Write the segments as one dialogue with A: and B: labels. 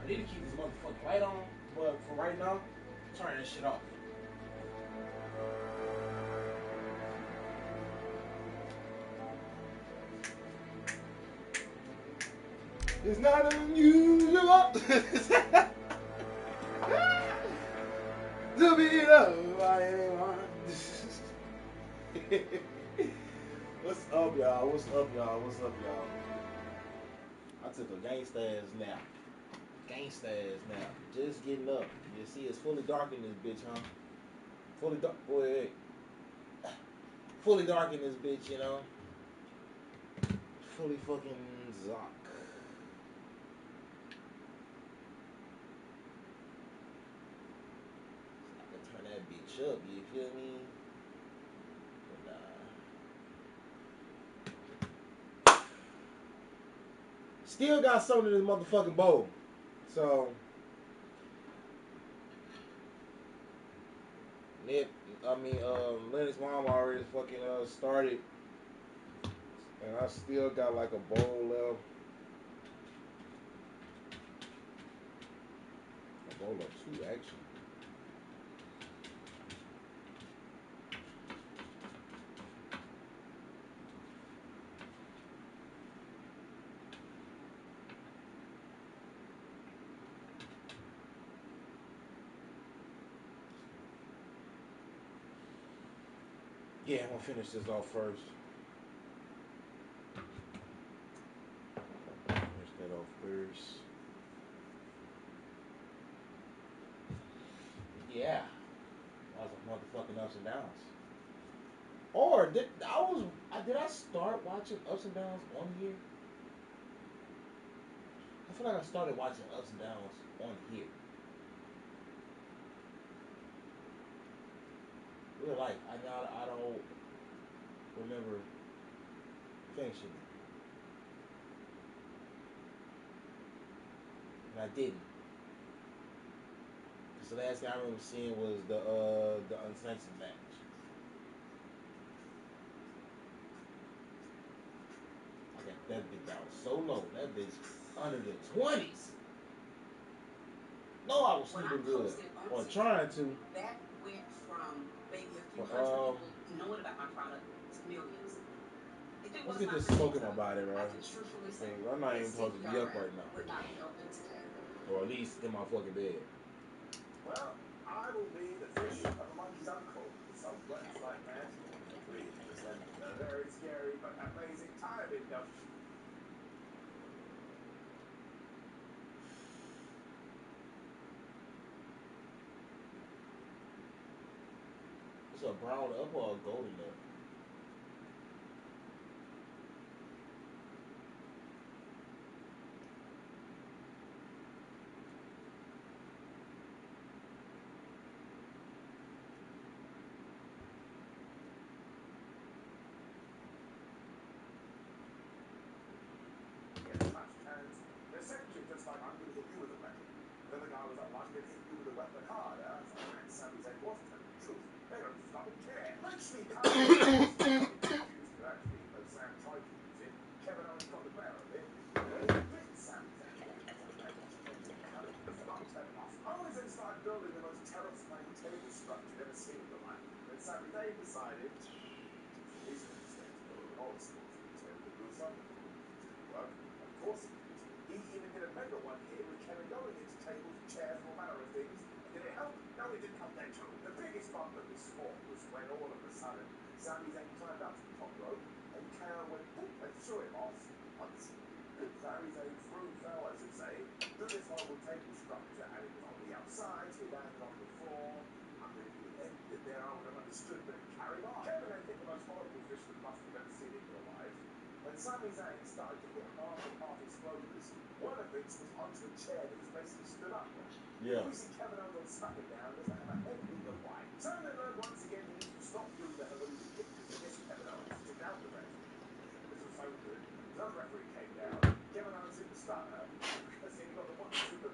A: I need to keep this motherfucking light on, but for right now, turn that shit off. It's not unusual to be loved by anyone. What's up, y'all? What's up, y'all? What's up, y'all? I took a gangsta ass nap. Gangsta ass nap. Just getting up. You see, it's fully dark in this bitch, huh? Fully dark. Boy, hey. Fully dark in this bitch, you know? Fully fucking zock. I can turn that bitch up, you feel me? But still got something in this motherfucking bowl. So, Lennox's mom already fucking started. And I still got like a bowl left. A bowl of two, actually. Yeah, I'm gonna finish this off first. Finish that off first. Yeah. Lots of motherfucking ups and downs. Or did I start watching Ups and Downs on here? I feel like I started watching Ups and Downs on here. Real life. I don't remember finishing it. And I didn't. Because the last thing I remember seeing was the unsanctioned match. I got that bitch down so low. That bitch under the 20s. No, I was sleeping good. Or trying to.
B: That went from maybe a few hundred people knowing about my product to millions. If it
A: Let's
B: was
A: get
B: not
A: this
B: for
A: smoke in my
B: TikTok,
A: body,
B: I
A: right?
B: can truthfully say
A: I'm not even
B: that
A: supposed to be up right now.
B: would not be open today.
A: Or at least in my fucking bed.
C: Well, I will be the fish of a monkey's uncle. Some words like that. Please present a very scary but amazing time induction.
A: It's a brown up or a golden up?
C: Hands. Essentially, just like I'm going to hit you with a weapon. Then the guy was like, well, I'm going to hit you with a weapon harder. So man, Sami Zayn was telling the truth. They don't fucking care. Makes me kind of confused, but actually, even though Sam tried to use it, Kevin Owens got the better of it. And he bit Sami Zayn. The fuck's that off? Owens then started building the most terrifying table structure ever seen in your life. Then Sami Zayn decided his instinct. Oh, of course, he was able to do something. Did it work? Of course it did. He even did a mega one here with Kevin going into tables and chairs and all manner of things. And did it help? No, it didn't help then too. The biggest bump of this sport was when all of a sudden Sami Zayn climbed up to the top rope and KO went boop and threw him off unseen. Sami Zayn fell, I should say, through this horrible table structure, and it was on the outside. He landed on the floor. I mean, if he had ended it there, I would have understood, but it carried on. Kevin then hit the most horrible fisherman bust you've ever seen in your life. When Sami Zayn started to hit half exploders, one of which was onto a chair that was basically stood up.
A: Yeah.
C: We see Kevin Owens on SmackDown doesn't have a head in the white. Sami learned once again he needs to stop doing the hallucinating pictures against Kevin Owens. Took out the referee. This was so good. Another referee came down. Kevin Owens hit the stunner. Because then he got the 1-2 that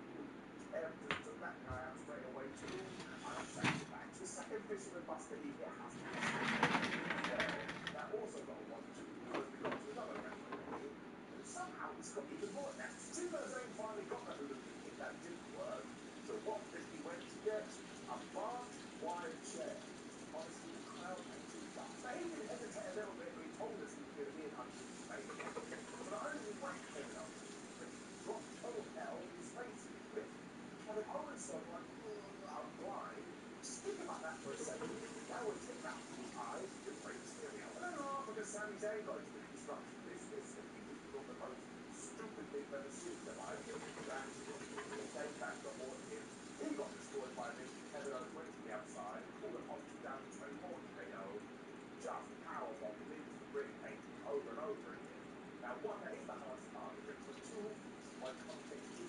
C: Kev just took that guy out straight away too. Unsanctioned match. The second fisherman buster he hit has to be that also got a 1-2 because we got to another referee. And somehow this got even more nasty. Sami Zayn finally got the hooligan kick. That that didn't work. So what did he went to get? A barbed wire chair. Honestly, the crowd went too fast. Now, he did hesitate a little bit, but he told us he was going to be an unhinged baby. So not only did he whack Kevin Owens, but he dropped total hell his face into it. Kevin Owens started like, I'm blind. Just think about that for a second. That would take out people's eyes with Rey Mysterio. And then because Sami Zayn got into the construction business and he just thought the most stupid thing I've ever seen in their life. That it came back to haunt him. He got destroyed by this. Kevin Owens went to the outside and called upon 2024 KO. Just powerbombed him into the ring over and over again. Now, one, that is the hardest part of the ring, but two, my context is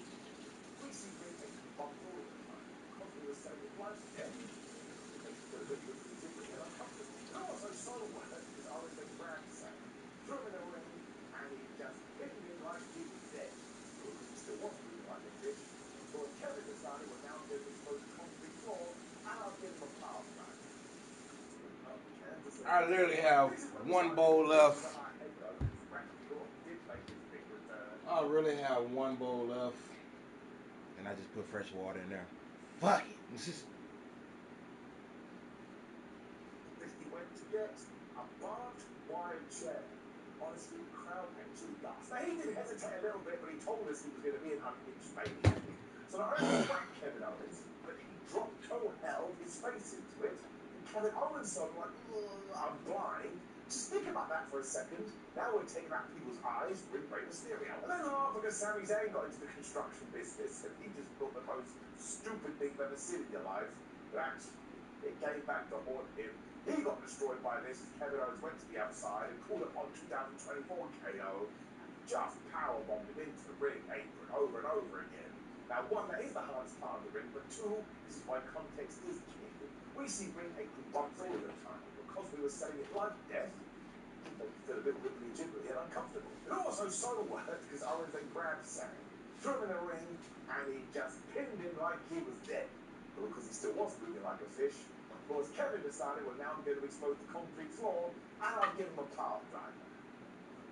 C: we see Ring Aikman bumped all of the time because we were saying it was dead. It makes it a bit jiggly and uncomfortable. And also so worse because Owens then grabbed Sam, threw him in the ring, and he just pinned him like he was dead. Because he still was moving like a fish. So when Kevin decided we're now going to expose the concrete floor, and I'll give him a power drive.
A: I literally have one bowl left. I really have one bowl left. And I just put fresh water in there. Fuck it.
C: He went to get a barbed wire chair. Honestly, the crowd went too fast. Now, he did hesitate a little bit, but he told us he was going to be an unhinged baby. So not only did he whack Kevin Owens, but he dropped total hell his face into it. And Kevin Owens started like, I'm blind. Just think about that for a second. Now we're taking out people's eyes with Rey Mysterio. And then because Sami Zayn got into the construction business and he just thought the most stupid thing you've ever seen in your life. That it came back to haunt him. He got destroyed by this as Kevin Owens went to the outside and called upon 2024 KO and just powerbombed him into the ring apron over and over again. Now, one, that is the hardest part of the ring, but two, this is why context is key. We see ring apron bumps all of the time because we were saying it like death. It made you feel a bit wibbly jibbly and uncomfortable. It also so worked because Owens then grabbed Sam, threw him in the ring, and he just pinned him like he was dead. But because he still was moving like a fish, because Kevin decided we're now going to expose the concrete floor, and I'll give him a power driver.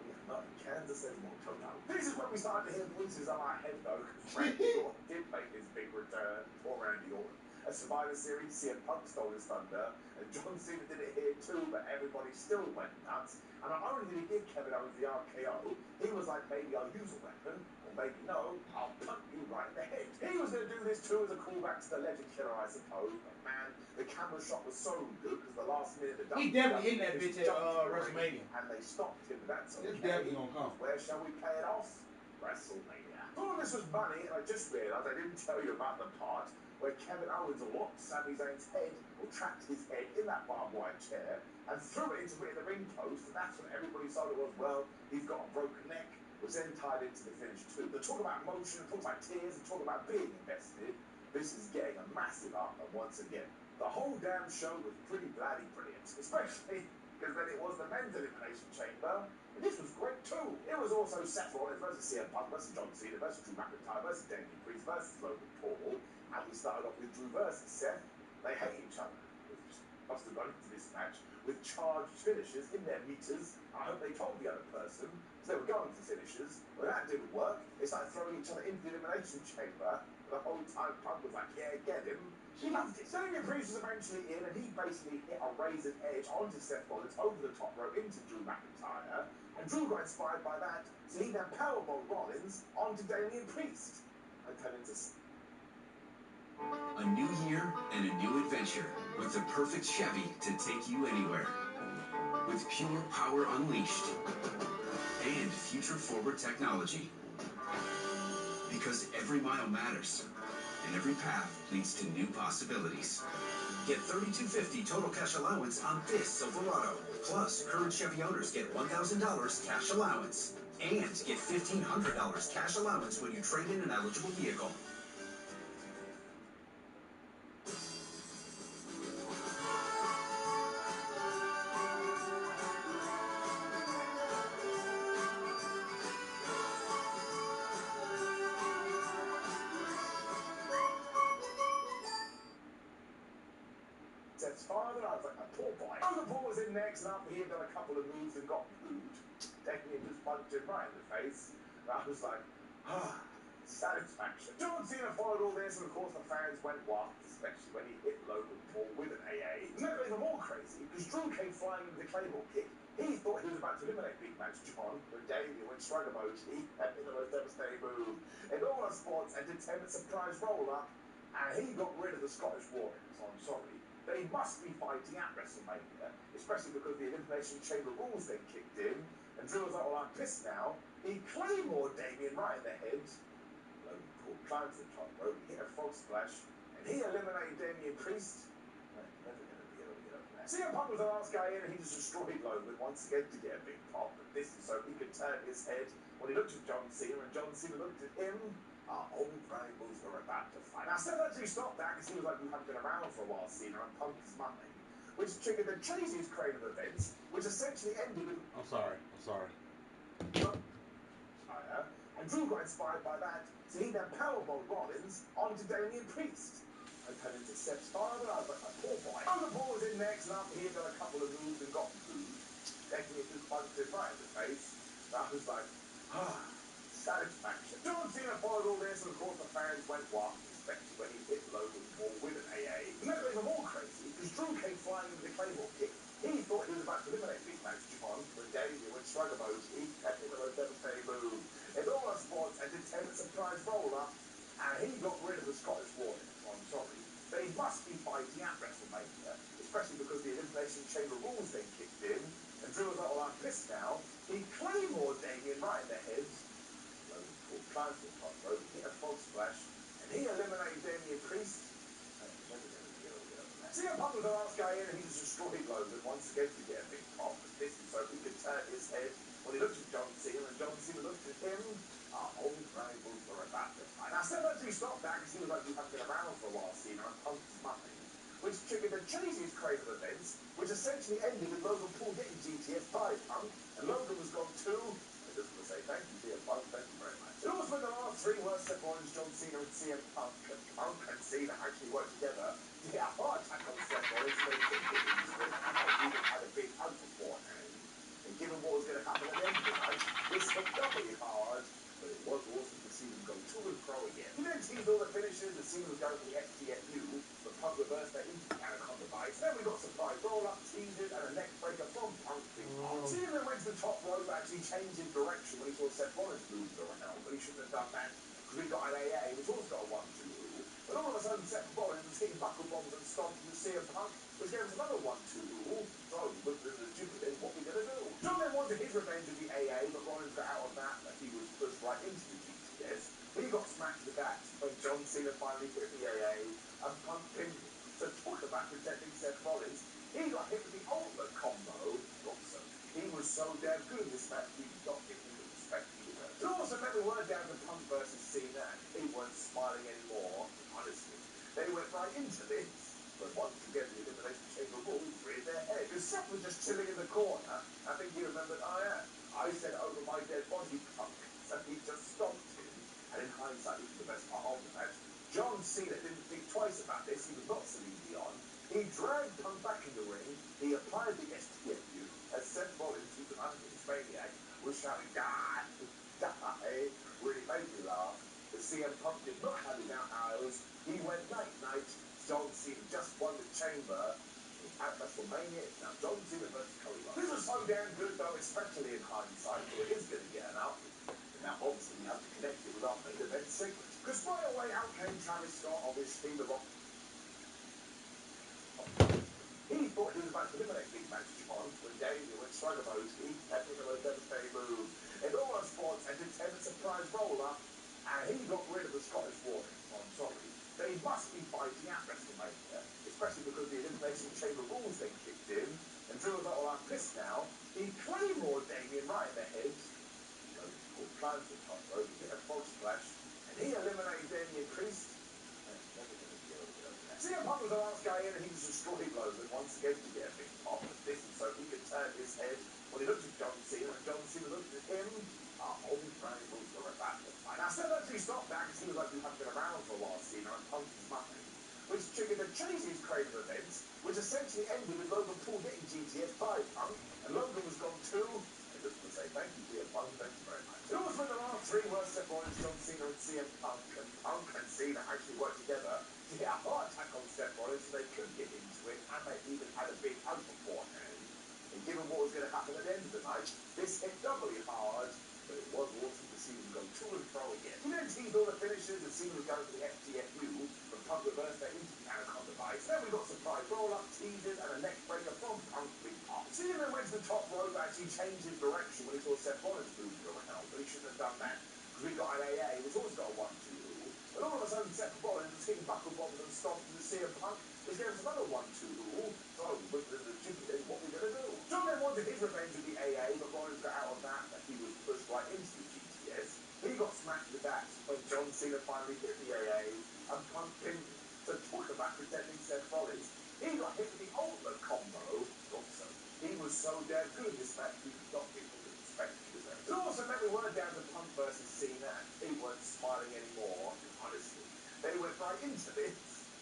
C: We are not in Kansas anymore, Toto. This is when we started to hear voices on our head, though, because Randy Orton did make his big return for Randy Orton. A Survivor Series, CM Punk stole his thunder, and John Cena did it here too, but everybody still went nuts. And not only did he give Kevin Owens the RKO, he was like, maybe I'll use a weapon, or maybe no, I'll punt you right in the head. He was going to do this too as a callback to the Legend Killer, I suppose, but man, the camera shot was so good because the last minute the
A: He definitely hit that bitch at WrestleMania.
C: And they stopped him, but that's okay.
A: It's definitely gonna come.
C: Where shall we play it off? WrestleMania. All of this was money, and I just realised I didn't tell you about the part where Kevin Owens locked Sami Zayn's head, or trapped his head in that barbed wire chair, and threw it into the ring post, and that's when everybody saw it was, well, he's got a broken neck, which then tied into the finish too. But talk about emotion, talk about tears, and talk about being invested. This is getting a massive up, and once again, the whole damn show was pretty bloody brilliant, especially because then it was the men's elimination chamber, and this was great too. It was also Seth Rollins versus CM Punk versus John Cena versus Drew McIntyre versus Damian Priest versus Logan Paul. And we started off with Drew versus Seth. They hate each other. Must have gone into this match with charged finishers in their meters. I hope they told the other person, because they were going for finishers. Well, that didn't work. They started throwing each other into the elimination chamber. The whole time Punk was like, yeah, get him. He loved it. Damian Priest was eventually in, and he basically hit a razor's edge onto Seth Rollins over the top rope into Drew McIntyre. And Drew got inspired by that, so he then powerbombed Rollins onto Damian Priest and turned into...
D: A new year and a new adventure with the perfect Chevy to take you anywhere. With pure power unleashed and future-forward technology. Because every mile matters and every path leads to new possibilities. Get $3,250 total cash allowance on this Silverado. Plus, current Chevy owners get $1,000 cash allowance and get $1,500 cash allowance when you trade in an eligible vehicle.
C: Seth's father, I was like, a poor boy. Logan Paul was in next, and after he had done a couple of moves and got booed, Damian just punched him right in the face. And I was like, satisfaction. John Cena followed all this, and of course the fans went wild, especially when he hit Logan Paul with an AA. And that got even more crazy, because Drew came flying into the Claymore kick. He thought he was about to eliminate Big Match John, but Damien went shrug emoji, and the most devastating move in all our sports entertainment surprise roll-up, and he got rid of the Scottish Warriors. I'm sorry. They must be fighting at WrestleMania, especially because the Elimination Chamber rules then kicked in, and Drew was like, well, I'm pissed now. He Claymore Damien right in the head. Logan Paul climbed to the top rope, hit a frog splash, and he eliminated Damien Priest. Never going to be able to get over that. CM Punk was the last guy in, and he just destroyed Logan once again to get a big pop. But this is so he could turn his head when he looked at John Cena, and John Cena looked at him. Our old rivals were about to fight. Now, Seth actually stopped that because he was like, you haven't been around for a while, Cena, and Punk is mine, which triggered the craziest crane of events, which essentially ended with.
A: I'm sorry.
C: And Drew got inspired by that, so he then powerbombed Rollins onto Damien Priest. And turned into Seth's father, and I was like, my poor boy. Logan Paul was in next, and after he had done a couple of moves and got booed, taking it to punch him right in the face, I was like, satisfaction. John Cena followed all this, and of course the fans went wild, especially when he hit Logan Paul with an AA. And that got even more crazy, because Drew came flying into the Claymore kick. He thought he was about to eliminate Big Match John, but Damien went shrug emoji, and the most devastating move in all our sports entertainment surprise roll-up, and he got rid of the Scottish Warriors. I'm sorry. They must be fighting at WrestleMania, especially because the Elimination Chamber rules then kicked in, and Drew was like, well, I'm pissed now. He Claymore Damien right in the head. Logan Paul climbed to the top rope, hit a frog splash, and he eliminated Damien Priest. CM Punk was the last guy in, and he just destroyed Logan once again to get a big pop. But this is so he could turn his head when he looked at John Cena, and John Cena looked at him. Our old rivals were about to fight. Now, Seth actually stopped that because he was like, you haven't been around for a while, Cena, and Punk is mine, which triggered the craziest crane of events, which essentially ended with Logan Paul getting GTS by Punk, and Logan was gone too. I just want to say thank you, CM Punk, thank you very much. It also been the last three worst Seth Rollins, John Cena, and CM Punk, and Punk and Cena actually worked together to get a heart attack on Seth Rollins, so they think it was good. He had a big hug beforehand, and given what was going to happen at the end of the night, this was doubly hard, but it was awesome to see them go to and fro again. He then teased all the finishes, and Cena was going for the XTFU, but Punk reversed that into the Anaconda Bites. Then we got surprise roll-up, teasers, and a neck breaker from Punk. Cena then went to the top rope, actually changing direction when he saw Seth Rollins moving around, but he shouldn't have done that, because we got an AA, which also got a 1-2 rule. But all of a sudden, Seth Rollins was hitting buckle bombs and stomping the CM Punk, which gave us another 1-2 rule. So, but this is stupid, what are we going to do? John then wanted his revenge of the AA, but Rollins got out of that, and he was pushed right into the GTS. He got smacked with that when John Cena finally hit the AA and Punk pinned him. So talk about protecting Seth Rollins. He got hit with the ultimate combo. Also, he was so damn good in this match, he did not get the respect he deserved. It also met the word down to Punk versus Cena, and they weren't smiling anymore. Honestly, they went right into this. But once again, the Elimination Chamber rules reared their head. Because Seth was just chilling in the corner. I think he remembered, I said over my dead body, Punk. So he just stomped him. And in hindsight, this was the best part of the match. John Cena didn't think twice about this. He was not Celine Dion. He dragged Punk back in the ring. He applied the STFU as Seth Rollins, who's an unhinged maniac, was shouting, die, die. Really made me laugh. The CM Punk did not have his out hours. He went night-night. John Cena just won the chamber at WrestleMania. It's now John Cena versus Cody Rhodes. This was so damn good, though, especially in hindsight, so it is going to get an out. Now, obviously, we have to connect it with our main event segment. Because right away out came Travis Scott, obviously, the Rock. He thought he was about to eliminate Big Match John, but Damien went shrug emoji, and the most devastating move in all our sports entertainment surprise roll-up, and he got rid of the Scottish Warriors. I'm sorry. They must be fighting at WrestleMania, especially because the Elimination Chamber rules then kicked in, and Drew was like, well, I'm pissed now. He Claymore Damien right in the head. Logan Paul climbed to the top rope, hit a frog splash, and he eliminated Damien Priest. CM Punk was the last guy in, and he just destroyed Logan once again to get a big pop. But this is so he could turn his head when he looked at John Cena, and John Cena looked at him. Our old rivals were about to fight. Now, Seth actually stopped that because he was like, you haven't been around for a while, Cena, and Punk is mine, which triggered the craziest crane of events, which essentially ended with Logan Paul getting GTS by Punk, and Logan was gone too. I just want to say thank you, CM Punk, thank you very much. It was been the last three worst Seth Rollins, John Cena, and CM Punk, and Punk and Cena actually worked together to get a heart attack on Seth Rollins so they could get into it, and they even had a big hug beforehand. And given what was going to happen at the end of the night, this hit doubly hard, but it was awesome to see them go to and fro again. He then teased all the finishers and Cena was going for the FTFU, but Punk reversed that into the Anaconda device. Then we got surprise roll-up, teasers, and a neck breaker from Punk Big Pop. Cena then went to the top rope, but actually changed his direction when he saw Seth Rollins moving around, but he shouldn't have done that, because we got an AA, which also got a 1-2 rule. And all of a sudden, Seth Rollins was hitting buckle bombs and stomping to CM Punk, which gave us another 1-2 rule. So, with the legitimately, what we going to do? John then wanted his revenge with the AA, but Rollins got out of that, and he was pushed right into the GTS. He got smacked with that when John Cena finally hit the AA, and Punk pinned him. So talk about protecting Seth Rollins. He got hit with the ultimate combo. Also, he was so damn good this match, we did not give him the respect he deserved. It also meant we weren't down to Punk versus Cena, and they weren't smiling anymore, and honestly, they went right into this.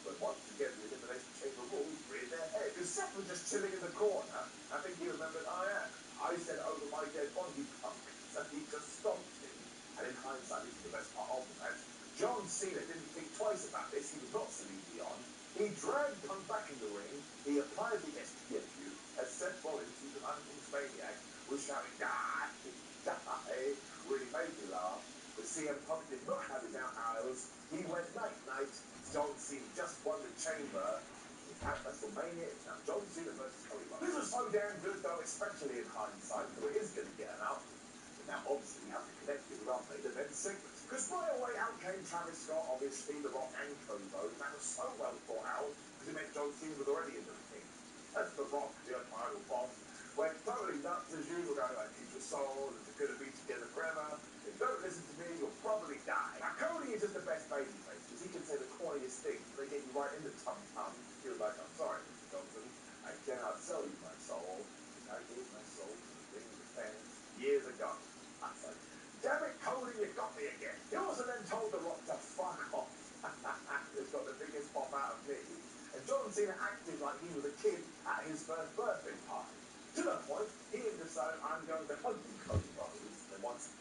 C: But once again, the Elimination Chamber rules reared their head. Because Seth was just chilling in the corner. I think he remembered I said over my dead body, Punk. So he just stomped him. And in hindsight, this is the best part of the match. John Cena didn't think twice about this. He was not Celine Dion. He dragged Punk back in the ring. He applied the STFU as Seth Rollins, who's an unhinged maniac, was shouting, die, die. Really made me laugh. But CM Punk did not have his outhours. He went night-night. John Cena just won the chamber. At WrestleMania, it's now John Cena versus Cody Rhodes. This was so damn good, though, especially in hindsight, so it is going to get an up. But now, obviously, we have to connect it with our main event segments. Because right away out came Travis Scott, obviously, The Rock, and Cody Rhodes. That was so well thought out, because it meant John Cena was already in the ring. That's The Rock, the final boss. Went totally nuts as usual, going like, "Keep your soul, and we're going to be together forever. If you don't listen to me, you'll probably die." Now, Cody is just the best babyface, because he can say the corniest things, but they get you right in the tum-tum. Feels like, "I'm sorry, Mr. Johnson, I cannot sell you my soul, because I gave my soul to the ring of the fans years ago." I was like, "Damn it, Cody, you got me again." He also then told The Rock to fuck off. It's got the biggest pop out of me. And John Cena acted like he was a kid at his first birthday party. To the point, he even decided, "I'm going to hug you, Cody Rhodes." And once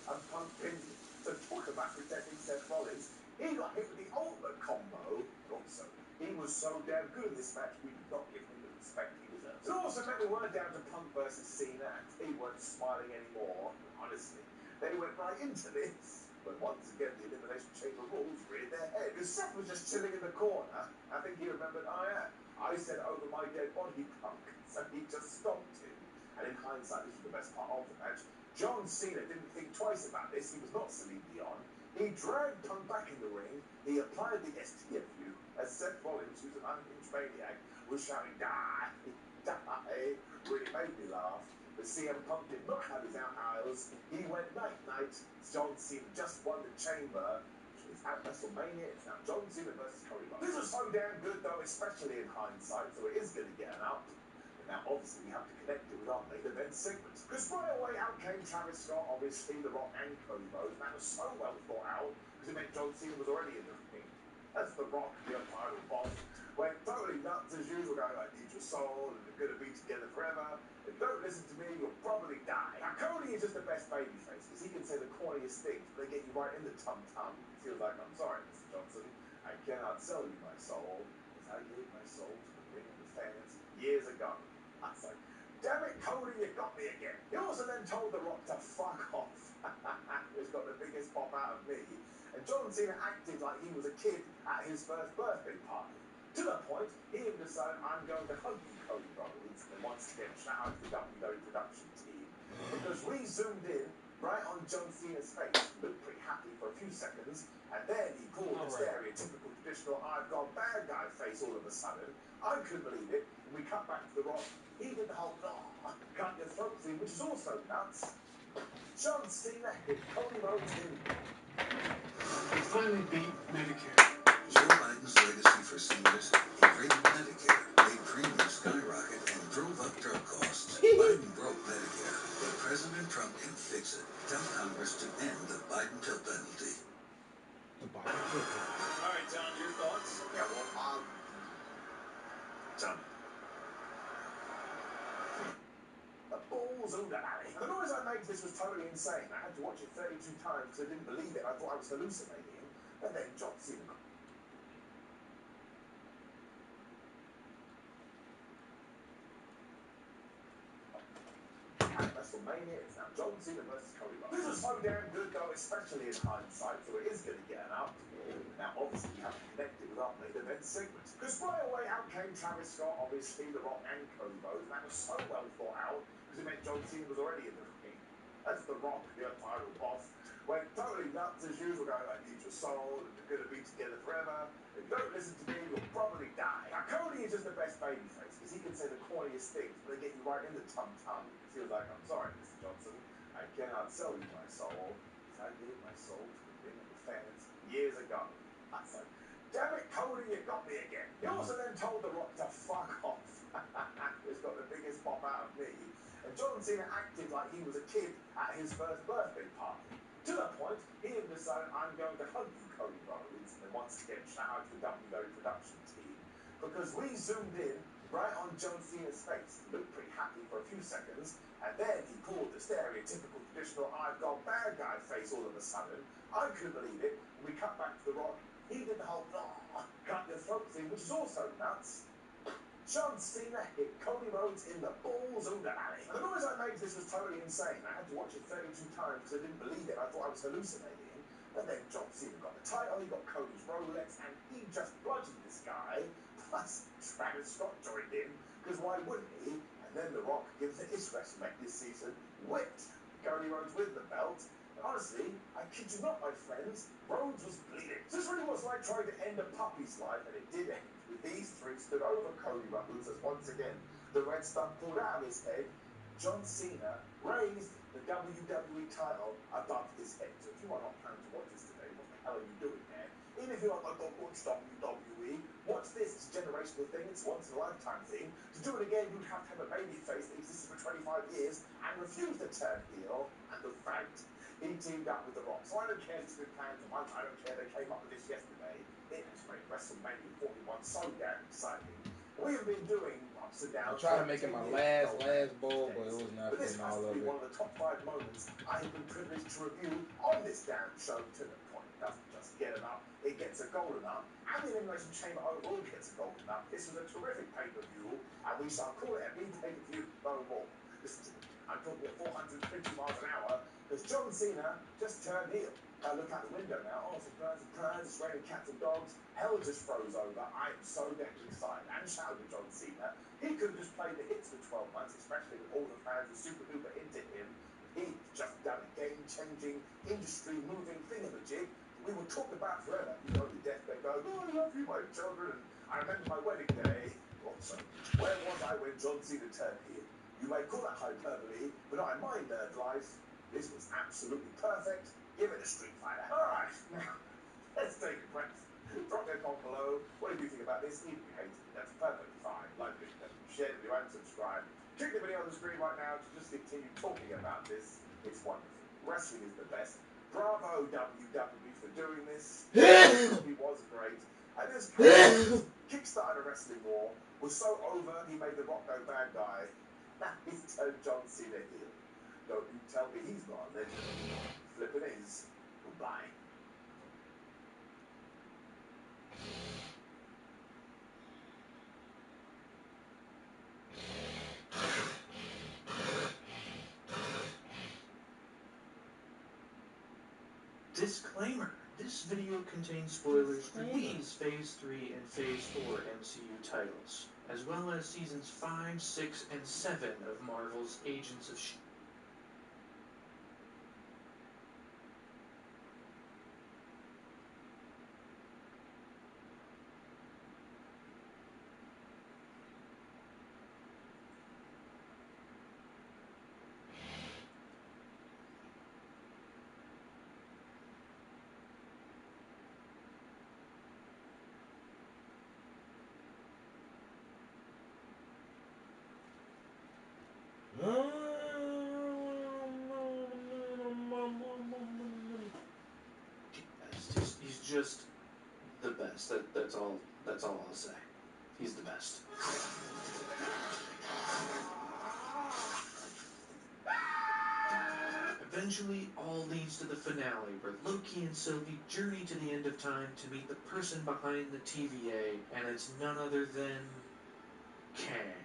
C: and Punk pinned him. So talk about protecting Seth Rollins. He got hit with the ultimate combo. Also, he was so damn good in this match, we did not give him the respect he deserves. It also meant we weren't down to Punk versus Cena, and they weren't smiling anymore. Honestly, they went right into this. But once again, the Elimination Chamber rules reared their head. Because Seth was just chilling in the corner. I think he remembered, I said over my dead body, Punk. So he just stomped him. And in hindsight, this was the best part of the match. John Cena didn't think twice about this. He was not Celine Dion. He dragged Punk back in the ring. He applied the STFU as Seth Rollins, who's an unhinged maniac, was shouting, "Die, die." Really made me laugh. But CM Punk did not have his outhours. He went night-night. John Cena just won the chamber. Which is at WrestleMania. It's now John Cena versus Cody Rhodes. This was so damn good, though, especially in hindsight, so it is going to get an up. Now, obviously, we have to connect it with our main event segments. Because right away out came Travis Scott, obviously, The Rock, and Cody Rhodes. That was so well thought out, because it meant John Cena was already in the ring. That's The Rock, the final boss. Went totally nuts as usual, going like, "Need your soul, and we're going to be together forever. If you don't listen to me, you'll probably die." Now, Cody is just the best babyface, because he can say the corniest things, but they get you right in the tum-tum. Feels like, "I'm sorry, Mr. Johnson, I cannot sell you my soul, because I gave my soul to the ring of the fans years ago." I was like, "Damn it, Cody, you got me again." He also then told The Rock to fuck off. It's got the biggest pop out of me. And John Cena acted like he was a kid at his first birthday party. To the point, he even decided, "I'm going to hug you, Cody Rhodes." And once again, shout out to the WWE production team. Because we zoomed in right on John Cena's face. He looked pretty happy for a few seconds. And then he pulled the stereotypical traditional "I've gone bad guy" face all of a sudden. I couldn't believe it. And we cut back to The Rock. He did the whole cut your throat thing, which is also nuts. John Cena hit Cody Rhodes in.
E: We finally beat Medicare.
D: Joe Biden's legacy for seniors: he created Medicare, made premiums skyrocket, and drove up drug costs. Biden broke Medicare, but President Trump can fix it. Tell Congress to end the Biden pill penalty.
A: The Biden pill penalty.
C: All right, John, your thoughts? Yeah, well, John. The balls of alley. And the noise I made to this was totally insane. I had to watch it 32 times because I didn't believe it. I thought I was hallucinating. And then John Cena. And WrestleMania is now John Cena versus Cody Rhodes. This was so damn good though, especially in hindsight, so it is going to get an up. Now obviously we haven't connected with our main event segments. Because right away out came Travis Scott, obviously The Rock and Cody Rhodes, and that was so well thought out because it meant John Cena was already in the ring. As The Rock, the title boss, went totally nuts as usual, going, I need your soul, and we're going to be together forever. If you don't listen to me, you'll probably die. Now Cody is just the best babyface because he can say the corniest things, but they get you right in the tum-tum. It feels like, I'm sorry, Mr. Johnson, I cannot sell you my soul because I gave my soul to the ring of the fans years ago. I was like, damn it, Cody, you got me again. He also then told The Rock to fuck off. It's got the biggest pop out of me. And John Cena acted like he was a kid at his first birthday party. To the point, he even decided, I'm going to hug you, Cody Rhodes. And once again, shout out to the WWE production team. Because we zoomed in right on John Cena's face. He looked pretty happy for a few seconds. And then he pulled the stereotypical traditional I've got bad guy face all of a sudden. I couldn't believe it. We cut back to The Rock. He did the whole cut your throat thing, which is also nuts. John Cena hit Cody Rhodes in the balls of the alley. And the noise I made to this was totally insane. I had to watch it 32 times because I didn't believe it. I thought I was hallucinating. And then John Cena got the title, he got Cody's Rolex, and he just bludgeoned this guy. Plus, Travis Scott joined in, because why wouldn't he? And then The Rock, given his WrestleMania this season, whipped Cody Rhodes with the belt. And honestly, I kid you not, my friends, Rhodes was bleeding. So this really was like trying to end a puppy's life, and it did end. With these three stood over Cody Rhodes as once again the red stuff pulled out of his head. John Cena raised the WWE title above his head. So if you are not planning to watch this today, what the hell are you doing there? Even if you're like, I don't watch WWE, watch this. It's a generational thing. It's a once-in-a-lifetime thing. To do it again, you'd have to have a baby face that existed for 25 years and refused to turn heel. And the fact he teamed up with The Rock. So I don't care if it's been planned for months. I don't care they came up with this yesterday. It has made WrestleMania 41 so damn exciting. We have been doing ups and downs.
A: I tried to make it my last bowl, but it was not
C: But this
A: fitting
C: has
A: all
C: to
A: of
C: be
A: it.
C: one of the top 5 moments I have been privileged to review on this damn show, to the point. It doesn't just get an up, it gets a golden up. And the Elimination Chamber overall gets a golden up. This was a terrific pay-per-view, and we shall call it a big pay-per-view no more. Listen to me, I'm talking at 450 miles an hour, because John Cena just turned heel. Look out the window now. Oh, surprise, surprise. It's raining cats and dogs. Hell just froze over. I am so damn excited. And shout out to John Cena. He could have just played the hits for 12 months, especially with all the fans who super duper into him. He's just done a game-changing, industry-moving thingamajig we will talk about forever. You know, the deathbed goes, oh, I love you, my children. I remember my wedding day. Also, where was I when John Cena turned heel? You may call that hyperbole, but I mind nerd life. This was absolutely perfect. Give it a Street Fighter. Alright, now, let's take a breath. Drop your comment below. What did you think about this? Even if you hated it, that's perfectly fine. Like it, share it with you, and subscribe. Click the video on the screen right now to just continue talking about this. It's wonderful. Wrestling is the best. Bravo, WWE, for doing this. He was great. And this Kickstarter wrestling war was so over, he made The Rock go bad guy. Now he's turned John Cena heel. Don't you tell me he's not a legend. Flippin' is. Goodbye.
F: Disclaimer. This video contains spoilers for these Phase 3 and Phase 4 MCU titles, as well as Seasons 5, 6, and 7 of Marvel's Agents of S.H.I.E.L.D. He's just the best. That's all I'll say. He's the best. Eventually, all leads to the finale, where Loki and Sylvie journey to the end of time to meet the person behind the TVA, and it's none other than Kang.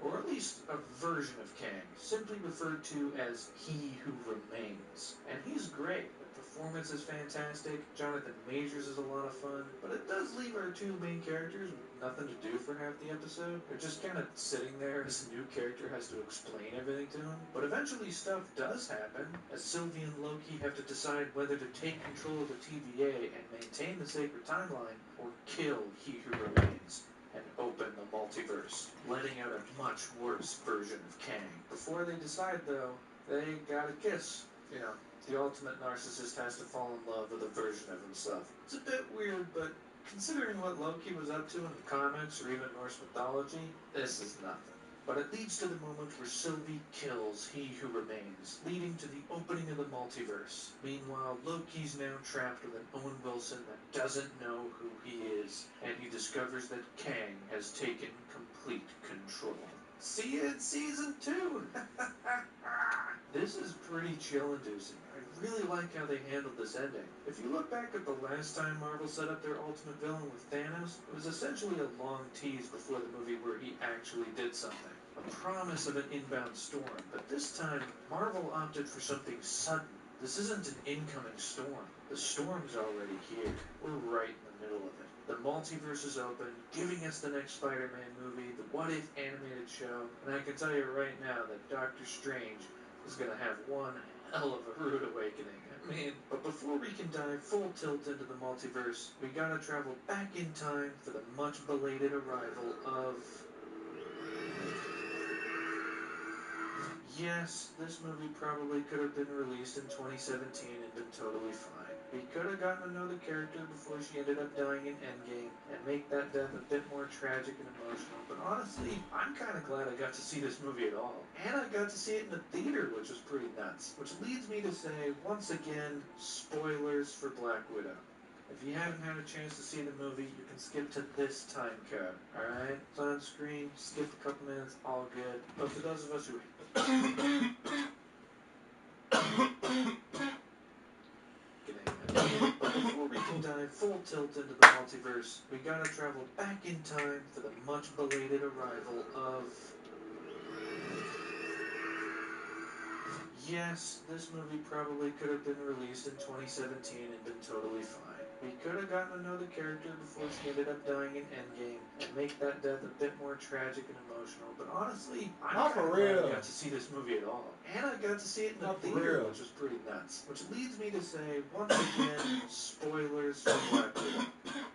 F: Or at least a version of Kang, simply referred to as He Who Remains. And he's great. The performance is fantastic, Jonathan Majors is a lot of fun, but it does leave our two main characters with nothing to do for half the episode. They're just kind of sitting there as a new character has to explain everything to them. But eventually stuff does happen, as Sylvie and Loki have to decide whether to take control of the TVA and maintain the sacred timeline, or kill He Who Remains and open the multiverse, letting out a much worse version of Kang. Before they decide, though, they gotta kiss. You know, the ultimate narcissist has to fall in love with a version of himself. It's a bit weird, but considering what Loki was up to in the comics or even Norse mythology, this is nothing. But it leads to the moment where Sylvie kills He Who Remains, leading to the opening of the multiverse. Meanwhile, Loki's now trapped with an Owen Wilson that doesn't know who he is, and he discovers that Kang has taken complete control. See you in season 2! This is pretty chill-inducing. I really like how they handled this ending. If you look back at the last time Marvel set up their ultimate villain with Thanos, it was essentially a long tease before the movie where he actually did something. A promise of an inbound storm, but this time, Marvel opted for something sudden. This isn't an incoming storm. The storm's already here. We're right in the middle of it. The multiverse is open, giving us the next Spider-Man movie, the What If animated show, and I can tell you right now that Doctor Strange is going to have one hell of a rude awakening. But before we can dive full tilt into the multiverse, we gotta travel back in time for the much belated arrival of... Yes, this movie probably could have been released in 2017 and been totally fine. We could have gotten to know the character before she ended up dying in Endgame and make that death a bit more tragic and emotional, but honestly, I'm kind of glad I got to see this movie at all. And I got to see it in the theater, which was pretty nuts. Which leads me to say, once again, spoilers for Black Widow. If you haven't had a chance to see the movie, you can skip to this time code, alright? It's on screen, skip a couple minutes, all good. But for those of us who... But before we can dive full tilt into the multiverse, we gotta travel back in time for the much belated arrival of... Yes, this movie probably could have been released in 2017 and been totally fine. We could have gotten to know the character before she ended up dying in Endgame and make that death a bit more tragic and emotional, but honestly, I'm
A: Not
F: kind of
A: for
F: glad
A: real.
F: I got to see this movie at all. And I got to see it in the
A: Not for
F: theater,
A: real.
F: which was pretty nuts. Which leads me to say, once again, spoilers for Black Widow.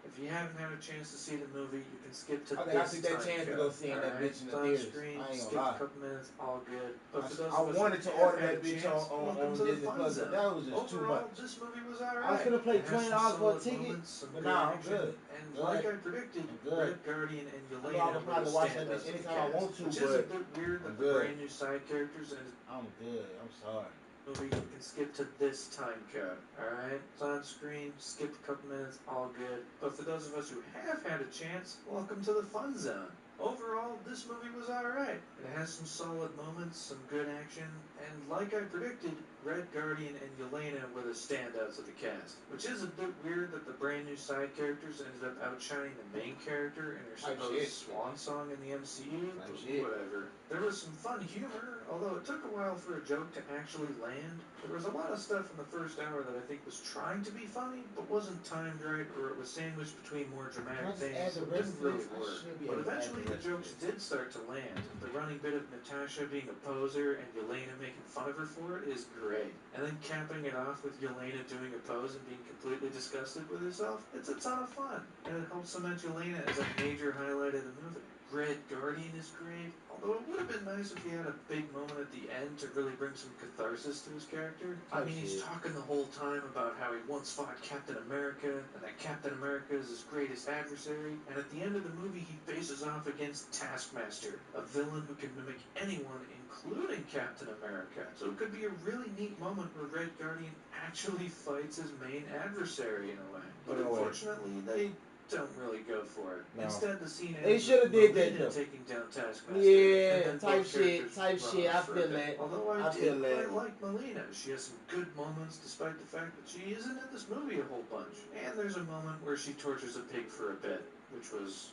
F: If you haven't had a chance to see the movie, you can skip to
A: I
F: this
A: took that
F: time
A: chance to
F: code,
A: go see that
F: alright?
A: bitch in the
F: It's on
A: theaters.
F: screen,
A: I ain't
F: skip
A: gonna lie.
F: a couple minutes, all good. But for those
A: I
F: of us
A: wanted
F: who
A: to
F: have
A: order
F: had
A: that
F: a
A: bitch
F: chance,
A: on
F: welcome to the
A: Disney
F: fun
A: Plus,
F: zone.
A: but that was just too
F: Overall,
A: much.
F: this movie was alright.
A: I was gonna pay
F: It has
A: $20
F: some
A: for a
F: solid
A: ticket,
F: moments, some
A: but
F: good
A: nah, I'm
F: action,
A: good.
F: and
A: Good.
F: like I predicted,
A: I'm good.
F: Red Guardian and
A: I know
F: Yelena
A: I'm
F: were the
A: probably watch that
F: standouts
A: bitch
F: of the
A: anytime I
F: cast,
A: want to,
F: which is a
A: but
F: bit weird that
A: I'm
F: the
A: good.
F: brand new side characters and
A: I'm good. I'm sorry.
F: movie, you can skip to this time code, alright? It's on screen, skip a couple minutes, all good. But for those of us who have had a chance, welcome to the fun zone. Overall, this movie was alright. It has some solid moments, some good action, and like I predicted, Red Guardian and Yelena were the standouts of the cast. Which is a bit weird that the brand new side characters ended up outshining the main character in her
A: Type
F: supposed
A: shit.
F: swan song in the MCU,
A: Type
F: but
A: shit.
F: whatever. There was some fun humor, although it took a while for a joke to actually land. There was a lot of stuff in the first hour that I think was trying to be funny, but wasn't timed right, or it was sandwiched between more
A: Can I
F: dramatic
A: just
F: things
A: add the
F: that
A: rest
F: didn't
A: of
F: really
A: this? I
F: work.
A: should be
F: But
A: able to add
F: eventually
A: the
F: the
A: rest of
F: jokes
A: this.
F: did start to land. The running bit of Natasha being a poser and Yelena making fun of her for it is great. And then capping it off with Yelena doing a pose and being completely disgusted with herself, it's a ton of fun. And it helps cement Yelena as a major highlight of the movie. Red Guardian is great, although it would have been nice if he had a big moment at the end to really bring some catharsis to his character. I mean, he's talking the whole time about how he once fought Captain America, and that Captain America is his greatest adversary, and at the end of the movie he faces off against Taskmaster, a villain who can mimic anyone, including Captain America. So it could be a really neat moment where Red Guardian actually fights his main adversary in a way. But
A: In a way.
F: unfortunately, they don't really go for it.
A: No.
F: Instead, the scene
A: They
F: ends
A: shoulda
F: with
A: did that,
F: Melina
A: though.
F: taking down Taskmaster.
A: Yeah,
F: and then
A: type
F: both
A: shit,
F: characters
A: type
F: run
A: shit.
F: off
A: I
F: for a
A: feel
F: bit.
A: that.
F: Although I
A: I feel
F: did
A: that.
F: quite like Melina. She has some good moments despite the fact that she isn't in this movie a whole bunch. And there's a moment where she tortures a pig for a bit, which was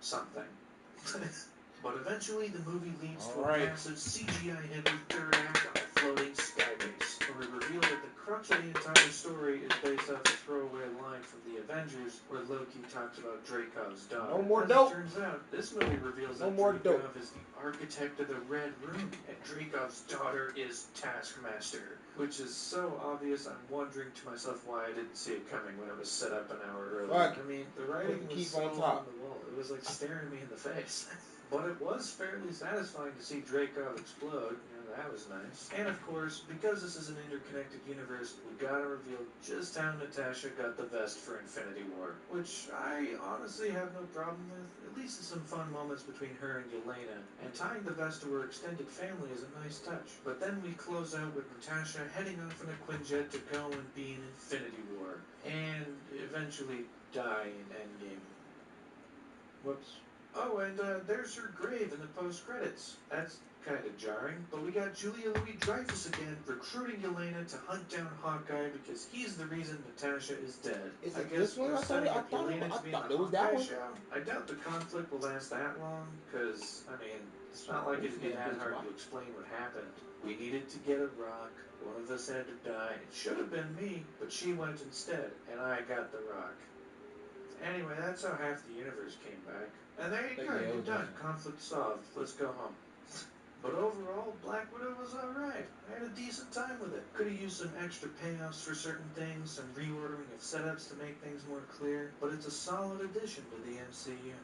F: something. But eventually the movie leads to a massive CGI-heavy third act on a floating skybase, where we reveal that the crux of the entire story is based off a throwaway line from the Avengers, where Loki talks about Dracov's daughter.
A: No more
F: As
A: dope.
F: it turns out, this movie reveals
A: No
F: that
A: more
F: Dracov
A: dope.
F: is the architect of the Red Room, and Dracov's daughter is Taskmaster, which is so obvious I'm wondering to myself why I didn't see it coming when it was set up an hour earlier.
A: Fuck.
F: I mean, the writing
A: Put the
F: was
A: keep
F: so
A: on
F: on
A: top.
F: the wall. It was like staring me in the face. But it was fairly satisfying to see Dracov explode. You know, that was nice. And of course, because this is an interconnected universe, we gotta reveal just how Natasha got the vest for Infinity War. Which I honestly have no problem with. At least in some fun moments between her and Yelena. And tying the vest to her extended family is a nice touch. But then we close out with Natasha heading off in a Quinjet to go and be in Infinity War. And eventually die in Endgame. Whoops. Oh, and there's her grave in the post-credits. That's kind of jarring, but we got Julia Louis-Dreyfus again recruiting Yelena to hunt down Hawkeye because he's the reason Natasha is dead.
A: Is
F: I
A: it
F: guess
A: this one?
F: they're
A: I thought
F: setting
A: it- I
F: up
A: thought it-
F: Yelena
A: I
F: to be in
A: thought
F: the
A: it was that
F: Hawkeye
A: one.
F: show. I doubt the conflict will last that long, because, I mean, it's not like it'd be that hard to explain what happened. We needed to get a rock, one of us had to die, it should have been me, but she went instead, and I got the rock. Anyway, that's how half the universe came back. And there you go,
A: Yeah, it
F: you're
A: was
F: done.
A: decent.
F: Conflict solved. Let's go home. But overall, Black Widow was alright. I had a decent time with it. Could have used some extra payoffs for certain things, some reordering of setups to make things more clear, but it's a solid addition to the MCU.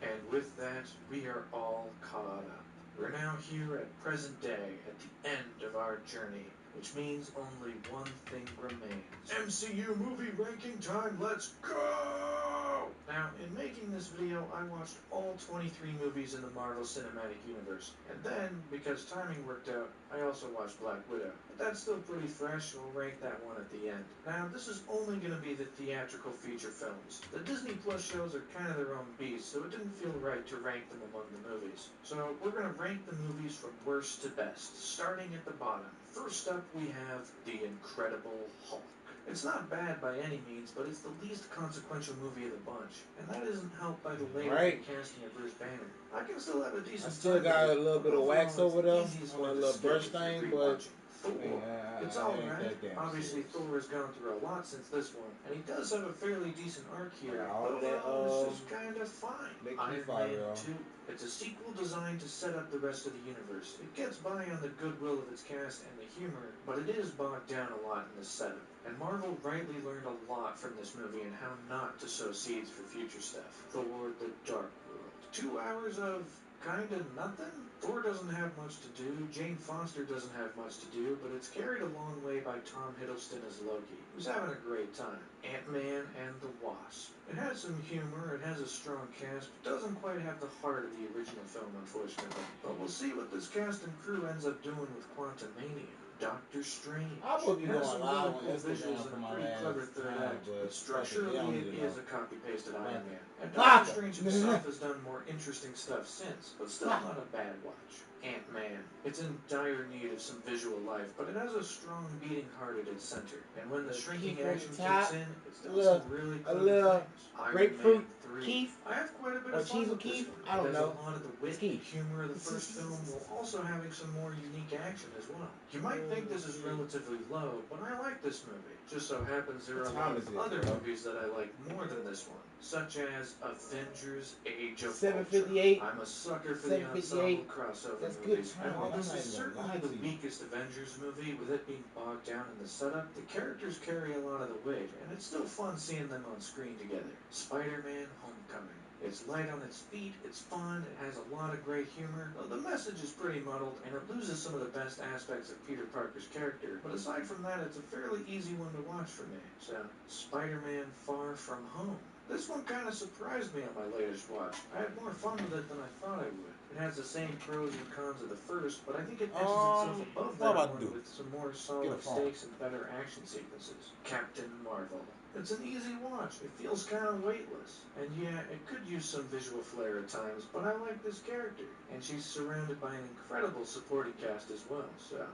F: And with that, we are all caught up. We're now here at present day, at the end of our journey, which means only one thing remains. MCU movie ranking time, let's go! Now, in making this video, I watched all 23 movies in the Marvel Cinematic Universe. And then, because timing worked out, I also watched Black Widow. But that's still pretty fresh, so we'll rank that one at the end. Now, this is only going to be the theatrical feature films. The Disney Plus shows are kind of their own beast, so it didn't feel right to rank them among the movies. So, we're going to rank the movies from worst to best, starting at the bottom. First up, we have The Incredible Hulk. It's not bad by any means, but it's the least consequential movie of the bunch, and that isn't helped by the later casting of Bruce Banner. I can still have a decent
A: I still
F: time
A: got
F: with
A: a
F: it,
A: little bit of
F: overall,
A: wax over there
F: it's the easiest
A: on
F: one
A: that
F: to
A: little
F: skip
A: brush
F: if you're
A: thing, but
F: rewatching. Thor. It's
A: I ain't
F: alright.
A: that damn
F: Obviously,
A: serious.
F: Thor has gone through a lot since this one, and he does have a fairly decent arc here,
A: Yeah, all
F: but
A: that,
F: overall, it's just kind of fine.
A: that
F: Iron
A: key fire,
F: Man
A: y'all.
F: 2. It's a sequel designed to set up the rest of the universe. It gets by on the goodwill of its cast and the humor, but it is bogged down a lot in the setup. And Marvel rightly learned a lot from this movie and how not to sow seeds for future stuff. Thor: The Dark World. 2 hours of kinda nothing? Thor doesn't have much to do, Jane Foster doesn't have much to do, but it's carried a long way by Tom Hiddleston as Loki, who's having a great time. Ant-Man and the Wasp. It has some humor, it has a strong cast, but doesn't quite have the heart of the original film, unfortunately. But we'll see what this cast and crew ends up doing with Quantumania. Doctor Strange.
A: I will be
F: It has
A: going
F: some
A: live
F: really
A: on
F: cool
A: Instagram
F: visuals
A: for
F: and a
A: my
F: pretty
A: last
F: clever third
A: time,
F: act, but
A: but
F: structurally
A: fuck it,
F: it
A: they don't
F: is
A: need
F: a copy-pasted Iron
A: Fuck
F: Man.
A: it.
F: And
A: Fuck
F: Doctor
A: it.
F: Strange himself has done more interesting stuff since, but still not a bad watch. Ant-Man. It's in dire need of some visual life, but it has a strong beating heart at its center. And when the shrinking
A: Keith on
F: action
A: the top,
F: kicks in, it's done
A: little-
F: some really
A: a
F: clever
A: little
F: things. Iron
A: grapefruit
F: Man 3.
A: Keith?
F: I have quite a bit
A: Or
F: of fun
A: cheese
F: with
A: with
F: this
A: Keith?
F: one.
A: I don't
F: It has
A: know.
F: a lot of the wit
A: It's
F: and
A: Keith.
F: humor of the first film, while also having some more unique action as well. You might think this is relatively low, but I like this movie. Just so happens there are a lot of other movies that I like more than this one, such as Avengers: Age of
A: 758.
F: Ultron. I'm a sucker for the ensemble crossover
A: That's good
F: movies,
A: time,
F: and while
A: man.
F: this
A: I'm
F: is
A: not even
F: certainly
A: gonna lie
F: the
A: to you.
F: weakest Avengers movie, with it being bogged down in the setup, the characters carry a lot of the weight, and it's still fun seeing them on screen together. Spider-Man: Homecoming. It's light on its feet, it's fun, it has a lot of great humor, though the message is pretty muddled, and it loses some of the best aspects of Peter Parker's character, but aside from that, it's a fairly easy one to watch for me. So, Spider-Man: Far From Home. This one kind of surprised me on my latest watch. I had more fun with it than I thought I would. It has the same pros and cons of the first, but I think it edges itself above
A: what
F: that
A: about
F: one
A: do?
F: with some more
A: Get a
F: solid
A: phone.
F: stakes and better action sequences. Captain Marvel. It's an easy watch. It feels kind of weightless. And yeah, it could use some visual flair at times, but I like this character. And she's surrounded by an incredible supporting cast as well, so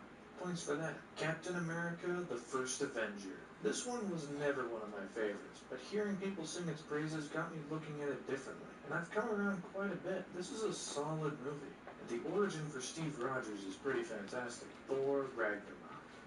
F: points for that. Captain America, the First Avenger. This one was never one of my favorites, but hearing people sing its praises got me looking at it differently. And I've come around quite a bit. This is a solid movie. And the origin for Steve Rogers is pretty fantastic. Thor Ragnarok.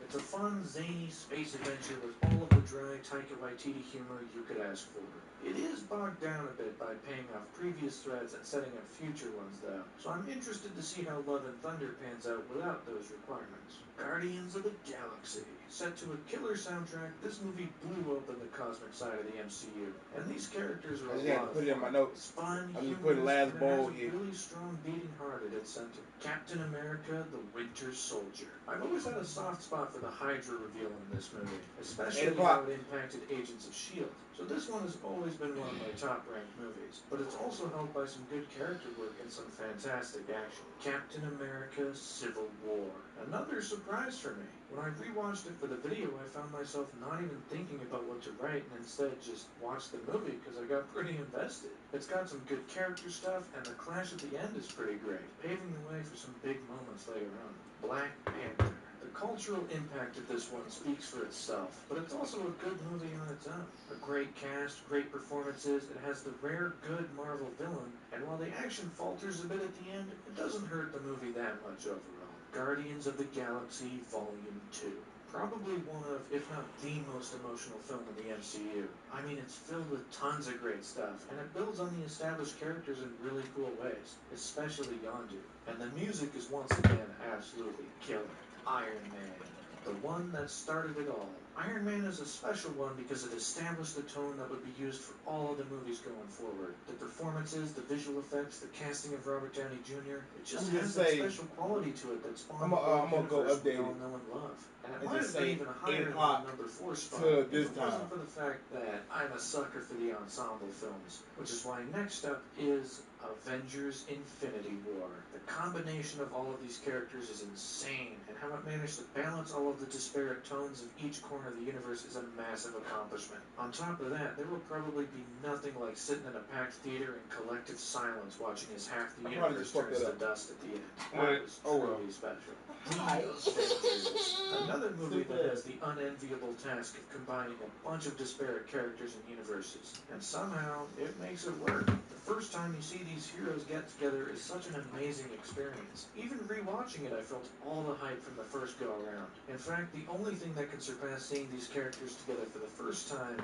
F: It's a fun, zany space adventure with all of the dry Taika Waititi humor you could ask for. It is bogged down a bit by paying off previous threads and setting up future ones, though, so I'm interested to see how Love and Thunder pans out without those requirements. Guardians of the Galaxy. Set to a killer soundtrack, this movie blew open the cosmic side of the MCU, and these characters are
A: I
F: a
A: just had to
F: lot of
A: put it in
F: fun.
A: my notes.
F: It's fun,
A: I'm just putting the last
F: humorous, and it
A: bowl
F: has a
A: here.
F: really strong beating heart at its center. Captain America, the Winter Soldier. I've always had a soft spot for the Hydra reveal in this movie, especially how it impacted Agents of S.H.I.E.L.D. So this one has always been one of my top-ranked movies, but it's also helped by some good character work and some fantastic action. Captain America, Civil War. Another surprise for me. When I rewatched it for the video, I found myself not even thinking about what to write and instead just watched the movie because I got pretty invested. It's got some good character stuff, and the clash at the end is pretty great, paving the way for some big moments later on. Black Panther. The cultural impact of this one speaks for itself, but it's also a good movie on its own. A great cast, great performances, it has the rare good Marvel villain, and while the action falters a bit at the end, it doesn't hurt the movie that much overall. Guardians of the Galaxy Volume 2. Probably one of, if not the most emotional film in the MCU. I mean, it's filled with tons of great stuff, and it builds on the established characters in really cool ways, especially Yondu. And the music is once again absolutely killer. Iron Man. The one that started it all. Iron Man is a special one because it established the tone that would be used for all of the movies going forward. The performances, the visual effects, the casting of Robert Downey Jr. It just has that special quality to it that spawned the whole universe we all know and love. And it might have been even higher than the number 4 spot if it wasn't for the fact that I'm a sucker for the ensemble films, which is why next up is Avengers Infinity War. The combination of all of these characters is insane, and how it managed to balance all of the disparate tones of each corner of the universe is a massive accomplishment. On top of that, there will probably be nothing like sitting in a packed theater in collective silence watching as half the universe turns to dust at the end. That was truly special. Avengers. Another movie that has the unenviable task of combining a bunch of disparate characters and universes, and somehow it makes it work. The first time you see these heroes get together is such an amazing experience. Even rewatching it, I felt all the hype from the first go around. In fact, the only thing that can surpass seeing these characters together for the first time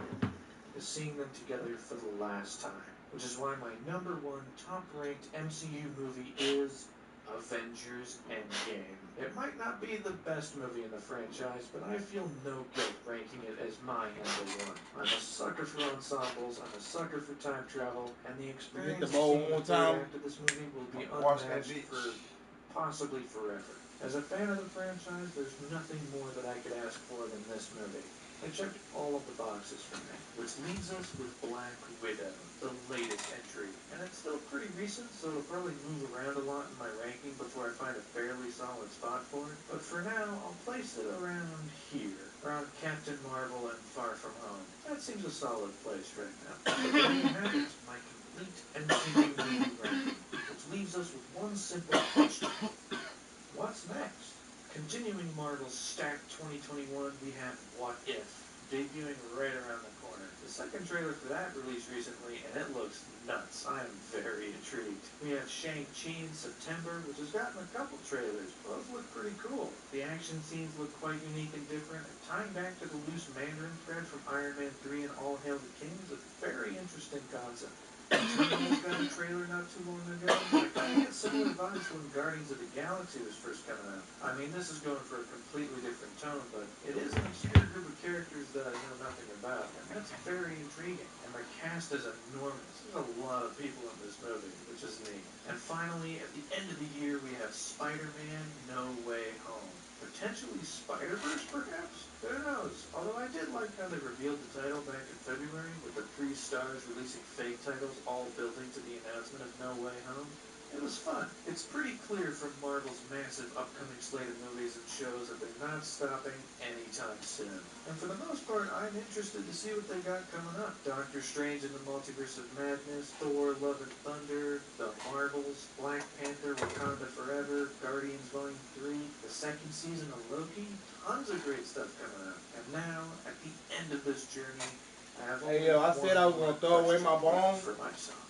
F: is seeing them together for the last time. Which is why my number 1 top-ranked MCU movie is Avengers Endgame. It might not be the best movie in the franchise, but I feel no guilt ranking it as my number 1. I'm a sucker for ensembles, I'm a sucker for time travel, and the experience of seeing the third act of this movie will be unmatched for possibly forever. As a fan of the franchise, there's nothing more that I could ask for than this movie. It checked all of the boxes for me, which leaves us with Black Widow, the latest entry. And it's still pretty recent, so it'll probably move around a lot in my ranking before I find a fairly solid spot for it. But for now, I'll place it around here, around Captain Marvel and Far From Home. That seems a solid place right now. But there you have it, my complete MCU movie ranking, which leaves us with one simple question. What's next? Continuing Marvel's stacked 2021, we have What If, debuting right around the corner. The second trailer for that released recently, and it looks nuts. I am very intrigued. We have Shang-Chi in September, which has gotten a couple trailers. Those look pretty cool. The action scenes look quite unique and different, and tying back to the loose Mandarin thread from Iron Man 3 and All Hail the King is a very interesting concept. Eternals got a trailer not too long ago. I kind of get similar vibes when Guardians of the Galaxy was first coming out. I mean, this is going for a completely different tone, but it is an obscure group of characters that I know nothing about, and that's very intriguing. And the cast is enormous. There's a lot of people in this movie, which is neat. And finally, at the end of the year, we have Spider-Man No Way Home. Potentially Spider-Verse, perhaps? Who knows? Although I did like how they revealed the title back in February, with the 3 stars releasing fake titles all building to the announcement of No Way Home. It was fun. It's pretty clear from Marvel's massive upcoming slate of movies and shows that they're not stopping anytime soon. And for the most part, I'm interested to see what they got coming up. Doctor Strange in the Multiverse of Madness, Thor, Love and Thunder, The Marvels, Black Panther, Wakanda Forever, Guardians Volume 3, the second season of Loki, tons of great stuff coming up. And now, at the end of this journey, I have
A: Hey yo, I said I was gonna throw away my bone.
F: for myself.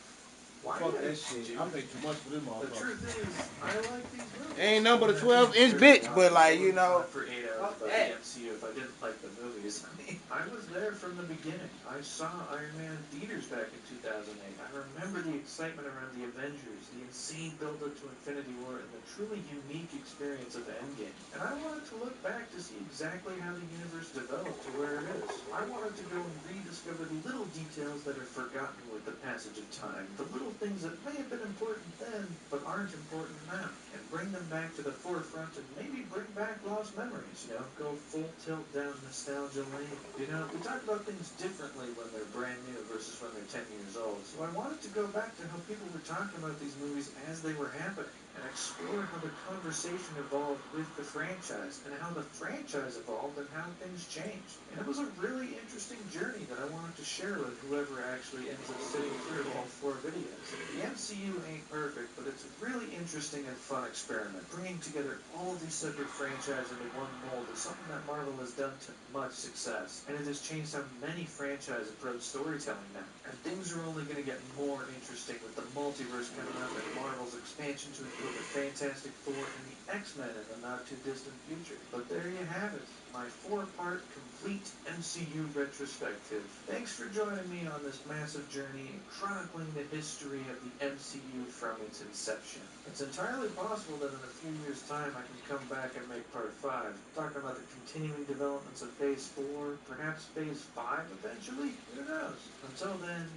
F: Why
A: Fuck
F: did I
A: that shit.
F: do
A: I paid too much for this
F: The
A: motherfucker.
F: truth is, I like these movies.
A: Ain't nothing but a 12-inch bitch, but like, you know.
F: For 8 hours
A: Fuck
F: about
A: that.
F: the MCU if I didn't like the movies. I was there from the beginning. I saw Iron Man in theaters back in 2008. I remember the excitement around the Avengers, the insane build-up to Infinity War, and the truly unique experience of Endgame. And I wanted to look back to see exactly how the universe developed to where it is. I wanted to go and rediscover the little details that are forgotten with the passage of time, the little things that may have been important then, but aren't important now, and bring them back to the forefront and maybe bring back lost memories, go full tilt down nostalgia lane. We talk about things differently when they're brand new versus when they're 10 years old, so I wanted to go back to how people were talking about these movies as they were happening, and explore how the conversation evolved with the franchise, and how the franchise evolved and how things changed. And it was a really interesting journey that I wanted to share with whoever actually ends up sitting through all 4 videos. The MCU ain't perfect, but it's a really interesting and fun experiment. Bringing together all of these separate franchises into one mold is something that Marvel has done to much success, and it has changed how many franchises approach storytelling now. And things are only going to get more interesting with the multiverse coming up and Marvel's expansion to include the Fantastic Four and the X-Men in the not-too-distant future. But there you have it, my 4-part complete MCU retrospective. Thanks for joining me on this massive journey chronicling the history of the MCU from its inception. It's entirely possible that in a few years' time I can come back and make part 5, talking about the continuing developments of Phase 4, perhaps Phase 5 eventually? Who knows? Until then,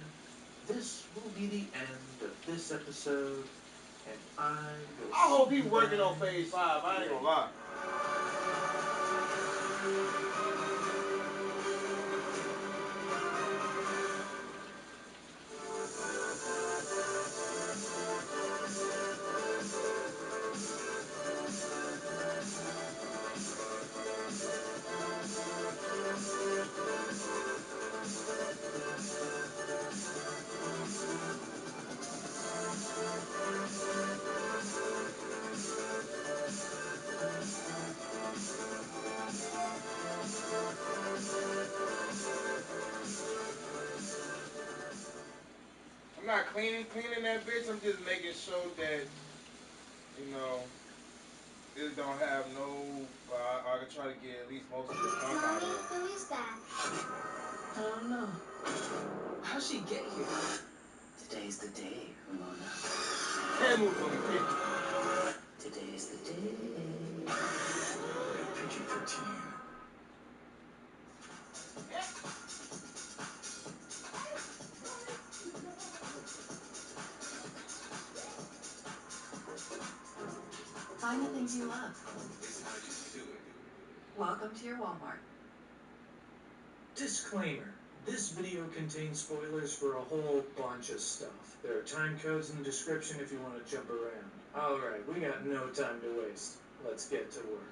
F: this will be the end of this episode, and I
A: hope he's working on Phase 5, I ain't gonna lie. I'm not cleaning that bitch. I'm just making sure that, it don't have no. I can try to get at least most of the funk out of it.
B: Who is that?
G: I don't know. How'd she get here? Today's the day, Ramona.
A: Can't move on the
G: Today's the day.
D: PG-13.
H: Find the things you love.
D: It's not just do it.
H: Welcome to your Walmart.
F: Disclaimer. This video contains spoilers for a whole bunch of stuff. There are time codes in the description if you want to jump around. Alright, we got no time to waste. Let's get to work.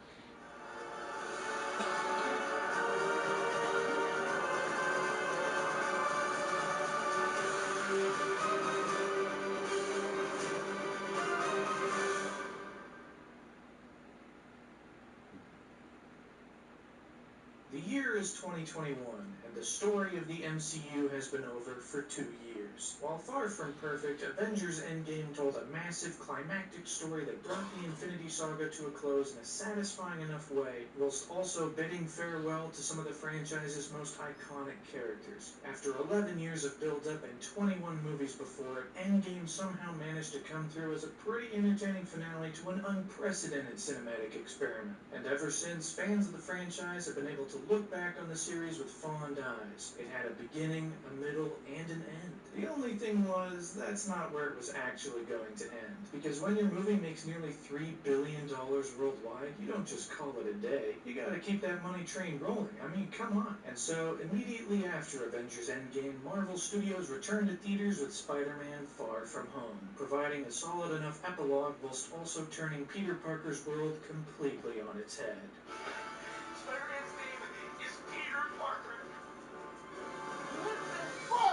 F: The year is 2021, and the story of the MCU has been over for 2 years. While far from perfect, Avengers Endgame told a massive, climactic story that brought the Infinity Saga to a close in a satisfying enough way, whilst also bidding farewell to some of the franchise's most iconic characters. After 11 years of build-up and 21 movies before it, Endgame somehow managed to come through as a pretty entertaining finale to an unprecedented cinematic experiment. And ever since, fans of the franchise have been able to to look back on the series with fond eyes. It had a beginning, a middle, and an end. The only thing was, that's not where it was actually going to end. Because when your movie makes nearly $3 billion worldwide, you don't just call it a day. You gotta keep that money train rolling. I mean, come on. And so, immediately after Avengers Endgame, Marvel Studios returned to theaters with Spider-Man Far From Home, providing a solid enough epilogue whilst also turning Peter Parker's world completely on its head.
C: Spider-Man's name is Peter Parker.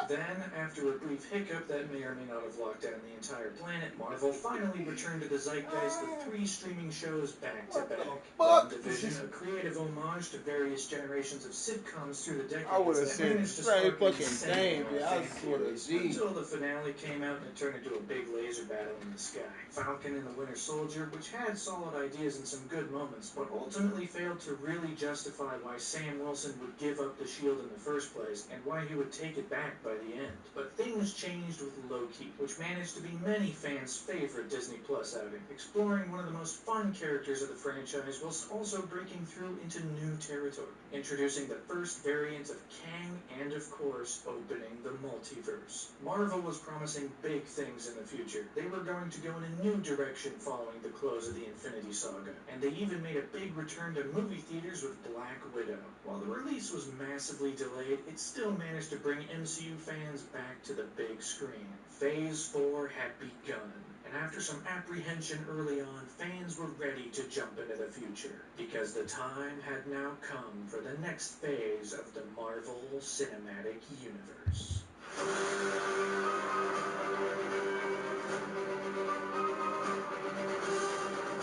F: Then, after a brief hiccup that may or may not have locked down the entire planet, Marvel finally returned to the zeitgeist with 3 streaming shows back-to-back. WandaVision, a creative homage to various generations of sitcoms through the decades
A: I would have
F: that
A: said the
F: managed to
A: same
F: spark
A: fucking
F: insane
A: thing,
F: fan
A: man. I swear to
F: theories,
A: G.
F: until the finale came out and it turned into a big laser battle in the sky. Falcon and the Winter Soldier, which had solid ideas and some good moments, but ultimately failed to really justify why Sam Wilson would give up the shield in the first place, and why he would take it back by the end. But things changed with Loki, which managed to be many fans' favorite Disney Plus outing, exploring one of the most fun characters of the franchise whilst also breaking through into new territory, introducing the first variant of Kang and, of course, opening the multiverse. Marvel was promising big things in the future. They were going to go in a new direction following the close of the Infinity Saga, and they even made a big return to movie theaters with Black Widow. While the release was massively delayed, it still managed to bring MCU fans back to the big screen. Phase 4 had begun, and after some apprehension early on, fans were ready to jump into the future, because the time had now come for the next phase of the Marvel Cinematic Universe.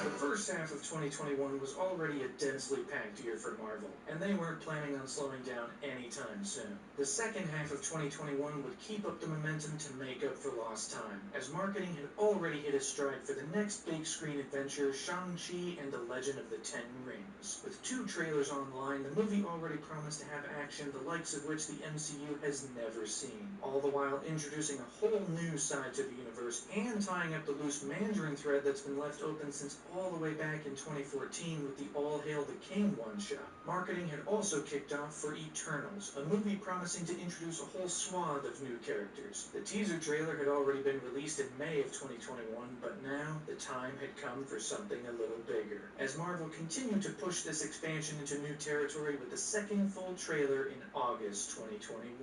F: The first half of 2021 was already a densely packed year for Marvel, and they weren't planning on slowing down anytime soon. The second half of 2021 would keep up the momentum to make up for lost time, as marketing had already hit a stride for the next big screen adventure, Shang-Chi and the Legend of the Ten Rings. With 2 trailers online, the movie already promised to have action the likes of which the MCU has never seen, all the while introducing a whole new side to the universe and tying up the loose Mandarin thread that's been left open since all the way back in 2014 with the All Hail the King one-shot. Marketing had also kicked off for Eternals, a movie promising to introduce a whole swath of new characters. The teaser trailer had already been released in May of 2021, but now the time had come for something a little bigger, as Marvel continued to push this expansion into new territory with the second full trailer in August 2021.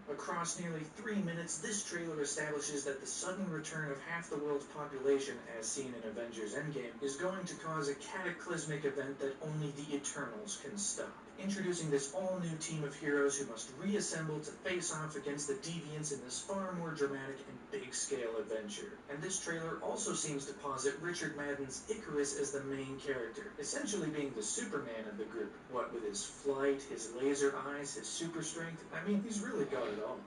F: Across nearly 3 minutes, this trailer establishes that the sudden return of half the world's population, as seen in Avengers Endgame, is going to cause a cataclysmic event that only the Eternals can stop, introducing this all-new team of heroes who must reassemble to face off against the deviants in this far more dramatic and big-scale adventure. And this trailer also seems to posit Richard Madden's Icarus as the main character, essentially being the Superman of the group. What with his flight, his laser eyes, his super strength, I mean, he's really got it all.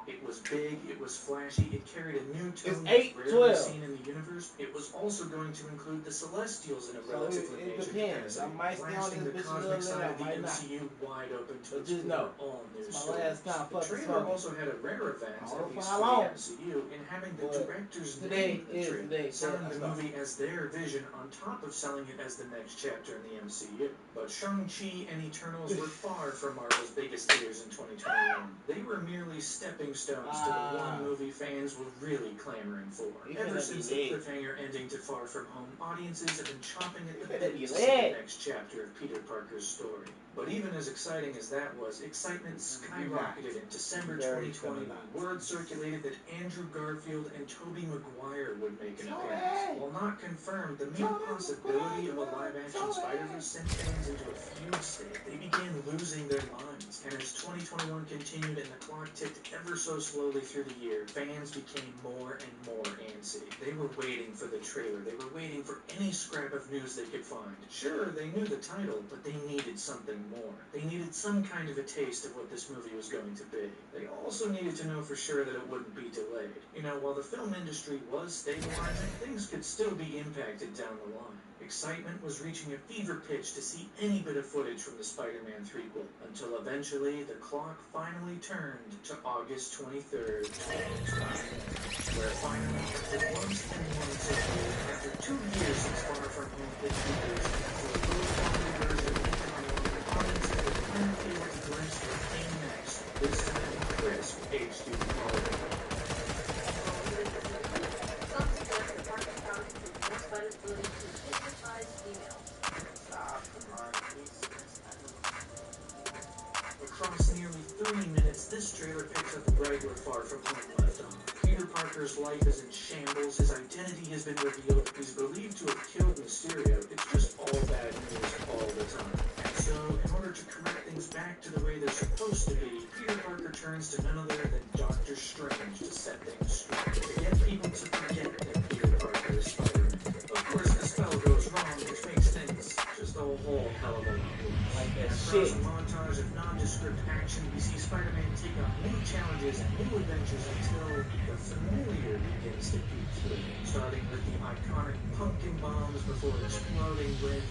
F: It was big, it was flashy, it carried a new tone that's rarely seen in the universe. It was also going to include the Celestials in a relatively major capacity, blasting the cosmic side of the MCU wide open to explore all new stories. The trailer also had a rare event, at least for the MCU, in having the director's name in the trailer, selling the movie as their vision on top of selling it as the next chapter in the MCU. But Shang-Chi and Eternals were far from Marvel's biggest hitters in 2021. They were merely stepping stones to the one movie fans were really clamoring for. Ever since the cliffhanger ending to Far From Home, audiences have been chomping at the bit to see the next chapter of Peter Parker's story. But even as exciting as that was, excitement skyrocketed in December 2020 when word circulated that Andrew Garfield and Tobey Maguire would make an appearance. While not confirmed, the mere possibility of a live-action Spider-Verse sent fans into a fugue state. They began losing their minds, and as 2021 continued and the clock ticked ever so slowly through the year, fans became more and more antsy. They were waiting for the trailer. They were waiting for any scrap of news they could find. Sure, they knew the title, but they needed something more. They needed some kind of a taste of what this movie was going to be. They also needed to know for sure that it wouldn't be delayed. You know, while the film industry was stabilizing, things could still be impacted down the line. Excitement was reaching a fever pitch to see any bit of footage from the Spider-Man threequel, until eventually the clock finally turned to August 23rd, 2021, where finally, after months and months of waiting, after 2 years since Far From Home hit theaters, for a low-quality version of the comic, audiences were finally able to glimpse what came next, this time in crisp HD quality.
I: Some suggest that Parker's powers include more spiders' ability to hypnotize females.
A: Stop, come on, please.
F: Across nearly 30 minutes, this trailer picks up right where Far From Home left off. Peter Parker's life is in shambles, his identity has been revealed, he's believed to have killed Mysterio. It's just all bad news all the time. And so, in order to correct things back to the way they're supposed to be, Peter Parker turns to none other than Doctor Strange to set things straight. To get people to forget that Peter Parker is Spider-Man. Of course, the spell goes wrong, which makes things just a whole hell of a lot worse.
A: Like that
F: Across
A: shit.
F: a montage of nondescript action, we see Spider-Man take on new challenges and new adventures until the familiar begins to peek through. Starting with the iconic pumpkin bombs before exploding with...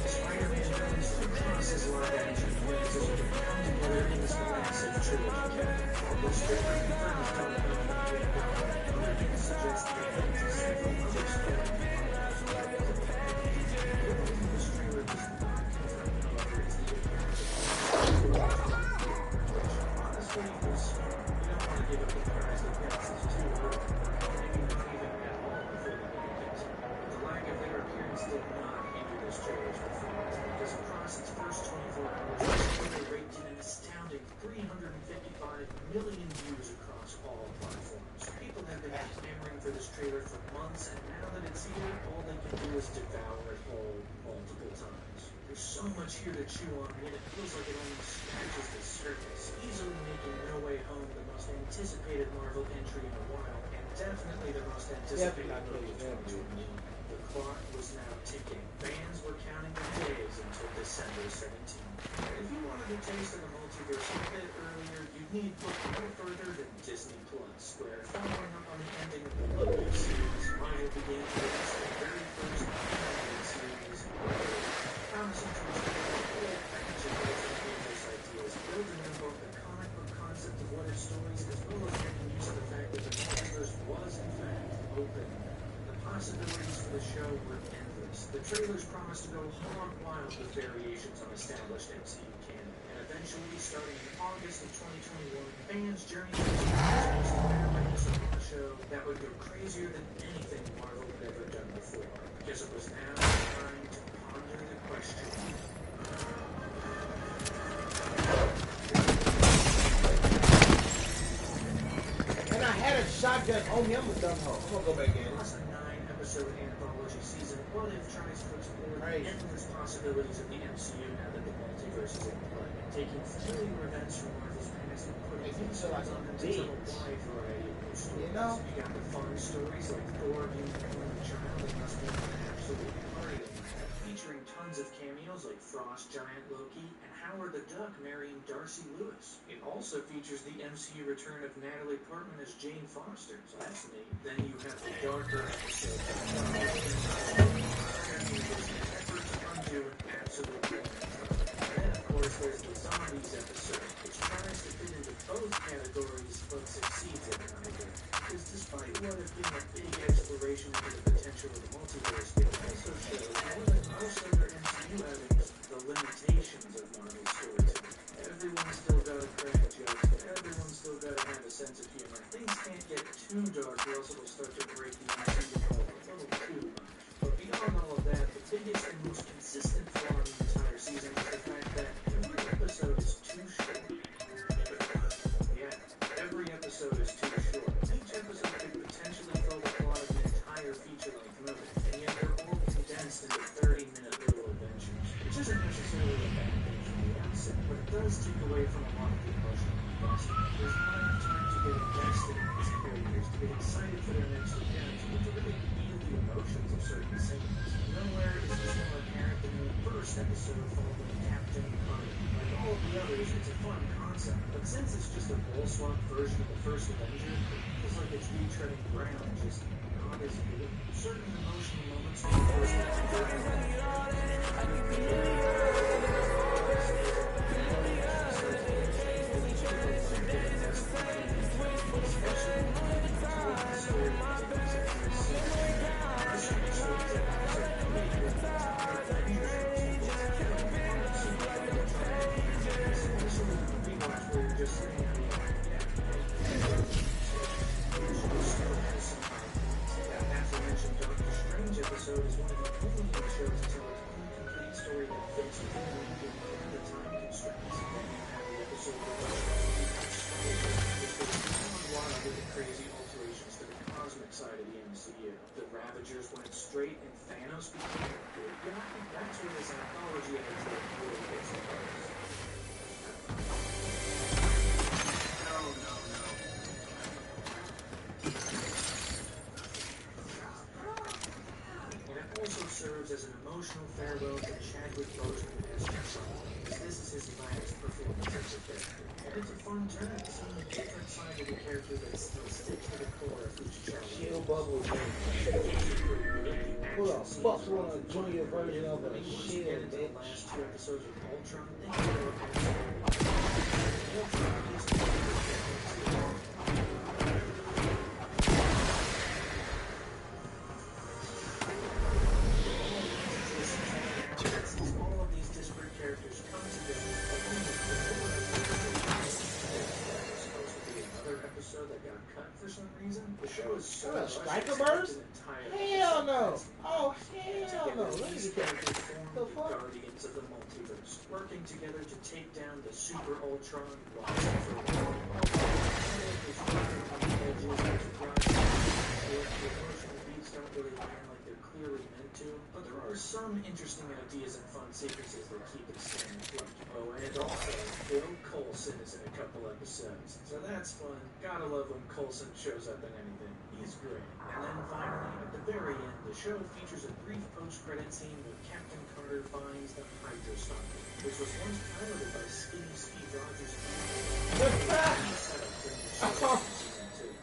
F: Spider-Man villains from across his live action universes are going to come together in this massive trilogy cabinet. This trailer confirms Tom Holland and Green Goblin. Other things suggest the event of several other Spider-Man partners. This trailer does not confirm, however, it's the appearance of honestly, is you don't want to give up the prize that passes too early. Maybe not even at all before the movie kicks off. But the lack of their appearance did not hinder this trailer's performance, because across its first 24 hours, this trailer raked in an astounding 355 million views across all platforms. People have been clamoring for this trailer for months, and now that it's here, all they can do is devour it whole multiple times. There's so much here to chew on, yet it feels like it only scratches the surface, easily making No Way Home the most anticipated Marvel entry in a while, and definitely the most anticipated movie of 2021. The clock was now ticking. Fans were counting the days until December 17th. If you wanted a taste of the multiverse a bit earlier, you'd need look no further than Disney Plus, where following up on the ending of the Loki series, Marvel began to release their very first animated series, promising to explore the whole range of multiverse ideas, building on both the comic book concept of what if stories, as well as making use of the fact that the multiverse was, in fact, open. The possibilities for the show were endless. The trailers promised to go hog wild with variations on established MCU canon, and eventually, starting in August of 2021, fans journeyed into the most on a show that would go crazier than anything Marvel had ever done before, because it was now time to ponder the question.
A: And I had a shotgun on him with them hoe. I'm gonna go back in.
F: Plus a 9-episode anthology season, What If tries to explore the endless possibilities of the MCU now that the multiverse is in play, taking familiar events from Marvel's past and putting new stories on them to tell a wide variety of new stories.
A: You know?
F: You got the fun stories like Thor being an only child and must be an absolute party on that, featuring tons of cameos like Frost Giant Loki and Howard the Duck marrying Darcy Lewis. It also features the MCU return of Natalie Portman as Jane Foster, so that's neat. Then you have the darker episode effort to undo an absolute brilliant trope. Then, of course, there's the Zombies episode, which tries to fit into both categories but succeeds at neither. Because despite What If being a big exploration into the potential of the multiverse, it also shows, more than most other MCU outings, the limitations of Marvel storytelling. Everyone's still got to crack jokes, everyone's still got to have a sense of humor. Things can't get too dark or else it'll start to break the MCU mold a little too much. But beyond all of that, the biggest and most consistent flaw in the entire season is the fact that every episode is too short. Yeah, every episode is too short. Each episode could potentially fill the plot of an entire feature-length movie, and yet they're all condensed into 30-minute little adventures, which isn't necessarily a bad thing from the outset, but it does take away from a lot of the emotional investment. There's not enough time to get invested in these characters, to get excited for their next appearance, or to really feel the the emotions of certain scenes. Nowhere is this more apparent than in the first episode following Captain Carter. Like all of the others, it's a fun concept, but since it's just a bull-swap version of the first Avenger, it feels like it's retreading ground, just not as good. Certain emotional moments from the first Avenger have been episode is one of the only shows to tell its own complete story that fits within the medium and the time constraints. Then you have the episode where which goes wild with the crazy alterations to the cosmic side of the MCU. The Ravagers went straight and Thanos became a good guy. That's where this anthology episode really gets the buzz. Also serves as an emotional farewell to Chadwick Boseman as T'Challa, as this is his last performance as a character. And it's a fun turn, seeing a different side of the character that still sticks to the core of who T'Challa is.
A: Shield bubble. Who the fuck want a junior version of a shield, bitch?
F: The last two episodes of Ultron, they go Ultron is that got cut for some reason. The show is so
A: Striker Burst? Hell no! Oh hell no!
F: These characters formed the Guardians of the Multiverse, working together to take down the Super Ultron, rising for war. The emotional beats don't really land like they're clearly meant to, but there are some interesting ideas and fun sequences that keep it staying afloat. Oh, and also, Bill Coulson is in a couple episodes, so that's fun. Gotta love when Coulson shows up in anything. He's great. And then finally, at the very end, the show features a brief post-credit scene where Captain Carter finds the Hydra Stomper, which was once piloted by Skinny Steve Rogers.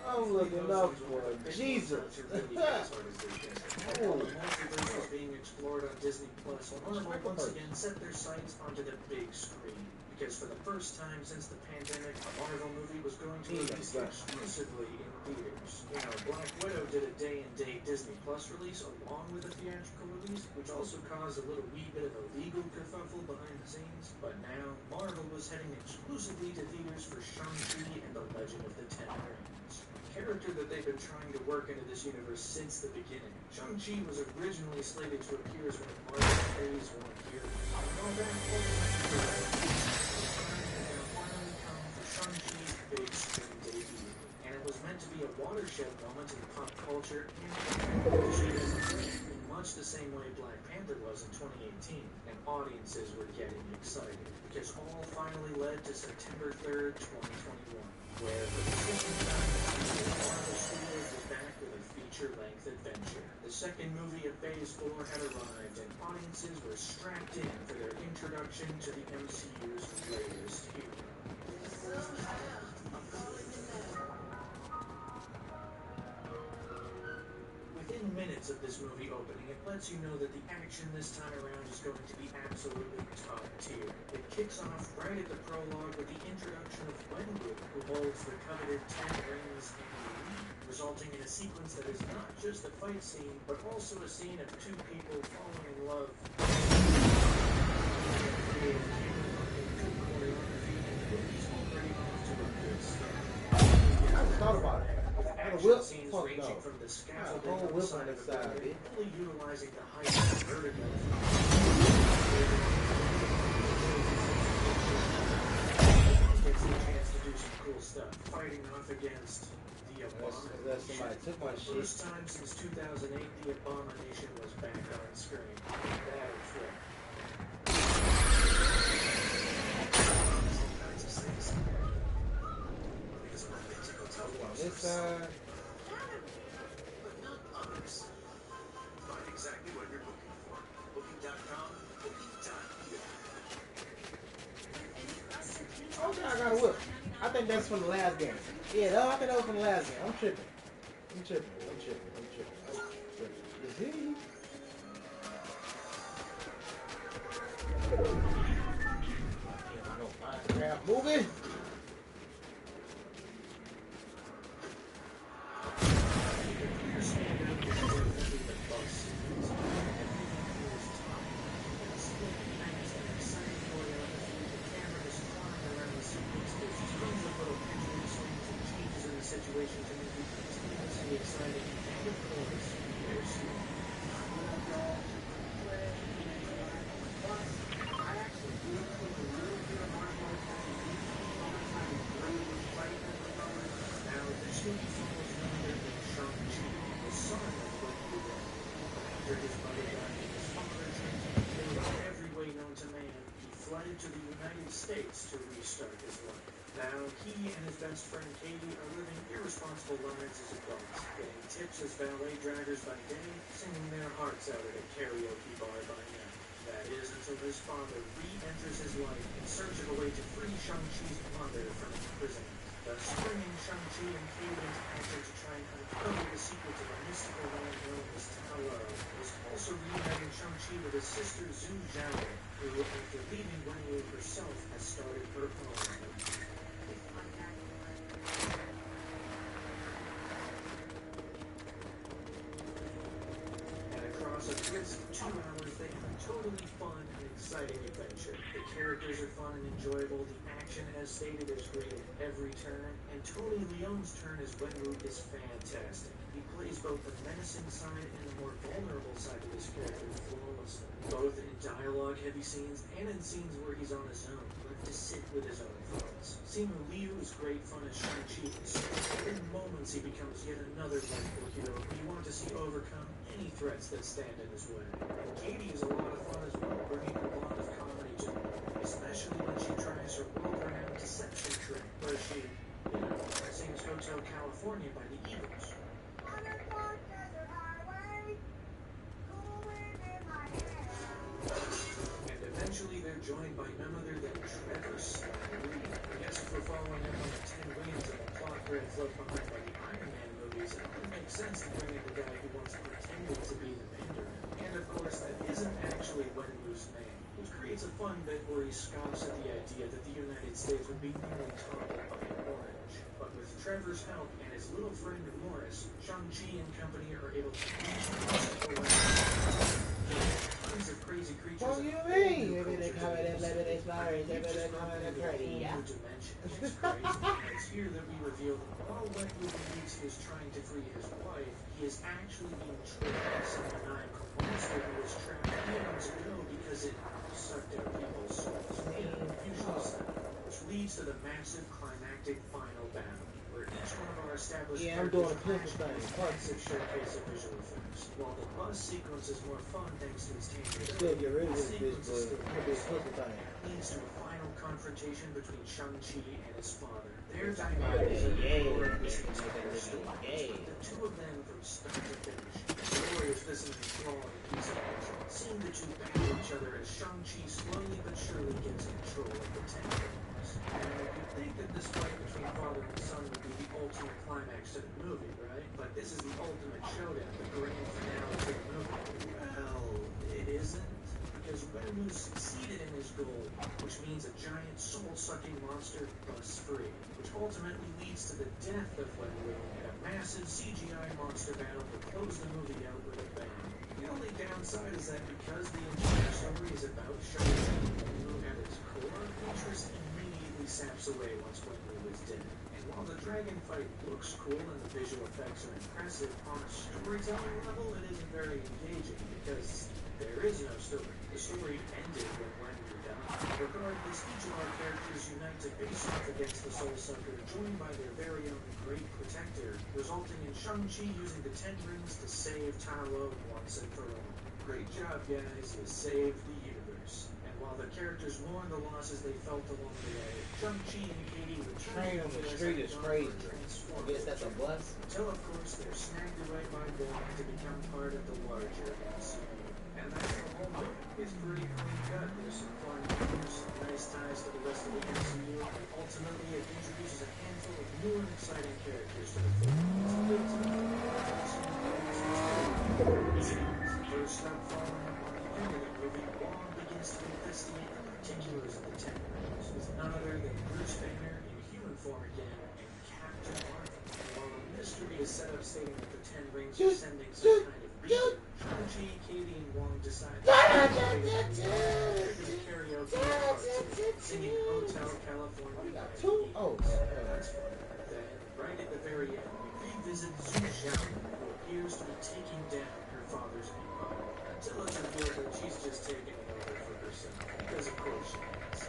A: I'm looking up for Jesus.
F: The multiverse was being explored on Disney Plus. Marvel once again set their sights onto the big screen. Because for the first time since the pandemic, a Marvel movie was going to release exclusively in theaters. You know, Black Widow did a day-and-date Disney Plus release along with a theatrical release, which also caused a little wee bit of a legal kerfuffle behind the scenes. But now, Marvel was heading exclusively to theaters for Shang-Chi and the Legend of the Ten Rings. Character that they've been trying to work into this universe since the beginning. Shang-Chi was originally slated to appear as one of Marvel's Phase 1 heroes. Now that finally come for Shang-Chi's big screen debut, and it was meant to be a watershed moment in pop culture and in much the same way Black Panther was in 2018, and audiences were getting excited, because all finally led to September 3rd, 2021. Where for the second time, Marvel Studios is back with a feature-length adventure. The second movie of Phase 4 had arrived, and audiences were strapped in for their introduction to the MCU's latest hero. Within minutes of this movie opening, it lets you know that the action this time around is going to be absolutely top tier. It kicks off right at the prologue with the introduction of Wenwu, who holds the coveted 10 rings and resulting in a sequence that is not just a fight scene, but also a scene of two people falling in love.
A: I thought about it.
F: Action scenes ranging from the scaffolding on the side of the building, fully utilizing the height and vertigo. Gets the chance to do some cool stuff, fighting off against the Abomination. First time since 2008, the Abomination was back on screen. That is right.
A: This side.
C: exactly what you're looking for. Booking.com, booking done.
A: Okay, I got a whip. I think that's from the last game. Yeah, no, I think that was from the last game. I'm tripping. Is he? Damn, I know Minecraft moving.
F: Situation to make you continuously excited, and of course, there's you.
C: I actually do put a little bit of marshmallow all the time right at the moment.
F: Now, this movie follows none other than Shang-Chi, the son of Wen Wu. After his mother died and his father turned to be killed in every way known to man, he fled to the United States to restart his life. Now, he and his best friend Katie are living irresponsible lives as adults, getting tips as valet drivers by day, singing their hearts out at a karaoke bar by night. That is until his father re-enters his life in search of a way to free Shang-Chi's mother from imprisonment, thus bringing Shang-Chi and Katie into action to try and uncover the secret to the mystical land known as Talo. Is also reuniting Shang-Chi with his sister Zhu Zhao, who, after leaving Wenwu herself, has started her own. A brisk 2 hours, they have a totally fun and exciting adventure. The characters are fun and enjoyable, the action, as stated, is great at every turn, and Tony Leung's turn as Wenwu is fantastic. He plays both the menacing side and the more vulnerable side of his character flawlessly, both in dialogue-heavy scenes and in scenes where he's on his own, left to sit with his own thoughts. Simu Liu is great fun as Shang-Chi, so in moments he becomes yet another likable hero who you want to see overcome any threats that stand in his way. Katie is a lot of fun as well, bringing a lot of comedy to the movie, especially when she tries her world-renowned deception trick, where she, sings Hotel California by the Eagles. And eventually they're joined by none other than Trevor Slattery. I guess if we're following up on the 10 wings and the plot threads left behind by the Iron Man movies, it only makes sense to bring in the guy who once pretended to be the Mandarin. And of course, that isn't actually Wenwu's name, which creates a fun bit where he scoffs at the idea that the United States would be nearly toppled by an orange. But with Trevor's help and his little friend Morris, Shang-Chi and company are able to tons of crazy creatures.
A: What do you mean? Maybe they come in and let it flowers, maybe they come in and pretty, yeah.
F: It's crazy. It's here that we reveal that while Wenwu believes he is trying to free his wife, he is actually being tricked by some maniacal monster who was trapped eons ago because it sucked out people's souls in a fusion cell, which leads to the massive climactic final battle, where each one of our established characters impressive showcase of visual effects. While the bus sequence is more fun thanks to its tangibility, the sequence is still leads to a final confrontation between Shang-Chi and his father. Their dynamic is a core of this entire story. The two of them from start to finish. Glorious, this is enthralling piece of action. Seeing the two battle each other as Shang-Chi slowly but surely gets control of the Ten Rings. Now, you'd think that this fight between father and son would be the ultimate climax to the movie, right? But this is the ultimate showdown, the grand finale to the movie. Well, it isn't. Because Wenwu succeeded in his goal, which means a giant soul-sucking monster busts free, which ultimately leads to the death of Wenwu and a massive CGI monster battle to close the movie out with a bang. The only downside is that because the entire story is about Shang-Chi and Wenwu at its core, interest immediately saps away once Wenwu is dead. And while the dragon fight looks cool and the visual effects are impressive, on a storytelling level it isn't very engaging because there is no story. The story ended when Wenwu died. Regardless, each of our characters unite to face off against the Soul Sucker, joined by their very own Great Protector, resulting in Shang-Chi using the Ten Rings to save Talo once and for all. Great job, guys. You saved the universe. And While the characters mourn the losses they felt along the way, Shang-Chi and Katie
A: Train on the street is crazy. I guess that's a bus.
F: until, of course, they're snagged away by Wong to become part of the larger MCU. And that's the whole movie. It's pretty clean cut. There's some fun humor, some nice ties to the rest of the MCU, and ultimately it introduces a handful of new and exciting characters to the film. It's a good time. First up, following up on the end of the movie, Wong begins to investigate the particulars of the Ten Rings, with none other than Bruce Banner in human form again and Captain Marvel. While a mystery is set up stating that the Ten Rings are sending some kind of beacon, Shang-Chi, Katie, and Wong decide to karaoke part two, singing Hotel California. That's fun. Then, right at the very end, we revisit Zhu Zhao, who appears to be taking down her father's empire, until it's revealed that she's just taking it over for herself, because of course she is.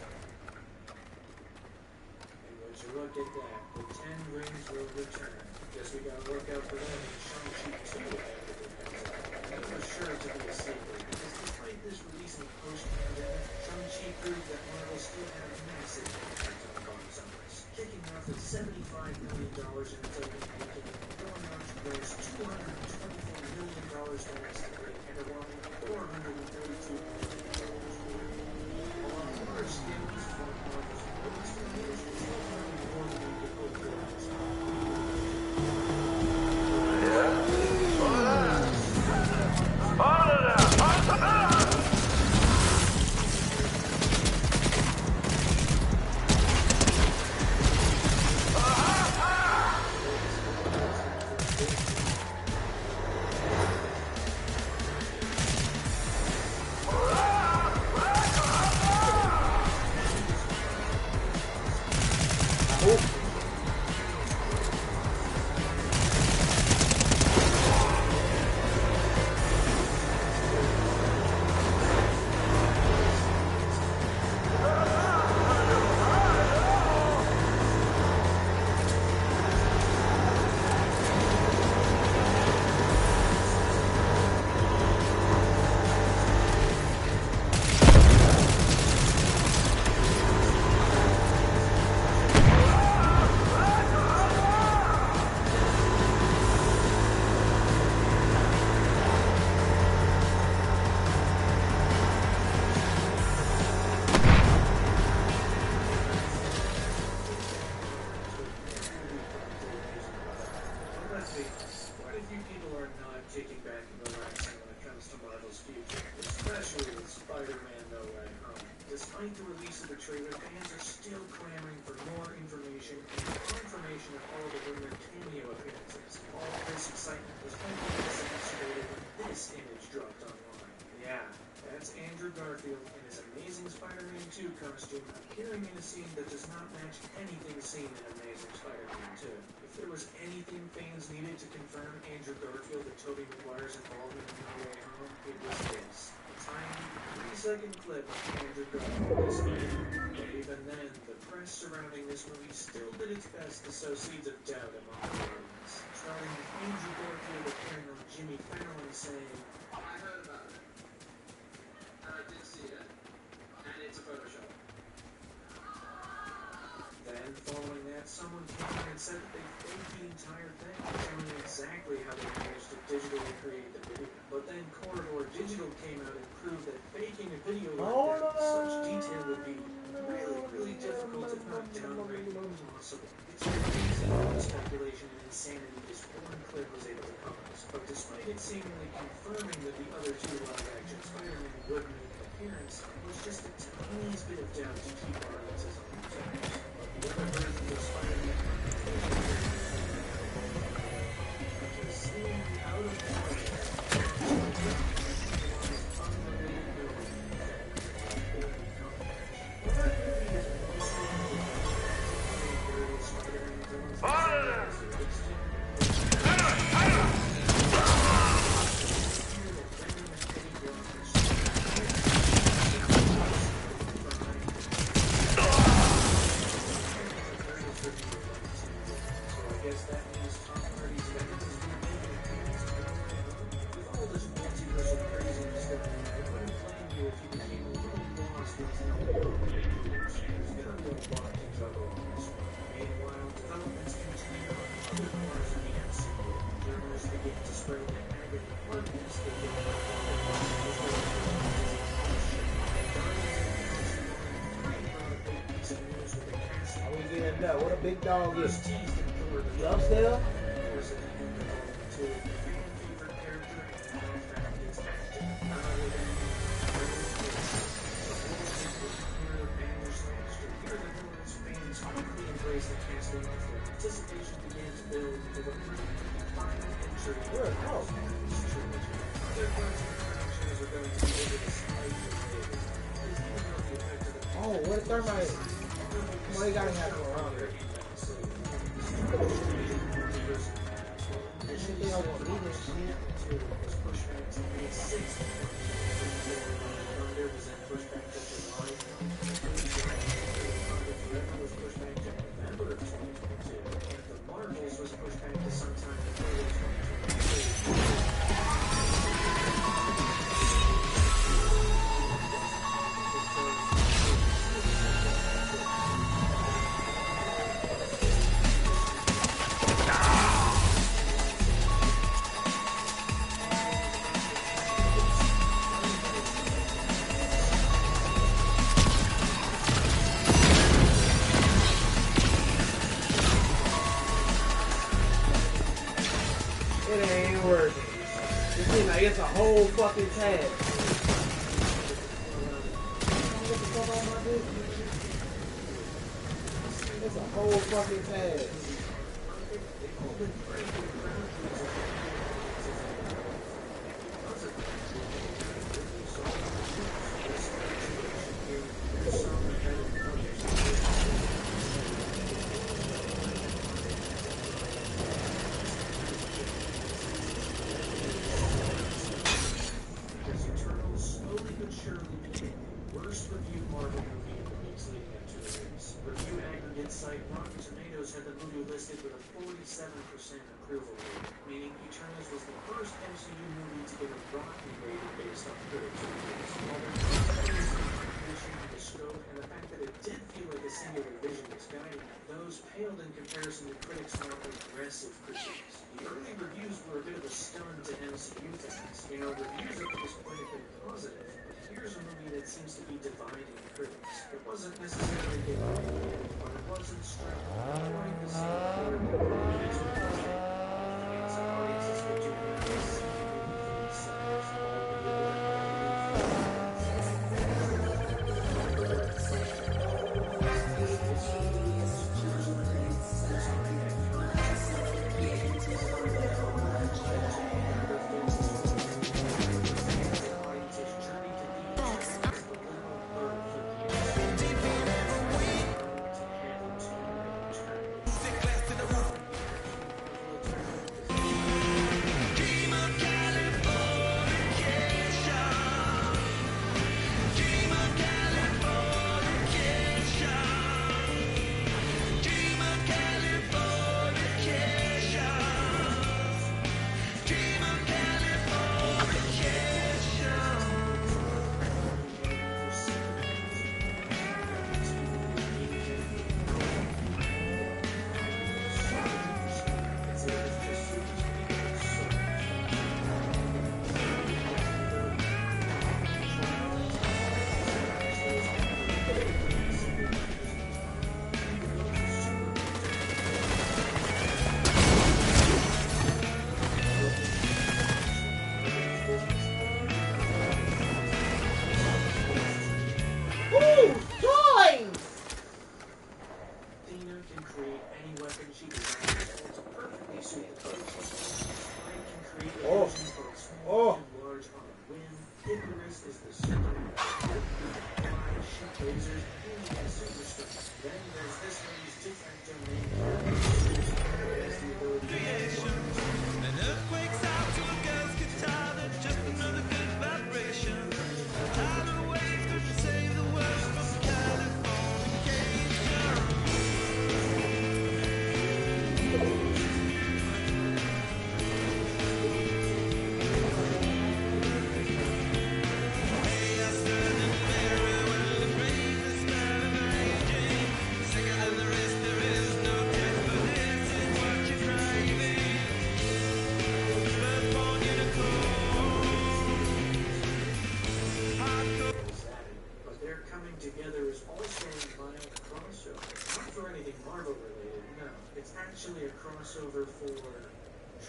F: And would you look at that, the Ten Rings will return. Guess we gotta look out for them in Shang-Chi 2 after it comes out. That was sure to be a sequel, because despite this release in post-pandemic, Shang-Chi proved that Marvel still had a massive impact on box office, kicking off at $75 million in its opening weekend, going on to gross $224 million domestically, and a whopping $432 million worldwide. While on a large scale, this is one of Marvel's biggest failures, it's ultimately more than we could hope for at this time. Kicking back and relaxing when it comes to Marvel's future, especially with Spider-Man No Way Home. Despite the release of the trailer, fans are still clamoring for more information and confirmation of all the rumored cameo appearances. All this excitement was only exacerbated when this image dropped online. Yeah, that's Andrew Garfield in his Amazing Spider-Man 2 costume, appearing in a scene that does not match anything seen in Amazing Spider-Man 2. If there was anything fans needed to confirm Andrew Garfield and Tobey Maguire's involvement in No Way Home, it was this. A tiny, 3-second clip of Andrew Garfield as Spider-Man. But even then, the press surrounding this movie still did its best to sow seeds of doubt among the audience. Starting with Andrew Garfield appearing on Jimmy Fallon saying,
G: I heard about it. And I did see it. And it's a Photoshop.
F: Then, following that, someone came in and said that they faked the entire thing, showing exactly how they managed to digitally create the video. But then Corridor Digital came out and proved that faking a video like that with such detail would be really difficult, if not downright impossible. It's crazy how the speculation and insanity this one clip was able to cause. But despite it seemingly confirming that the other two live-action Spider-Man would make an appearance, it was just the tiniest bit of doubt to keep audiences on their toes. The other versions of Spider-Man because seemingly out of nowhere, unrelated movie well, that movie is mostly Spider-Man villains began to spread that agony armies that they were
A: Are we getting that? What a big dog is. You upstairs?
F: Anticipation began to build for what proved to be the final entry in
A: Where? Oh.
F: this trilogy. Other parts of the franchise are going to be able to slide the way. Even though the effect of the
A: Oh, what a thermite. Come on, you gotta have one around here. I didn't think I was gonna need this shit.
F: Was pushed back to May 6th. Thunder was then pushed back to July. Forever was pushed back to November of 2022. And the Marvels was pushed back to sometime in early
A: It ain't working. It seems like it's a whole fucking task. What the fuck on my dick? It's a whole fucking task.
F: Had the movie listed with a 47% approval rate, meaning Eternals was the first MCU movie to get a rotten rating based on critics' reviews. While there was contribution to the scope and the fact that it did feel like a singular vision was guiding it, those paled in comparison to critics' more aggressive critiques. The early reviews were a bit of a stun to MCU fans. You know, reviews up to this point have been positive, but here's a movie that seems to be dividing critics. It wasn't necessarily a but it wasn't struggling quite the same chord that fans and audiences could genuinely see the movie for themselves, albeit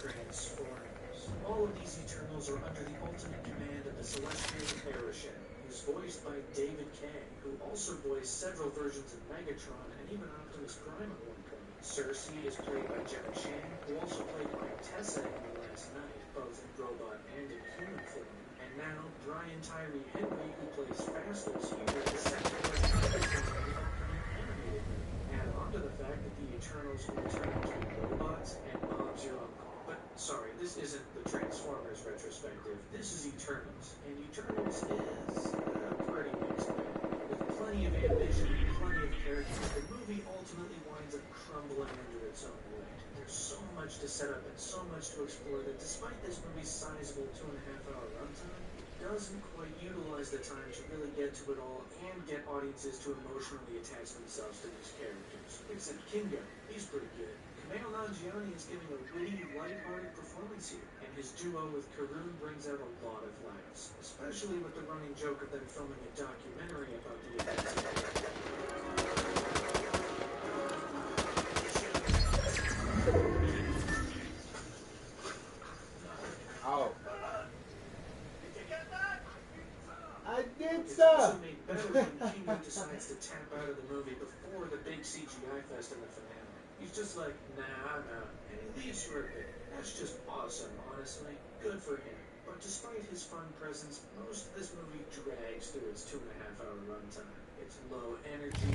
F: Transformers. All of these Eternals are under the ultimate command of the Celestial Paraship, who's voiced by David Kay, who also voiced several versions of Megatron and even Optimus Prime at one point. Cersei is played by Gemma Chan, who also played Aunt Tessa in The Last Night, both in robot and in human form. And now, Brian Tyree Henry, who plays Phastos here, is set to play Megatron in the upcoming animated movie. Add on to the fact that the Eternals will return to be robots and Bob's your uncle. But, sorry, this isn't the Transformers retrospective. This is Eternals. And Eternals is pretty mixed bag. With plenty of ambition and plenty of characters, the movie ultimately winds up crumbling under its own weight. There's so much to set up and so much to explore that despite this movie's sizable 2.5-hour runtime, it doesn't quite utilize the time to really get to it all and get audiences to emotionally attach themselves to these characters. Except Kingo, he's pretty good. Kumail Nanjiani is giving a witty, lighthearted performance here, and his duo with Karun brings out a lot of laughs, especially with the running joke of them filming a documentary about the events of the
A: Oh.
C: Did you get that?
A: I did
F: It's
A: so.
F: also made better when Kingo decides to tap out of the movie before the big CGI fest in the finale. He's just like, nah, I'm out, and he leaves for a bit. That's just awesome, honestly. Good for him. But despite his fun presence, most of this movie drags through its 2.5-hour runtime. It's low energy,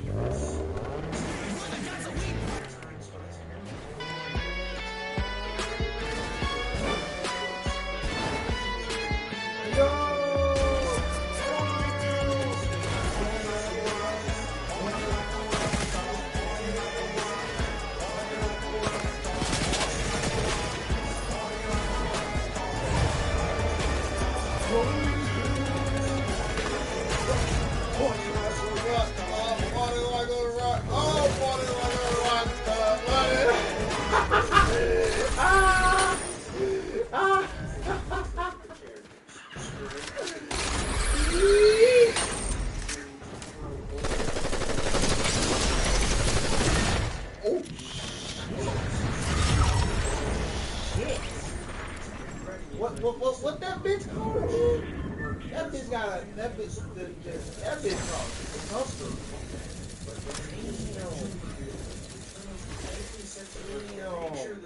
A: What that bitch called again? That bitch got a, that bitch called custom.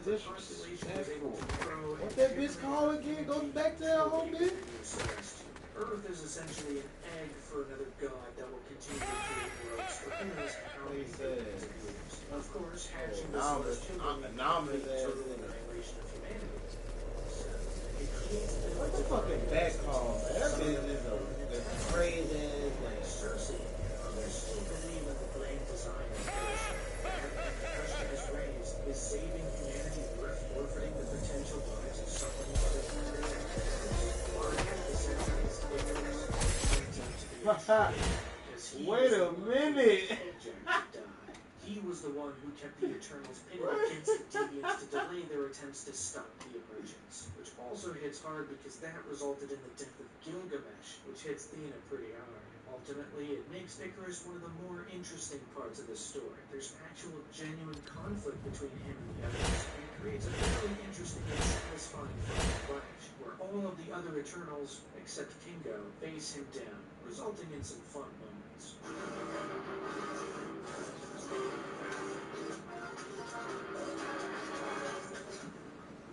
A: Disrespectful. What that bitch called again? Goes back to that whole bitch.
F: Earth is essentially an egg for another god that will continue to create growth for who knows how many billions of years. Of course, hatching the celestial
A: Anomalous ass
F: total
A: nigga.
F: annihilation of humanity. So, it creates
A: What the fucking back call, man? That bitch is a crazy ass man.
F: Cersei, others still believe in the grand design of creation. And the question is raised, is saving humanity worth forfeiting the potential lives of so many other planets and characters? Or have the centuries ignorance turns out to be because he
A: Wait
F: was
A: a
F: the one
A: minute.
F: who Jack died. He was the one who kept the Eternals pitted against the Deviants to delay their attempts to stop the emergence, which also hits hard because that resulted in the death of Gilgamesh, which hits Athena pretty hard. Ultimately, it makes Icarus one of the more interesting parts of the story. There's actual genuine conflict between him and the others, and it creates a really interesting and satisfying final clash, where all of the other Eternals, except Kingo, face him down, resulting in some fun moments.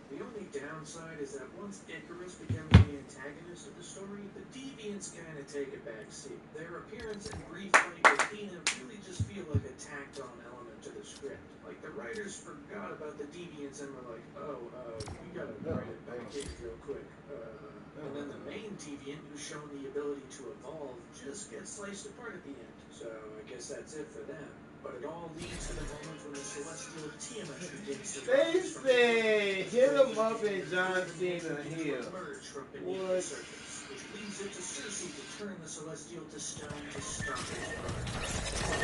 F: The only downside is that once Icarus becomes the antagonist of the story, the Deviants kind of take a back seat. Their appearance and brief fight with Athena really just feel like a tacked-on element to the script. Like the writers forgot about the Deviants and were like, we gotta write it back in real quick. And then the main Deviant, who's shown the ability to evolve, just gets sliced apart at the end. So I guess that's it for them. But it all leads to the moment when the celestial Tiamat begins to
A: They say hit him up in John Cena Hill.
F: emerge from beneath the surface, which leads it to Cersei to turn the celestial to stone to stop his burn.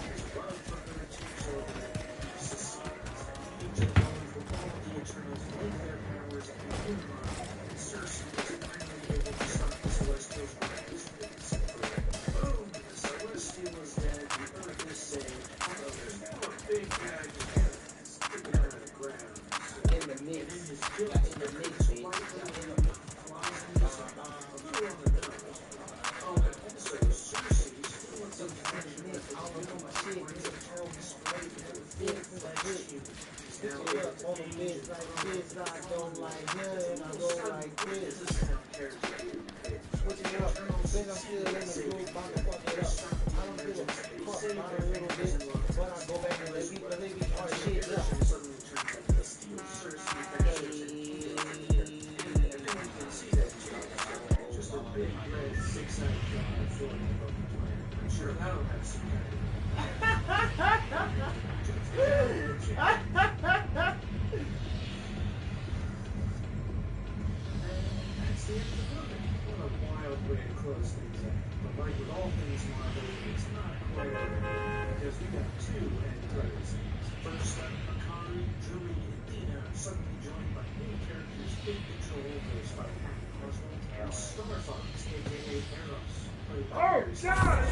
F: His love for her takes over and he succeeds, leading to the moment where all the Eternals link their powers and unify, and Cersei is finally able to stop the celestial's rise and separate. Boom! The celestial is dead, the Earth is saved, although there's now a big guy just sticking out of the ground. So
A: shit up on the bitch like this, I go like here and I go like this. Switching it up, bitch, I'm still in the groove, about to fuck it up. I don't give a fuck about a little bit, but I go back and let me hard shit up.
F: Just a big red 6-sided dot floating above the planet. I'm sure that'll have some kind of that's the end of the movie. What a wild way to close things out. But like with all things Marvel, it's not quite over because we got 2 end credit scenes. First up, Akari, Julie, and Dina are suddenly joined by new characters Big Control, voiced by Patton Oswalt, and Star Fox, aka Eros, played by Barry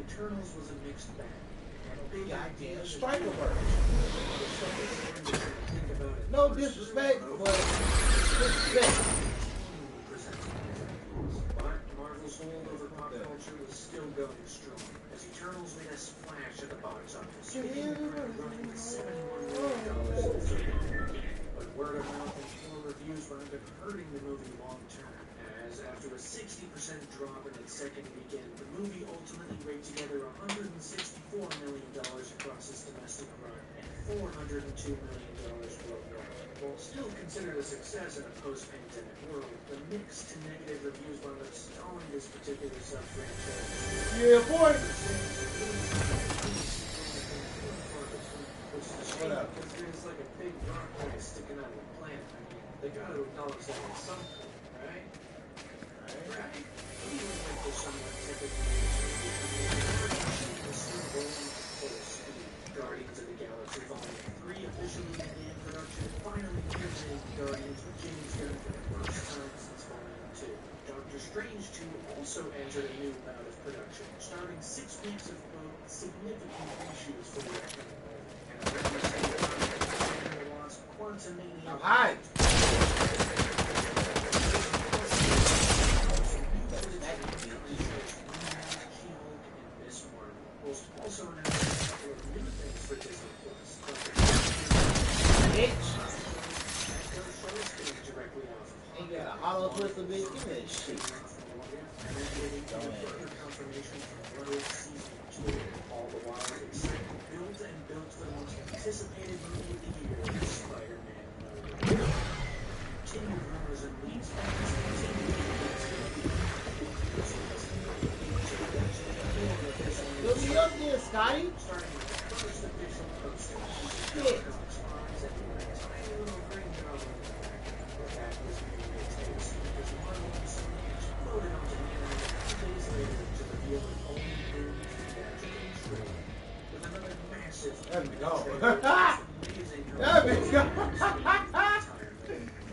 F: Eternals was a mixed bag. Big
A: goddamn striker work.
F: No
A: disrespect, but respect.
F: But Marvel's hold over pop culture was still going strong, as Eternals made a splash at the box office, hitting the ground running with $71 million in the third weekend. But word of mouth and poor reviews wound up hurting the movie long term. As after a 60% drop in its second weekend, the movie ultimately raked together $164 million across its domestic run and $402 million worldwide. While still considered a success in a post-pandemic world, the mixed to negative reviews wound up stalling this particular sub-franchise.
A: Yeah, boy!
F: Which is a shame because there's like a big rock guy sticking out of the planet. I mean, they gotta acknowledge that at some point, right? Right? Even if they're somewhat typically Guardians of the Galaxy Volume 3 officially began production, finally integrating Guardians with James Gunn for the first time since Volume 2. Doctor Strange 2 also entered a new bout of production, starting 6 weeks of quote, significant reshoots for the upcoming movie. And a record lost Quantumania.
A: Hi!
F: Also announced a couple of new things for Disney Plus.
A: Bitch! Ain't got a hollow twister, bitch. Give me that shit.
F: And then getting further confirmation from Rogue Season 2. All the while, excitement built and built for the most anticipated movie of the year, Spider-Man No Way Home. Continued rumors and leaks
A: You'll be up there, Scotty.
F: starting with the first official poster.
A: Shit.
F: And a tiny little green goblin in the background. But that was maybe a taste, because Marvel recently exploded onto the internet 2 days later to reveal an all-new theatrical trailer. With another massive
A: Let me go.
F: amazing
A: Let me go.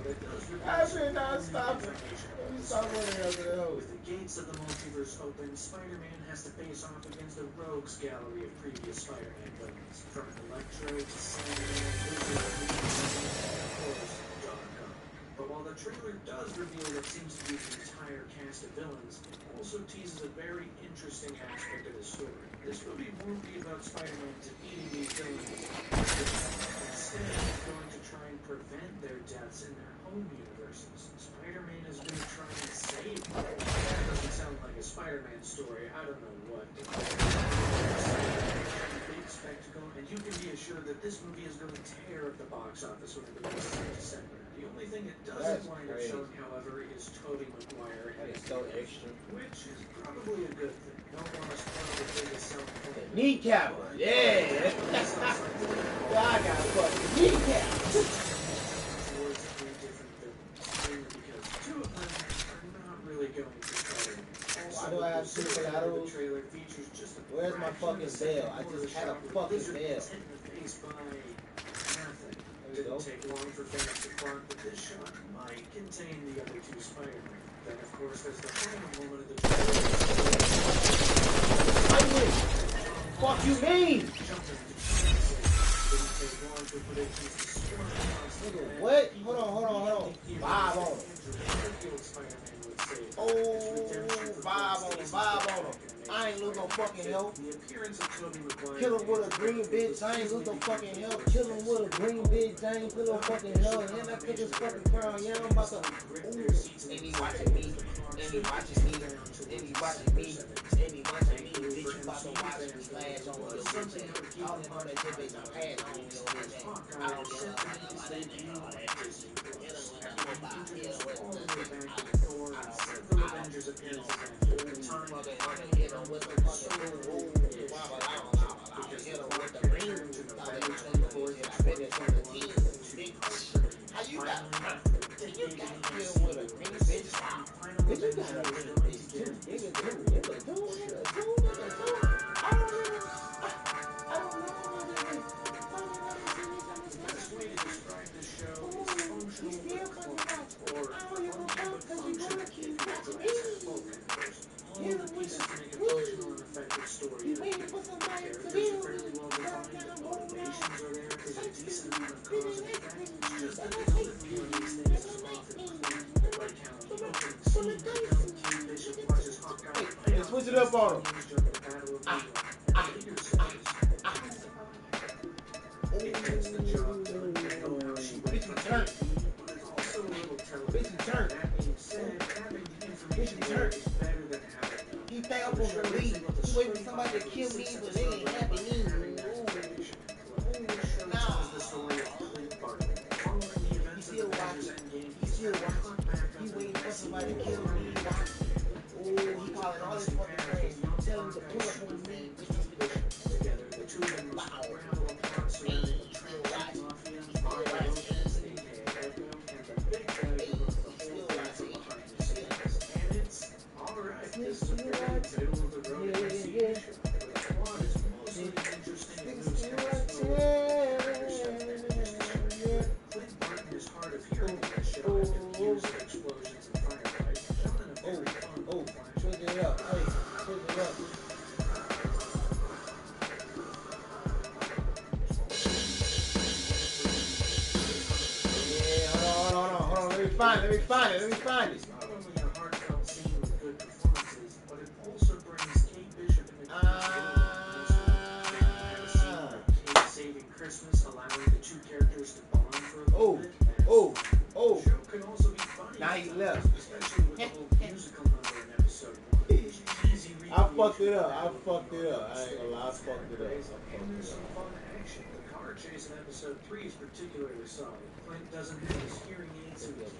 F: But it does reveal
A: I
F: some
A: should not stop it.
F: information
A: Let
F: about
A: me
F: the
A: stop running after that.
F: With the gates of the multiverse open, Spider-Man has to face off against the rogues gallery of previous Spider-Man villains, from Electro to Sandman, Lizard, and of course, Doc Ock. But while the trailer does reveal what seems to be the entire cast of villains, it also teases a very interesting aspect of the story. This movie won't be about Spider-Man defeating these villains. Instead, he's going to try and prevent their deaths in their home universes. Spider-Man is going to try and save them. That doesn't sound like a Spider-Man story. I don't know what. Big spectacle, and you can be assured that this movie is going to tear up the box office when it releases in December. The only thing it doesn't wind up showing, however, is Tobey Maguire and
A: That is so extra.
F: which is probably a good thing. No one is one of the biggest selling points.
A: Kneecap. Yeah. I got a fucking kneecap.
F: Towards
A: got two shadows. Where's my fucking bell? I just had a fucking bell.
F: Didn't take long for fans to clock that this shot might contain the other two Spider-Men. Then, of course, there's the final moment of the trailer.
A: Fuck you mean? Nigga, what? Hold on. Vibe on him. Oh, vibe on him. I ain't lose no fucking help. Kill him with a green bitch. I ain't lose no fucking help. Kill him with a green bitch. I ain't lose no fucking help. And I took his fucking crown. Yeah, I'm about to. Ooh.
J: And he watching me. And he watching me. And he watching me. And he watching me. Bitch, you about to watch me smash on your bitch. All them on that shit, bitch, I'm past on your bitch. I don't give a fuck about that nigga. All that shit. Hit him with the mobile. Hit him with the shit. I don't fucking hit him with the fucking ooh. Hit him with the ring. I finished on the team. How you got you got to deal with a green bitch? Bitch, you got to deal with a nigga, I don't know.
F: Best way to describe this show is functional or all of the pieces to make a functional and effective story. Characters are fairly well defined, the motivations are there, there's a decent amount of cause and effect. It's just that the delivery on these things is often clean. Like how in the opening scene, young Kate Bishop watches Hawkeye fight
A: Hey, switch it up on him.
F: It gets the job done. You know how she went from TV, but it's also a little television. That being said, having the information is better than having none.
A: He think I'm gonna leave. He waiting for somebody to kill me, but they ain't happening. Nah. He still watching. He waiting for somebody to kill me. Oh, he calling all his fucking friends. Tell him to pull up on me.
F: Together, the two of them unravel a plot surrounding the Trans Mafia, and the big bad of the whole thing behind the scenes. And it's alright. This is a very middle of the road MCU show. The plot is mostly interesting and moves past Clint Barton is hard of hearing in this show after the years of explosions and firefights, shown in a very fun
A: Switch it up. Hey, switch it up. Hold on. Let me find it.
F: Not only a heartfelt scene with good performances, but it also brings Kate Bishop and the Kate saving Christmas, allowing the two characters to bond for a little bit. The show can also be funny.
A: Now he left.
F: Especially with the whole musical number in episode 1.
A: I fucked it up. I ain't gonna lie. I fucked it up.
F: And there's some fun action. The car chase in episode 3 is particularly solid. Clint doesn't have his hearing aids, so he can't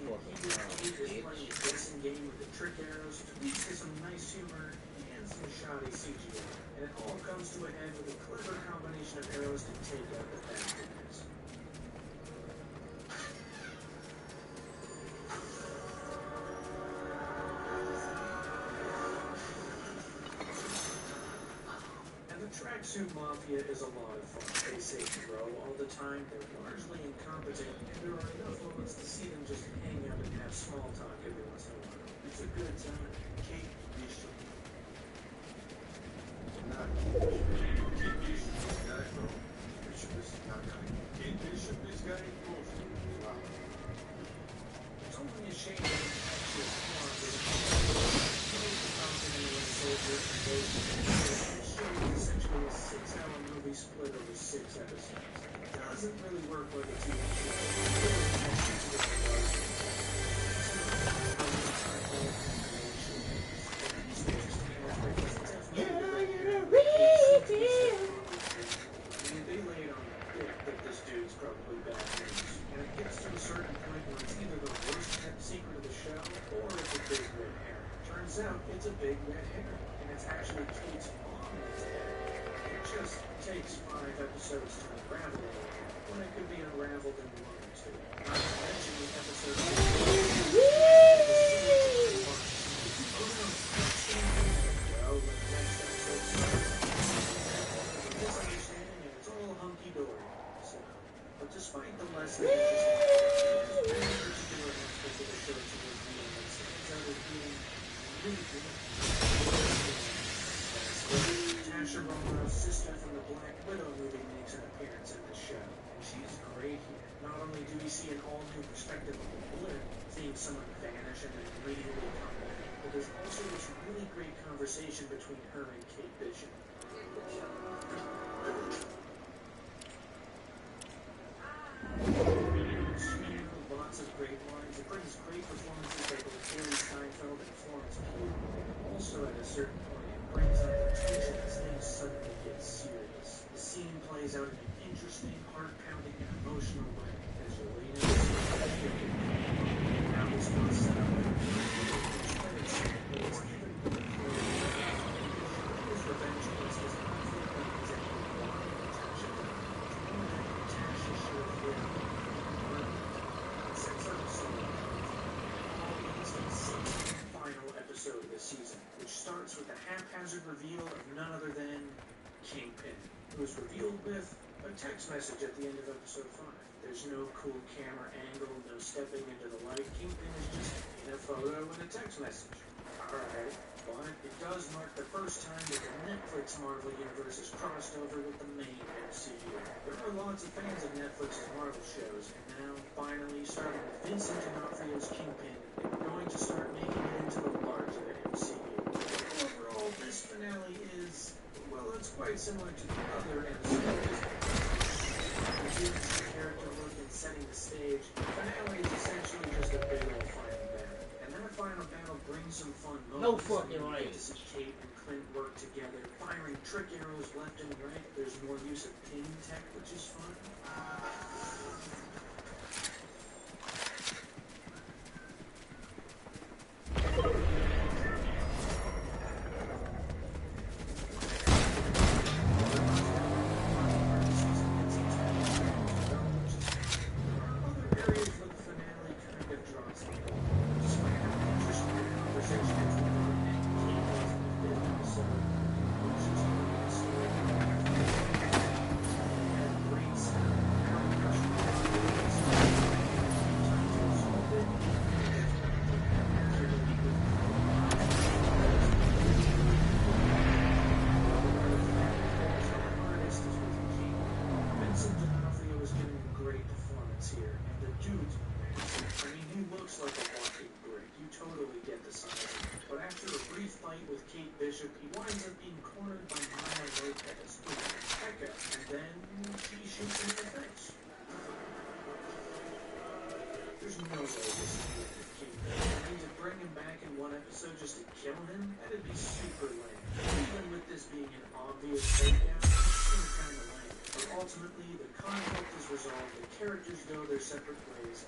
F: hear. Kate is playing a guessing game with the trick arrows, tweaks to some nice humor, and some shoddy CGI. And it all comes to a head with a clever combination of arrows to take out the bad guys. Tracksuit Mafia is a lot of fun. They say bro all the time, they're largely incompetent, and there are enough moments to see them just hang out and have small talk every once in a while. It's a good time. Kate Bishop.
C: Not Kate Bishop. Kate Bishop, this guy, bro. Bishop is not guy. Kate Bishop, this guy, bullshit. Wow.
F: It's only a shame that it's just fun with soldier and those essentially a 6-hour movie split over 6 episodes. It doesn't really work like a TV They laid on thick that this dude's probably bad news. And it gets to a certain point where it's either the worst kept secret of the show, or it's a big red herring. Turns out it's a big red herring, and it's actually Kate's mom that's dead. It just takes 5 episodes to unravel it all, when it could be unraveled in 1 or 2. Not to mention the episode there's also this really great conversation between her and Kate Bishop. Lots of great lines. It brings great performances by both Haley Steinfeld and Florence Pugh. Also, at a certain point, it brings out the tension as things suddenly get serious. The scene plays out in an interesting, heart-pounding, and emotional way as Yelena is now this one set up by his revenge quest is not for him exactly why Natasha died. Natasha should have lived. Final episode of this season, which starts with the haphazard reveal of none other than Kingpin, who is revealed with a text message at the end of episode 5. There's no cool camera angle, no stepping into the light. Kingpin is just in a photo and a text message. Alright, but it does mark the first time that the Netflix Marvel universe has crossed over with the main MCU. There are lots of fans of Netflix's Marvel shows, and now, finally, starting with Vincent D'Onofrio's Kingpin, they're going to start making it into the larger MCU. Overall, this finale is, well, it's quite similar to the other MCU's. The character work and setting the stage, the finale is essentially just a big old final battle. And that final battle brings some fun moments.
A: No fucking right.
F: To see Kate and Clint work together, firing trick arrows left and right. There's more use of ping tech, which is fun.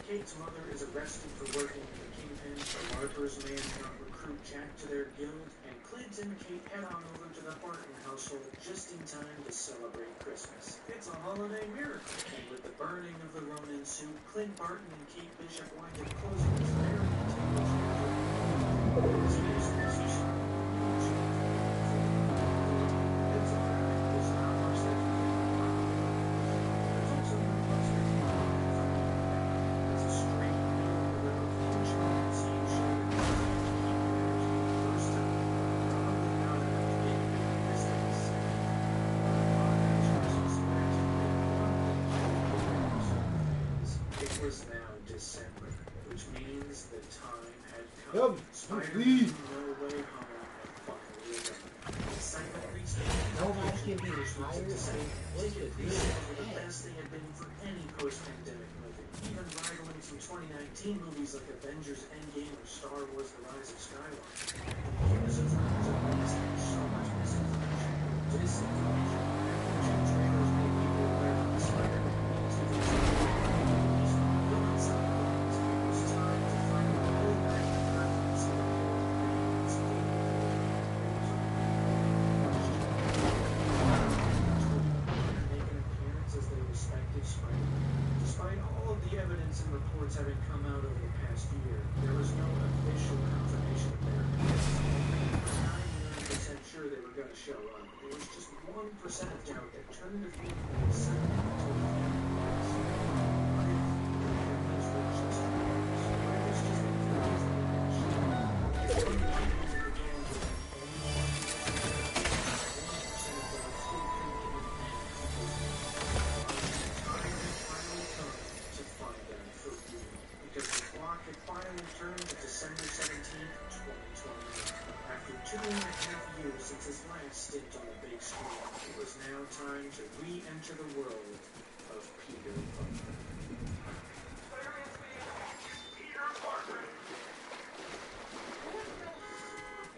F: Kate's mother is arrested for working with the Kingpin. The LARPers manhunt recruit Jack to their guild, and Clint and Kate head on over to the Barton household just in time to celebrate Christmas. It's a holiday miracle, and with the burning of the Ronin suit, Clint Barton and Kate Bishop wind up closing this very was now December, which means the time had come. Spider-Man No Way Home had finally arrived. Excitement reached the
A: nobody can be retired.
F: Ticket pre-sales were the best they had been for any post-pandemic movie, even rivaling some 2019 movies like Avengers Endgame or Star Wars The Rise of Skywalker. Years of rumors of movies had so much misinformation, disinformation, and trailers made people aware of the Spider-Man having come out over the past year, there was no official confirmation of their appearance. 99% sure they were going to show up. There was just 1% of doubt that turned to be excitement until the end. finally turned to December 17th, 2021. After 2.5 years since his last stint on the big screen, it was now time to re-enter the world of Peter Parker.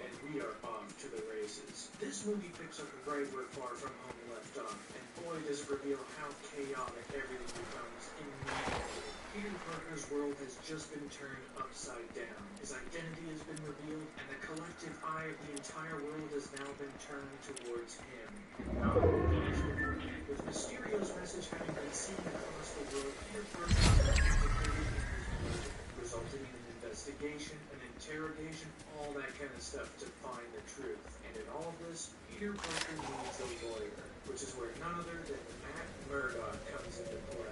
F: And we are off to the races. This movie picks up right where Far From Home left off, and boy does it reveal how chaotic everything becomes immediately. Peter Parker's world has just been turned upside down. His identity has been revealed, and the collective eye of the entire world has now been turned towards him, and not as before. With Mysterio's message having been seen across the world, Peter Parker has activated in his world, resulting in an investigation, an interrogation, all that kind of stuff to find the truth. And in all of this, Peter Parker needs a lawyer, which is where none other than Matt Murdock comes into play.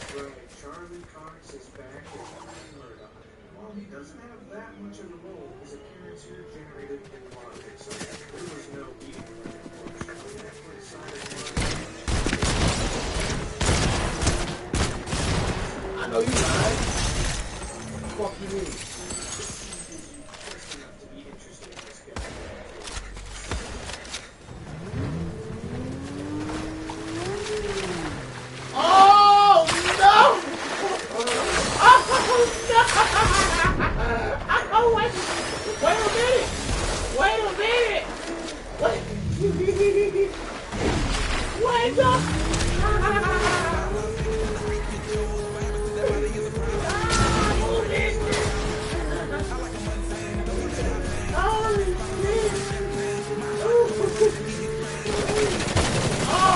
F: Right, Charlie Cox is back as Matt Murdock. While he doesn't have that much of a role, his appearance here generated a lot of excitement. There was no beating around the bush. The Netflix side of
J: I know you lying. Fuck you mean?
F: just enough to be interested in this guy.
J: Oh no! Oh, wait a minute! Wait a minute! Wait the...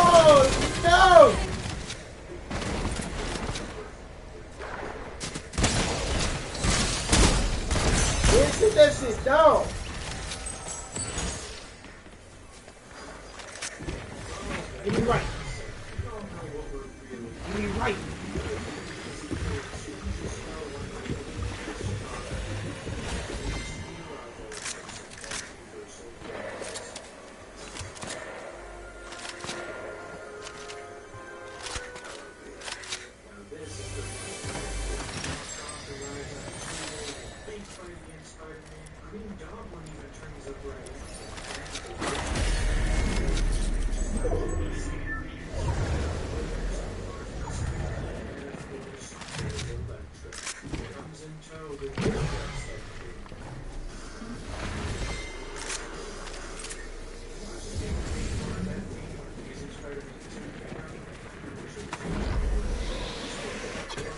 J: Oh no! Sit that shit down. Give me right. Give me right.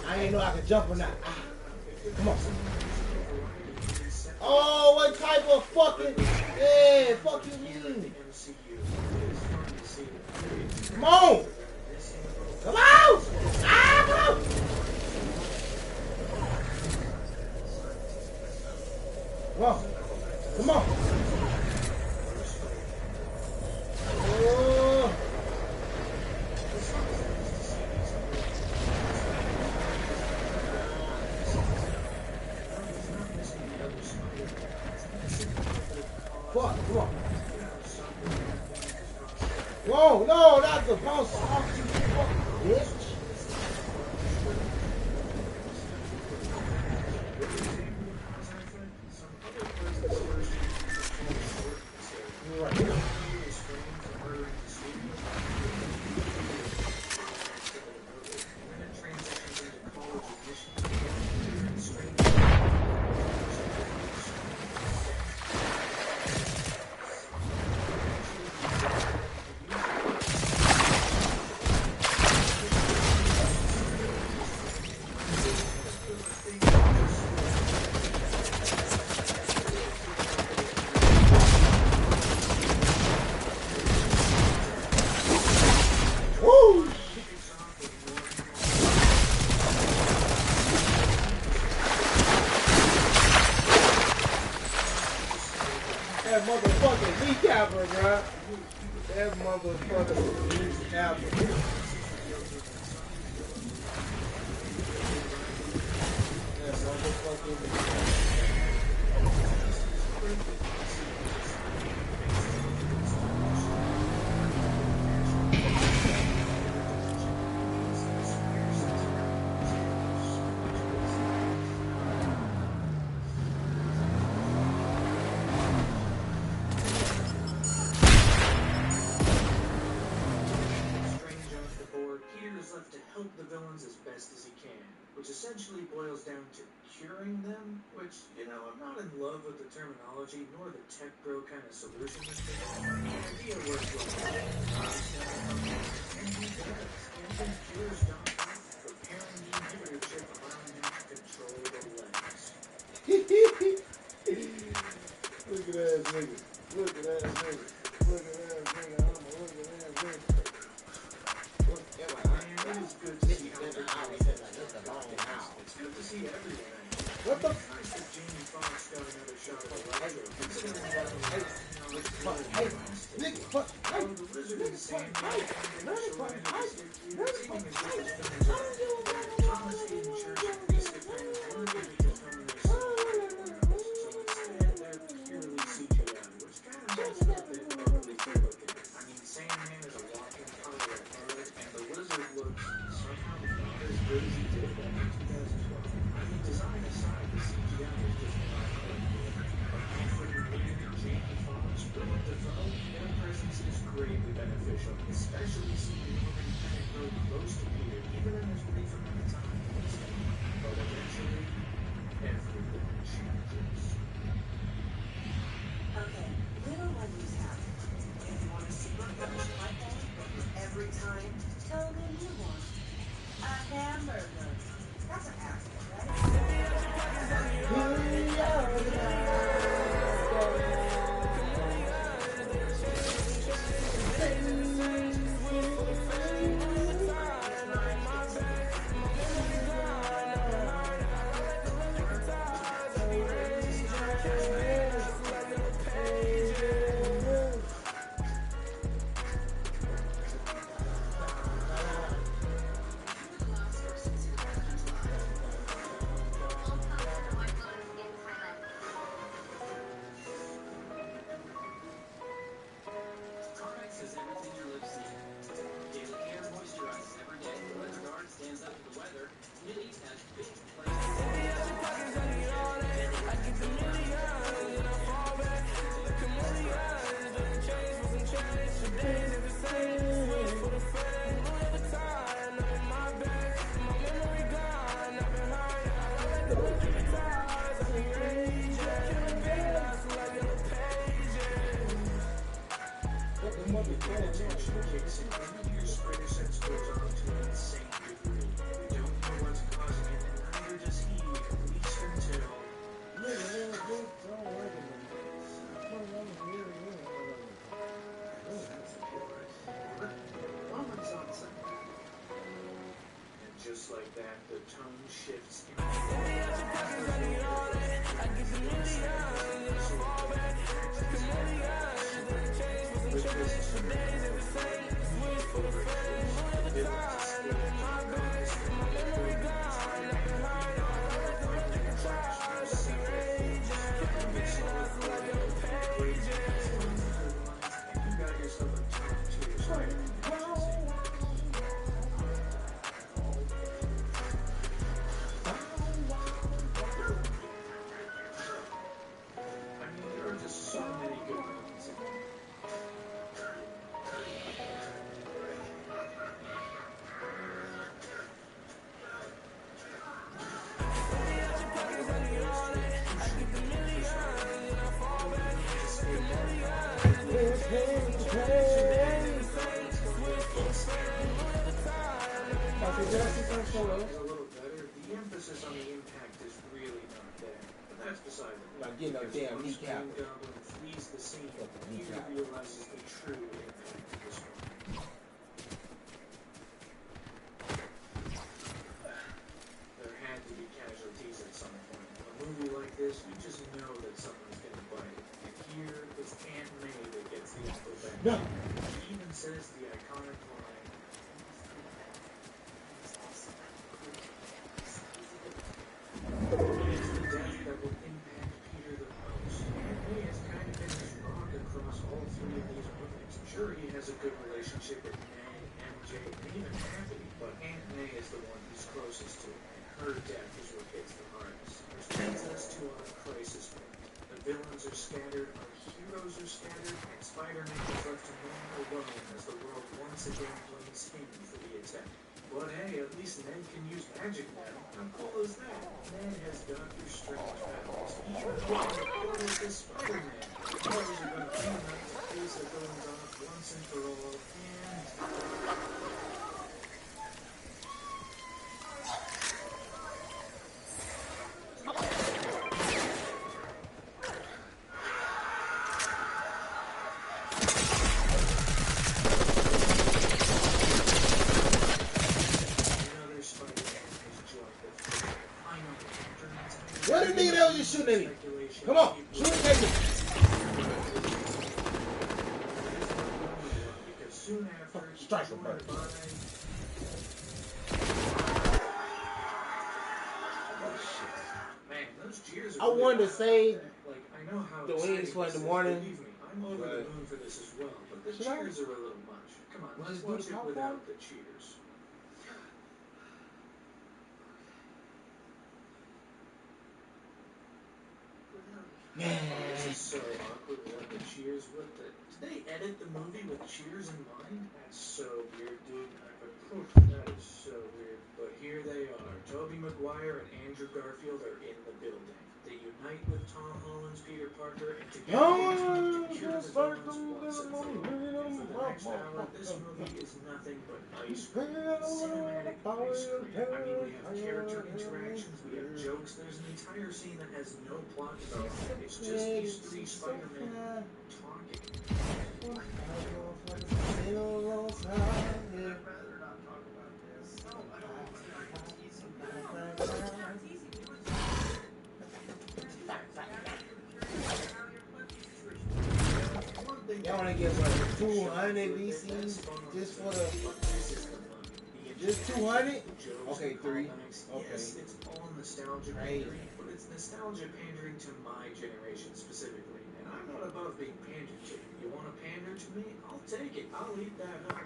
J: I ain't know I could jump or not. Come on. Oh, what type of fucking... Yeah, fuck you mean? Come on! Come on! Ah, come on! Come on. Come on. Oh. Fuck, come on. Whoa, no, that's a bounce off you, fucking bitch. That motherfucking kneecapper, bro. That motherfucking kneecapper. That motherfucking...
F: villains as best as he can, which essentially boils down to curing them, which, you know, I'm not in love with the terminology, nor the tech bro kind of solution this thing. The idea works well. And he does. Anakin cures Doc, repairing the inhibitor chip, allowing him to control the legs.
A: Look at that nigga. Look at that nigga. Look at that nigga. I'm a look at that nigga.
F: Man, it is good to see how it's good to see everyone.
A: What the?
F: Nice that Jamie Foxx got another shot at the Electro.
A: Hey, nigga, fuck. Hey,
F: The Lizard and Sandman Thomas Hayden Church and Lisa Graham weren't able to film their song, so instead they're purely CGI, which kind of makes it a bit ugly to look at. I mean, Sandman is a walking puzzle at heart, and the Lizard looks somehow not as good as he did back in 2012. I mean, design aside, the CGI is just not good. But Alfred Woodard and Jamie Foxx, Willem Dafoe, their presence is greatly beneficial, especially seeing Norman Pennant grow close to Peter, even in his brief amount of time. But eventually, everything changes.
B: Okay, little one news happened. If you want a super punch like that every time, tell them you want a hamburger. That's an apple,
F: Just like that, the tone shifts a little better. The emphasis on the impact is really not there. But that's beside the point.
A: Not getting no damn kneecap.
F: Goblin flees the scene. Peter realizes the true impact of this one. There had to be casualties at some point. A movie like this, you just know that someone's gonna bite. And here, it's Aunt May that gets the apple back.
A: No.
F: She even says the iconic line. That will impact Peter the most. Aunt May has kind of been his rock across all three of these movies. Sure, he has a good relationship with May, MJ, and even Happy, but Aunt May is the one he's closest to, and her death is what hits the hardest. Which brings us to our crisis point. The villains are scattered, our heroes are scattered, and Spider-Man is left to man alone as the world once again blames him for the attack. But hey, at least Ned can use magic now. How cool is that? Ned has Doctor Strange powers. He even opened the portal to Spider-Man. Heroes are gonna team up to face the villains off once and for all, and...
A: What the nigga that was just shooting at me? Come on, shoot and take it. Strike him, brother. I wanted to say the wings for in the morning.
F: I'm over the moon for this as well, but the cheers are a little much. Come on, let's watch it without the cheers. This is so awkward without the cheers. What the? Did they edit the movie with cheers in mind? That's so weird, dude. That is so weird. But here they are. Tobey Maguire and Andrew Garfield are in the building. They unite with Tom Holland's Peter Parker and together to cure the villains once and for all. And for the next hour, this movie is nothing but ice cream. Cinematic ice cream. I mean, we have character interactions, we have jokes. There's an entire scene that has no plot development. It's just these three Spider-Men talking.
B: I'd rather not talk about this. No, I don't want to tease you.
A: Y'all wanna get what, 200 VCs just for the, just 200? Okay, 3. Okay.
F: Yes, it's all nostalgia pandering, but it's nostalgia pandering to my generation specifically. And I'm not above being pandered to. You want to pander to me? I'll take it. I'll eat that up.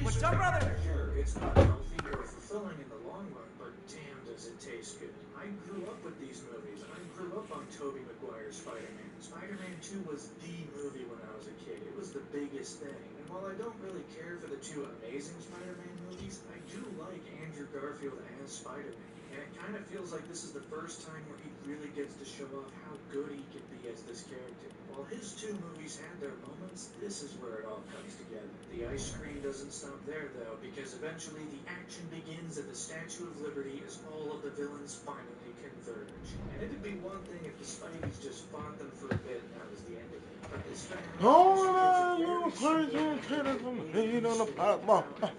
F: What's up, brother? Sure, it's not healthy or fulfilling in the long run, but damn does it taste good. I grew up with these movies. I grew up on Tobey Maguire's Spider-Man. Spider-Man 2 was the movie when I was a kid. It was the biggest thing. And while I don't really care for the 2 Amazing Spider-Man movies, I do like Andrew Garfield as Spider-Man. And it kind of feels like this is the first time where he really gets to show off how good he can be as this character. While his 2 movies had their moments, this is where it all comes together. The ice cream doesn't stop there, though, because eventually the action begins at the Statue of Liberty as all of the villains finally converge. And it'd be one thing if the Spideys just fought them for a bit and that was the end of it. But this film...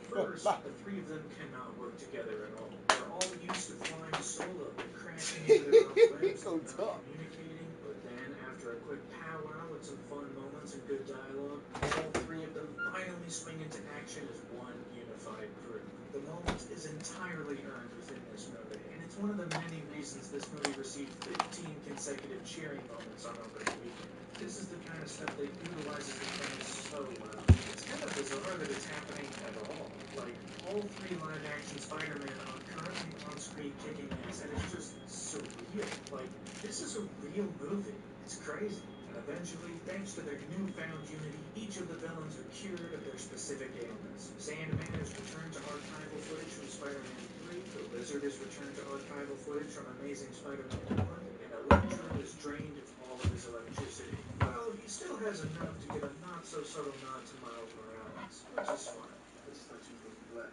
F: First, the 3 of them cannot work together at all. They're all used to flying solo and crashing into their own webs and not communicating, but then, after a quick powwow with some fun moments and good dialogue, all 3 of them finally swing into action as one unified crew. The moment is entirely earned within this movie, and it's one of the many reasons this movie received 15 consecutive cheering moments on opening weekend. This is the kind of stuff that utilizes the premise so well. It's kind of bizarre that it's happening at all. Like, all 3 live-action Spider-Man are currently on screen kicking ass, and it's just surreal. Like, this is a real movie. It's crazy. And eventually, thanks to their newfound unity, each of the villains are cured of their specific ailments. Sandman has returned to archival footage from Spider-Man 3, the Lizard has returned to archival footage from Amazing Spider-Man 1, and Electro is drained of all of his electricity. Well, he still has enough to give a not-so-subtle nod to Miles Morales, which is fine.
C: I just thought you were black.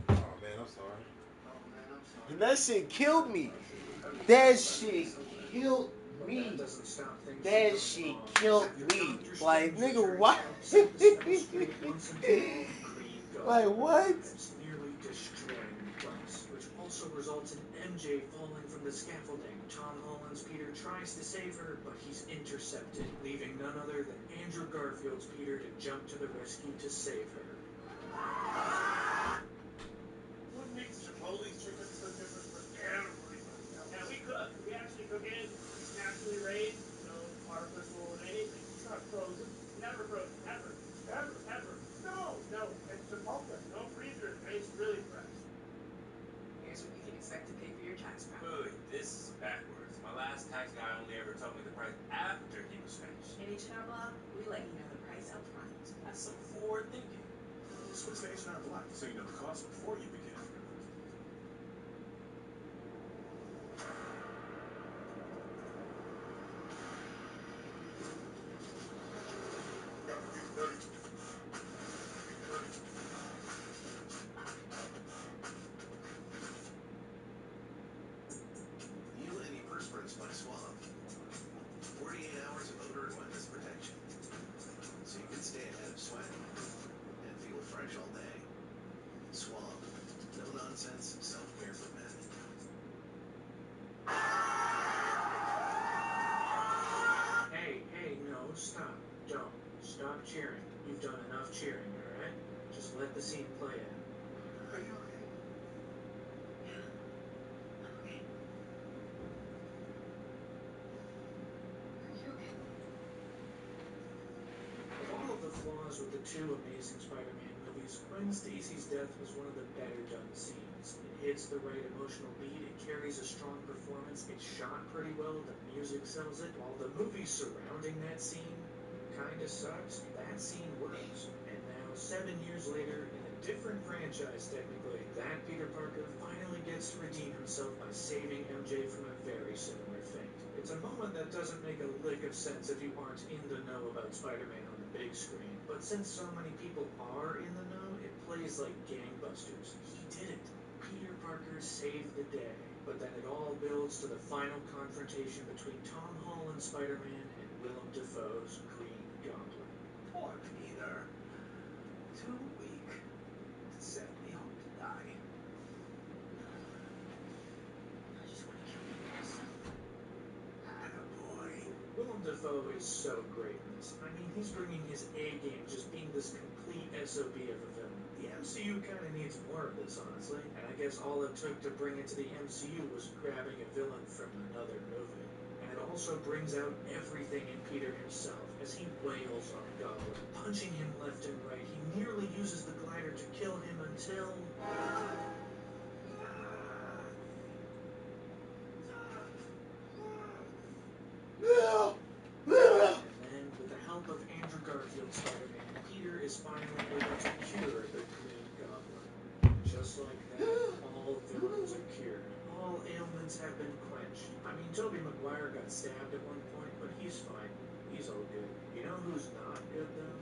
A: Oh man, I'm sorry.
C: Oh man, I'm sorry.
A: And that shit killed me. That shit killed me. That shit killed me. Like, nigga, what? Like, what?
F: Nearly destroying the place, which also results in MJ falling from the scaffolding. Tom Holland's Peter tries to save her, but he's intercepted, leaving none other than Andrew Garfield's Peter to jump to the rescue to save her.
C: What makes Chipotle's chicken so different from everybody else?
I: Yeah, we cook. We actually cook it. It's naturally raised. No artificial and anything. It's not frozen. Never frozen. Ever. Ever. Ever. No. No. It's Chipotle. No freezer. It's really fresh.
H: Here's what you can expect to pay for your tax bill.
K: Wait, this is backwards. My last tax guy only ever told me the price after he was finished.
H: In H&R Block, we let you know the price up front.
K: That's some forward thinking.
C: Switch to H&R Block so you know the cost before you begin.
F: cheering. You've done enough cheering, alright? Just let the scene play out.
E: Are you okay?
B: Yeah, I'm okay. Are you okay?
F: Of all of the flaws with the two Amazing Spider-Man movies, Gwen Stacy's death was one of the better done scenes. It hits the right emotional beat, it carries a strong performance, it's shot pretty well, the music sells it. While the movie surrounding that scene kinda sucks, that scene works. And now, 7 years later, in a different franchise technically, that Peter Parker finally gets to redeem himself by saving MJ from a very similar fate. It's a moment that doesn't make a lick of sense if you aren't in the know about Spider-Man on the big screen. But since so many people are in the know, it plays like gangbusters. He did it. Peter Parker saved the day. But then it all builds to the final confrontation between Tom Holland's Spider-Man and Willem Dafoe's Green Goblin.
E: Poor Peter. Too weak to set me home to die.
B: I just want to kill you myself.
E: Attaboy.
F: Willem Dafoe is so great in this. I mean, he's bringing his A game, just being this complete SOB of a villain. The MCU kind of needs more of this, honestly. And I guess all it took to bring it to the MCU was grabbing a villain from another movie. And it also brings out everything in Peter himself as he wails on Goblin, punching him left and right. He nearly uses the glider to kill him until... And then, with the help of Andrew Garfield's Spider-Man, Peter is finally able to cure the Green Goblin. Just like that, all villains are cured. All ailments have been quenched. I mean, Tobey Maguire got stabbed at one point, but he's fine. He's all good. You know who's not good, though?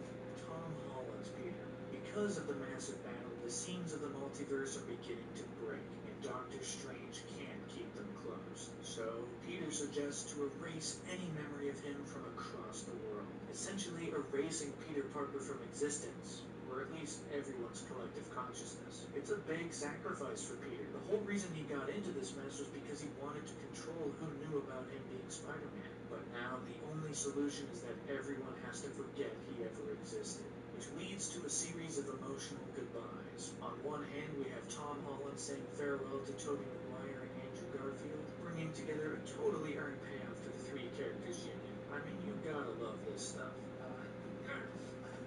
F: Tom Holland's Peter. Because of the massive battle, the seams of the multiverse are beginning to break, and Doctor Strange can't keep them closed. So, Peter suggests to erase any memory of him from across the world, essentially erasing Peter Parker from existence, or at least everyone's collective consciousness. It's a big sacrifice for Peter. The whole reason he got into this mess was because he wanted to control who knew about him being Spider-Man. But now the only solution is that everyone has to forget he ever existed, which leads to a series of emotional goodbyes. On one hand, we have Tom Holland saying farewell to Tobey Maguire and Andrew Garfield, bringing together a totally earned payoff for the three characters' union. I mean, you gotta love this stuff.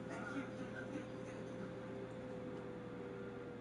B: Thank you.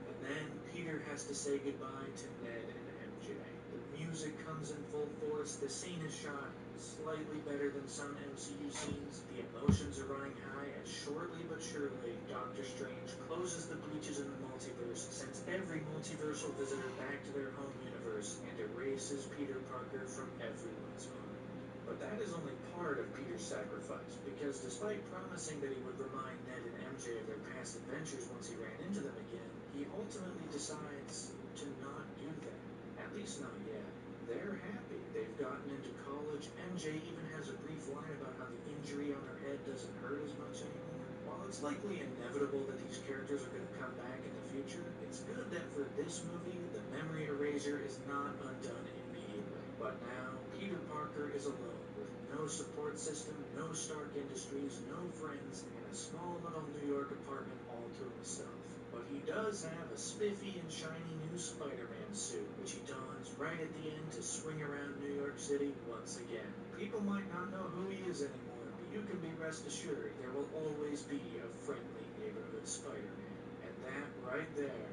F: And then Peter has to say goodbye to Ned and MJ. The music comes in full force, the scene is shot slightly better than some MCU scenes, the emotions are running high, as shortly but surely, Doctor Strange closes the breaches in the multiverse, sends every multiversal visitor back to their home universe, and erases Peter Parker from everyone's mind. But that is only part of Peter's sacrifice, because despite promising that he would remind Ned and MJ of their past adventures once he ran into them again, he ultimately decides to not do that. At least not yet. They're happy. They've gotten into college. MJ even has a brief line about how the injury on her head doesn't hurt as much anymore. While it's likely inevitable that these characters are going to come back in the future, it's good that for this movie, the memory eraser is not undone immediately. But now, Peter Parker is alone, with no support system, no Stark Industries, no friends, and a small little New York apartment all to himself. But he does have a spiffy and shiny new Spider-Man suit, which he dons right at the end to swing around New York City once again. People might not know who he is anymore, but you can be rest assured there will always be a friendly neighborhood Spider-Man. And that right there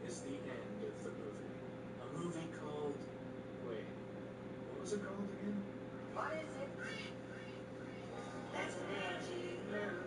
F: is the end of the movie. A movie called... wait, what was it called again?
B: What is it? That's a magic number.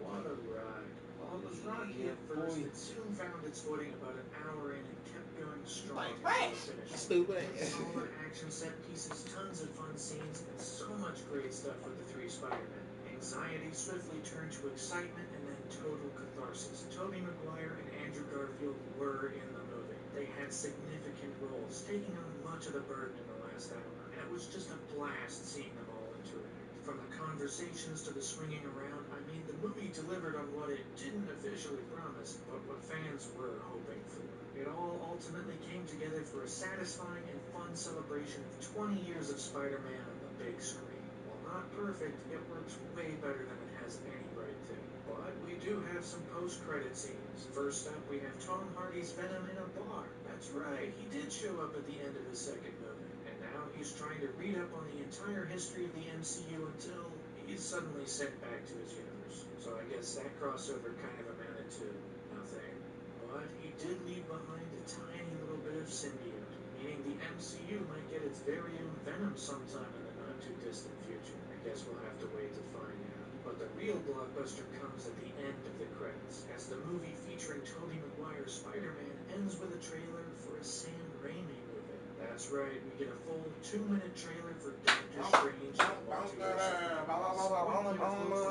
F: What a ride. While it was rocky at first, it soon found its footing about an hour in and kept going strong until the finish.
A: Stupid ass.
F: Solid action set pieces, tons of fun scenes, and so much great stuff with the three Spider-Men. Anxiety swiftly turned to excitement and then total catharsis. Tobey Maguire and Andrew Garfield were in the movie. They had significant roles, taking on much of the burden in the last hour, and it was just a blast seeing them all interact. From the conversations to the swinging around, I mean, the movie delivered on what it didn't officially promise, but what fans were hoping for. It all ultimately came together for a satisfying and fun celebration of 20 years of Spider-Man on the big screen. not perfect, it works way better than it has any right to. But we do have some post-credit scenes. First up, we have Tom Hardy's Venom in a bar. That's right, he did show up at the end of his second movie. And now he's trying to read up on the entire history of the MCU until he's suddenly sent back to his universe. So I guess that crossover kind of amounted to nothing. But he did leave behind a tiny little bit of symbiote, meaning the MCU might get its very own Venom sometime in the not-too-distant future. I guess we'll have to wait to find out. But the real blockbuster comes at the end of the credits, as the movie featuring Tobey Maguire's Spider-Man ends with a trailer for a Sam Raimi movie. That's right, we get a full 2-minute trailer for Doctor Strange and the Multiverse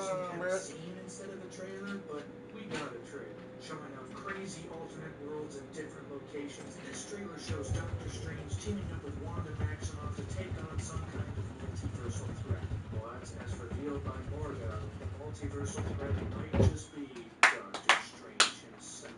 F: of Madness. A scene instead of a trailer, but we got a trailer showing off crazy alternate worlds and different locations. This trailer shows Doctor Strange teaming up with Wanda Maximoff to take on some kind of multiversal threat. But as revealed by Mordo, the multiversal threat might just be Doctor Strange himself.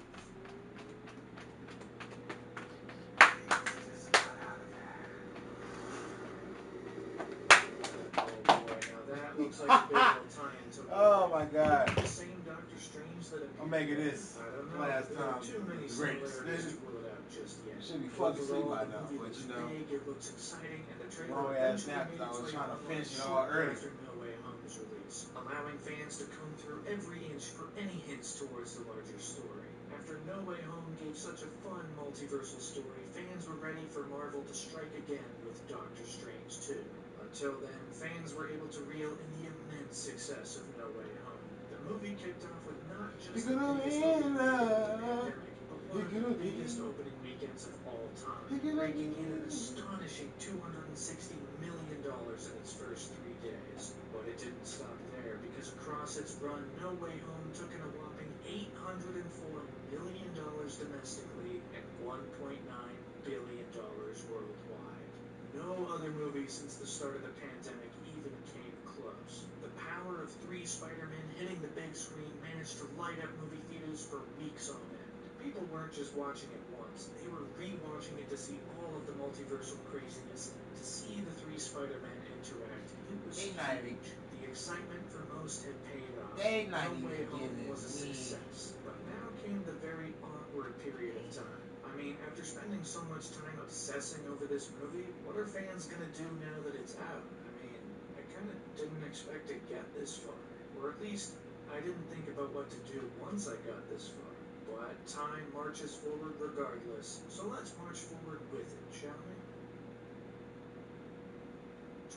F: Oh boy, now that looks like a big old tie-in to
A: Oh my God.
F: the same Doctor Strange that
A: I'm making this
F: I don't know.
A: last
F: There are
A: time
F: too many
A: the greatest.
F: similarities to rule it out just yet.
A: Should be fucking asleep by
F: Overall,
A: now,
F: the movie
A: but
F: looks
A: you know,
F: big, it looks exciting, and the trailer
A: long ass
F: eventually
A: nap
F: made
A: because I
F: its
A: was
F: way
A: trying to
F: online
A: finish it all
F: shortly
A: early.
F: after No Way Home's release, allowing fans to comb through every inch for any hints towards the larger story. After No Way Home gave such a fun multiversal story, fans were ready for Marvel to strike again with Doctor Strange 2. Until then, fans were able to reel in the immense success of No Way Home. The movie kicked off with not just the biggest opening weekend of the pandemic, but one of the biggest opening weekends of all time, raking in an astonishing $260 million in its first 3 days. But it didn't stop there, because across its run, No Way Home took in a whopping $804 million domestically and $1.9 billion worldwide. No other movie since the start of the pandemic even came close. The power of 3 Spider-Men hitting the big screen managed to light up movie theaters for weeks on end. People weren't just watching it once, they were re-watching it to see all of the multiversal craziness, to see the 3 Spider-Men interact. It was huge. The excitement for most had paid off. No Way Home was a success. But now came the very awkward period of time. I mean, after spending so much time obsessing over this movie, what are fans gonna do now that it's out? I mean, I kinda didn't expect to get this far. Or at least, I didn't think about what to do once I got this far. But time marches forward regardless, so let's march forward with it, shall we?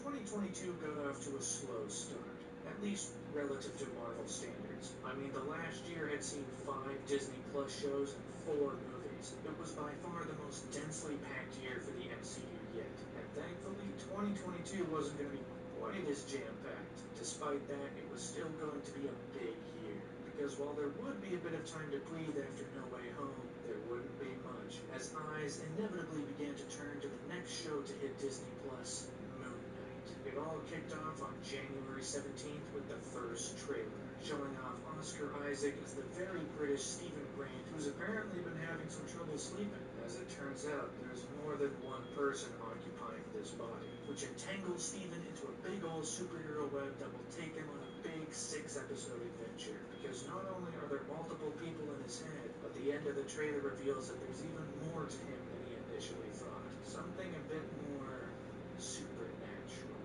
F: 2022 got off to a slow start, at least relative to Marvel standards. I mean, the last year had seen 5 Disney Plus shows and 4 movies. It was by far the most densely packed year for the MCU yet, and thankfully 2022 wasn't going to be quite as jam-packed. Despite that, it was still going to be a big year, because while there would be a bit of time to breathe after No Way Home, there wouldn't be much, as eyes inevitably began to turn to the next show to hit Disney Plus, Moon Knight. It all kicked off on January 17th with the first trailer, showing off Oscar Isaac as the very British Stephen Grant, who's apparently been having some trouble sleeping. As it turns out, there's more than one person occupying this body, which entangles Stephen into a big old superhero web that will take him on a big 6-episode adventure. Because not only are there multiple people in his head, but the end of the trailer reveals that there's even more to him than he initially thought. Something a bit more supernatural.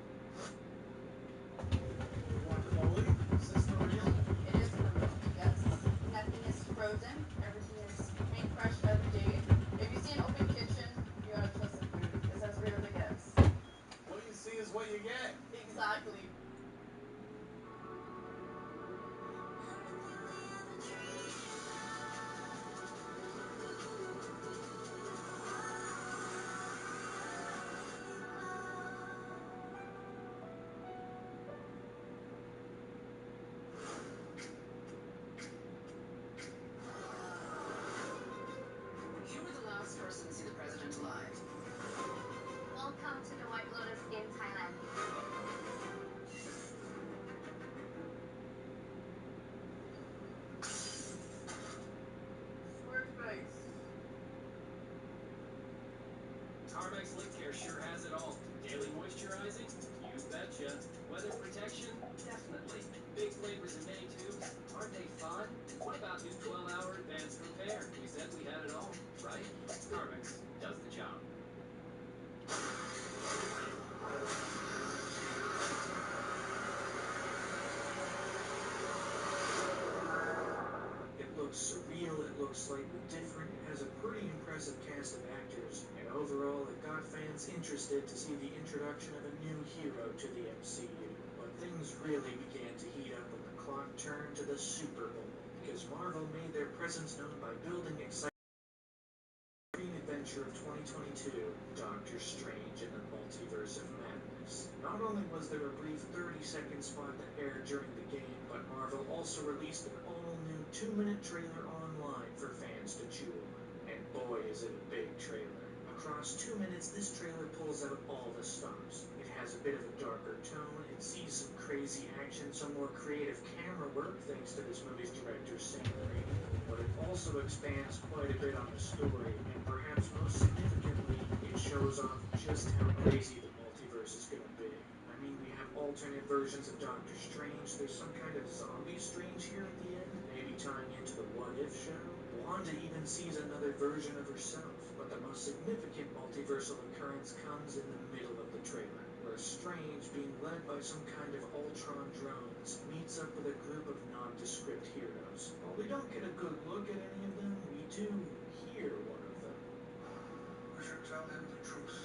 J: Is this for real?
L: It is for real, yes. Nothing is frozen. Everything is made fresh every day. If you see an open kitchen, you gotta trust the food. It's as real as it gets.
J: What you see is what you get.
L: Exactly.
G: You were the last person to see the president alive.
M: Welcome to the White Lotus in Thailand.
L: Squirt face.
E: Tarmax Lip Care sure has it all. Daily moisturizing,
N: You betcha. Weather protection? Definitely. Big flavors in many tubes? Aren't they fun? What about new 12-hour advanced repair? We said we had it all, right? Carmex does the job.
F: It looks surreal, it looks slightly different, it has a pretty impressive cast of actors, and overall it got fans interested to see the introduction of a new hero to the MCU. But things really began to heat up when the clock turned to the Super Bowl, because Marvel made their presence known by building exciting adventure of 2022, Doctor Strange in the Multiverse of Madness. Not only was there a brief 30-second spot that aired during the game, but Marvel also released an all-new 2-minute trailer online for fans to chew on. And boy is it a big trailer. Across 2 minutes, this trailer pulls out all the stops. It has a bit of a darker tone, it sees some crazy action, some more creative camera work thanks to this movie's director Sam Raimi, but it also expands quite a bit on the story, and perhaps most significantly, it shows off just how crazy the multiverse is gonna be. I mean, we have alternate versions of Doctor Strange, there's some kind of zombie Strange here at the end, maybe tying into the What If show. Wanda even sees another version of herself, but the most significant multiversal occurrence comes in the middle of the trailer, where Strange, being led by some kind of Ultron drones, meets up with a group of nondescript heroes. While we don't get a good look at any of them, we do hear one of them.
E: We should tell him the truth.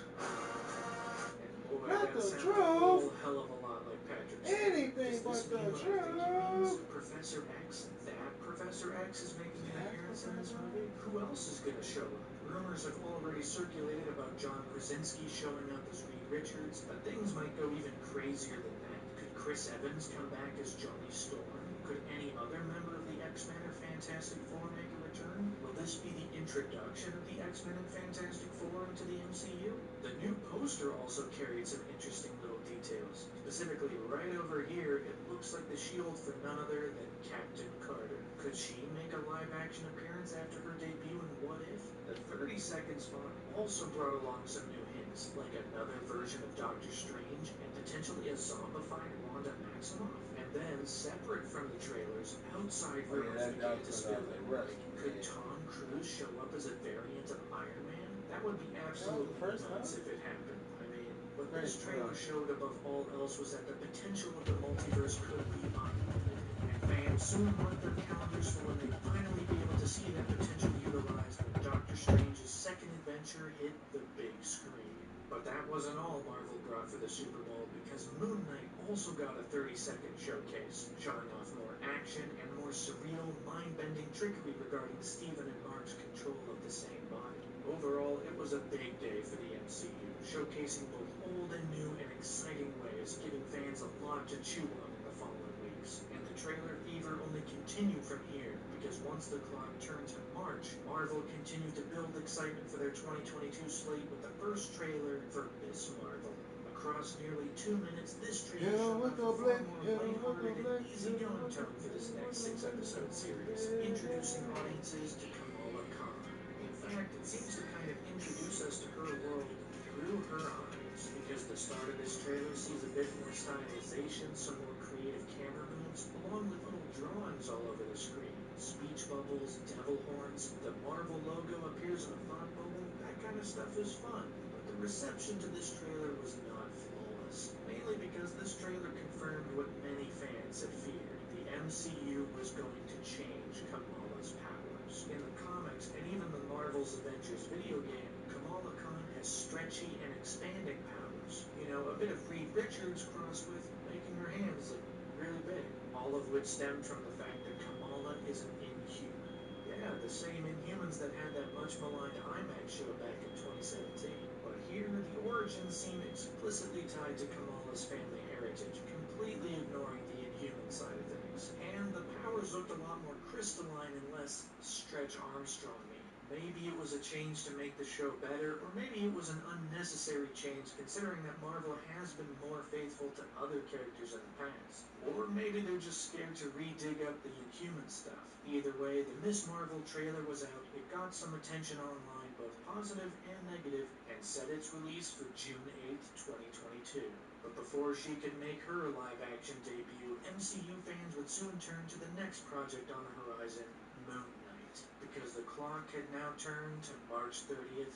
F: And boy,
A: Not
F: that
A: the
F: sounds a
A: truth.
F: whole hell of a lot like Patrick Stewart.
A: Anything
F: Does
A: but
F: this
A: the
F: mean what I think it means?
A: truth.
F: Professor X? That Professor X is making an appearance in this movie? Who else is gonna show up? Rumors have already circulated about John Krasinski showing up as Reed Richards, but things might go even crazier than that. Could Chris Evans come back as Johnny Storm? Could any other member of the X-Men or Fantastic Four make a return? Will this be the introduction of the X-Men and Fantastic Four into the MCU? The new poster also carried some interesting little details. Specifically, right over here, it looks like the shield for none other than Captain Carter. Could she make a live-action appearance after her debut in What If? The 30-second spot also brought along some new hints, like another version of Doctor Strange and potentially a zombified Wanda Maximoff. And then, separate from the trailers, outside rumors began to spill in. Could Tom Cruise show up as a variant of Iron Man? That would be absolutely nuts if it happened. I mean, what this trailer showed above all else was that the potential of the multiverse could be unlimited, and fans soon marked their calendars for when they'd finally be able to see that potential utilized when Doctor Strange's second adventure hit the big screen. But that wasn't all Marvel brought for the Super Bowl, because Moon Knight also got a 30-second showcase, showing off more action and more surreal, mind-bending trickery regarding Stephen and Mark's control of the same body. Overall, it was a big day for the MCU, showcasing both old and new in exciting ways, giving fans a lot to chew on in the following weeks. And the trailer fever only continued from here, because once the clock turned to March, Marvel continued to build excitement for their 2022 slate with the first trailer for Miss Marvel. Across nearly 2 minutes, this trailer showed off a far more lighthearted and easygoing tone for this next 6-episode series, introducing audiences to Kamala Khan. In fact, it seems to kind of introduce us to her world through her eyes, because the start of this trailer sees a bit more stylization, some more creative camera moves, along with little drawings all over the screen. Speech bubbles, devil horns, the Marvel logo appears in a thought bubble, that kind of stuff is fun. But the reception to this trailer was not flawless, mainly because this trailer confirmed what many fans had feared. The MCU was going to change Kamala's powers. In the comics, and even the Marvel's Avengers video game, Kamala Khan has stretchy and expanding powers. You know, a bit of Reed Richards crossed with making her hands look really big, all of which stemmed from the fact that Kamala is an Inhuman. Yeah, the same Inhumans that had that much maligned IMAX show back in 2017. But here, the origins seem explicitly tied to Kamala's family heritage, completely ignoring the Inhuman side of things. And the powers looked a lot more crystalline and less Stretch Armstrong-y. Maybe it was a change to make the show better, or maybe it was an unnecessary change considering that Marvel has been more faithful to other characters in the past. Or maybe they're just scared to re-dig up the Inhuman stuff. Either way, the Miss Marvel trailer was out, it got some attention online, both positive and negative, and and set its release for June 8th, 2022. But before she could make her live-action debut, MCU fans would soon turn to the next project on the horizon, Moon Knight, because the clock had now turned to March 30th,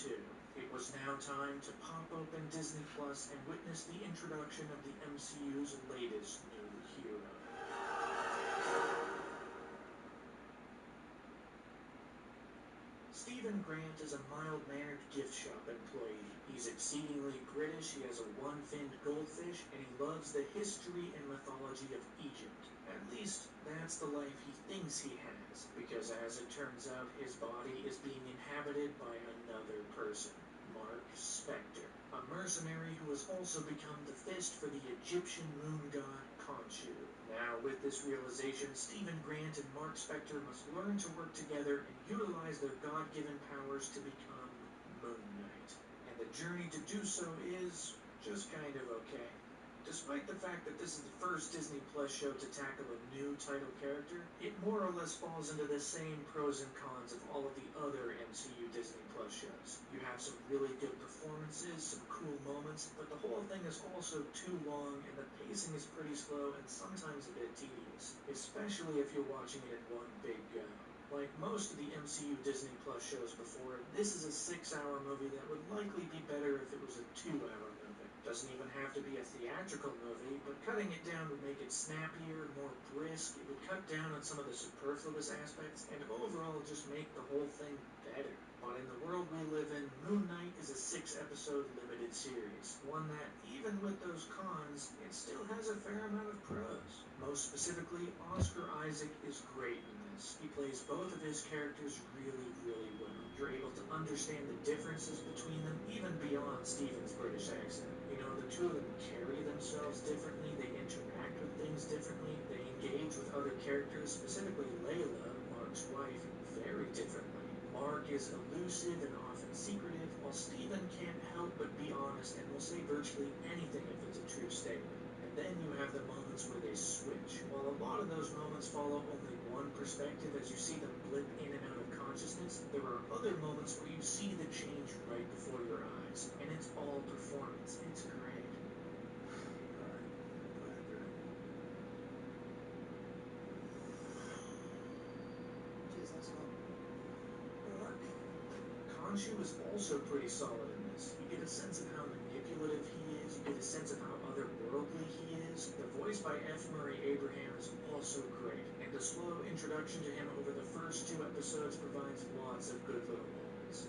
F: 2022. It was now time to pop open Disney Plus and witness the introduction of the MCU's latest new hero. Stephen Grant is a mild-mannered gift shop employee. He's exceedingly British, he has a one-finned goldfish, and he loves the history and mythology of Egypt. At least, that's the life he thinks he has, because as it turns out, his body is being inhabited by another person, Mark Spector, a mercenary who has also become the fist for the Egyptian moon god Khonshu. Now, with this realization, Stephen Grant and Mark Spector must learn to work together and utilize their God-given powers to become Moon Knight. And the journey to do so is just kind of okay. Despite the fact that this is the first Disney Plus show to tackle a new title character, it more or less falls into the same pros and cons of all of the other MCU Disney Plus shows. You have some really good performances, some cool moments, but the whole thing is also too long and the pacing is pretty slow and sometimes a bit tedious, especially if you're watching it in one big go. Like most of the MCU Disney Plus shows before, this is a 6-hour movie that would likely be better if it was a 2-hour movie. Doesn't even have to be a theatrical movie, but cutting it down would make it snappier, more brisk, it would cut down on some of the superfluous aspects, and overall just make the whole thing better. But in the world we live in, Moon Knight is a 6-episode limited series, one that, even with those cons, it still has a fair amount of pros. Most specifically, Oscar Isaac is great in this. He plays both of his characters really, really well. You're able to understand the differences between them, even beyond Stephen's British accent. You know, the two of them carry themselves differently, they interact with things differently, they engage with other characters, specifically Layla, Mark's wife, very differently. Mark is elusive and often secretive, while Stephen can't help but be honest and will say virtually anything if it's a true statement. And then you have the moments where they switch. While a lot of those moments follow only one perspective as you see them blip in and out of consciousness, there are other moments where you see the change right before your eyes, and it's all performance. It's great. Khonshu is also pretty solid in this. You get a sense of how manipulative he is, you get a sense of how otherworldly he is. The voice by F. Murray Abraham is also great, and the slow introduction to him over the first 2 episodes provides lots of good little moments.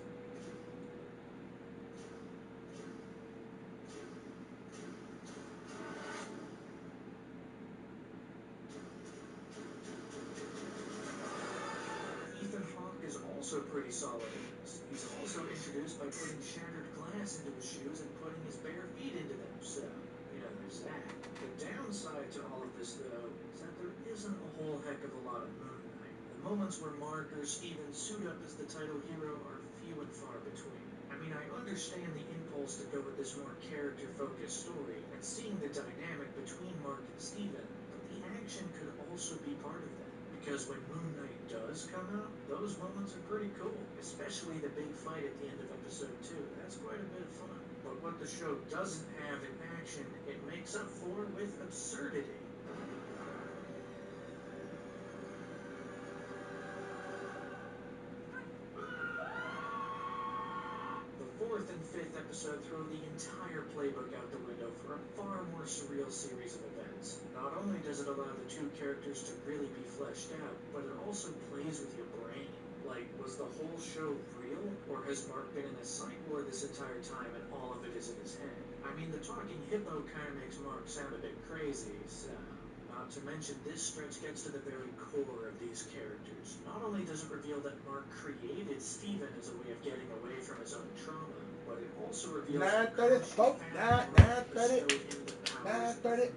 F: Ethan Hawke is also pretty solid in this. He's also introduced by putting shattered glass into his shoes and putting his bare feet into them, so, you know, there's that. The downside to all of this, though, is that there isn't a whole heck of a lot of Moon Knight. The moments where Mark or Stephen suit up as the title hero are few and far between. I mean, I understand the impulse to go with this more character-focused story and seeing the dynamic between Mark and Stephen, but the action could also be part of that. Because when Moon Knight does come out, those moments are pretty cool, especially the big fight at the end of episode 2. That's quite a bit of fun. But what the show doesn't have in action, it makes up for with absurdity. The 4th and 5th episode throw the entire playbook out the window for a far more surreal series of events. Not only does it allow the 2 characters to really be fleshed out, but it also plays with your brain. Like, was the whole show real, or has Mark been in a psych ward this entire time and all of it is in his head? I mean, the talking hippo kind of makes Mark sound a bit crazy, so... Not to mention, this stretch gets to the very core of these characters. Not only does it reveal that Mark created Stephen as a way of getting away from his own trauma, but it also reveals that Khonshu found Mark bestowed him the powers of Moon Knight.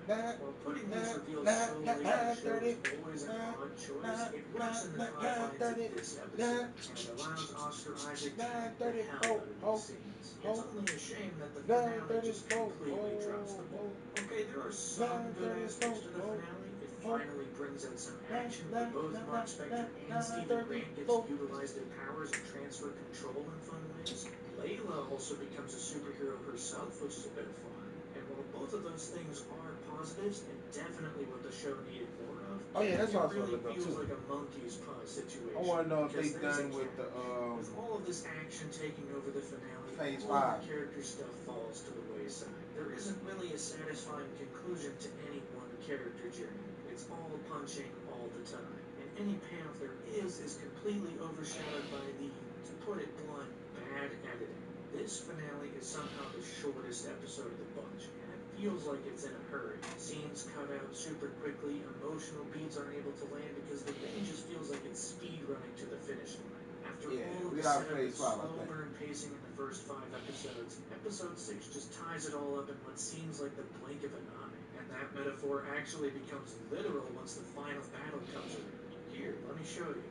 F: While putting these reveals so late in the show is always an odd choice, it works in the confines of this episode, and it allows Oscar Isaac to act the hell out of these scenes. It's only a shame that the finale just completely drops the ball. Okay, there are some good aspects to the finale. It finally brings out some action where both Mark Spector and Stephen Grant get to utilize their powers and transfer control in fun ways. Layla also becomes a superhero herself, which is a bit of fun. And while both of those things are positives and definitely what the show needed more of,
A: Oh yeah, that's
F: it
A: what I was gonna
F: really
A: look up
F: feels
A: too.
F: like a monkey's paw situation.
A: I want to know if they
F: Because there's a
A: done with
F: catch.
A: the
F: With all of this action taking over the finale,
A: Phase
F: all of
A: 5.
F: the character stuff falls to the wayside. There isn't really a satisfying conclusion to any one character journey. It's all punching all the time. And any payoff there is completely overshadowed by the, to put it blunt, bad editing. This finale is somehow the shortest episode of the bunch, and it feels like it's in a hurry. Scenes cut out super quickly, emotional beats aren't able to land because the thing just feels like it's speed running to the finish line. After all of
A: We
F: the
A: got
F: setup and
A: phase 5, I
F: slow
A: think.
F: burn pacing in the first 5 episodes, episode 6 just ties it all up in what seems like the blink of an eye. And that metaphor actually becomes literal once the final battle comes around. Here, let me show you.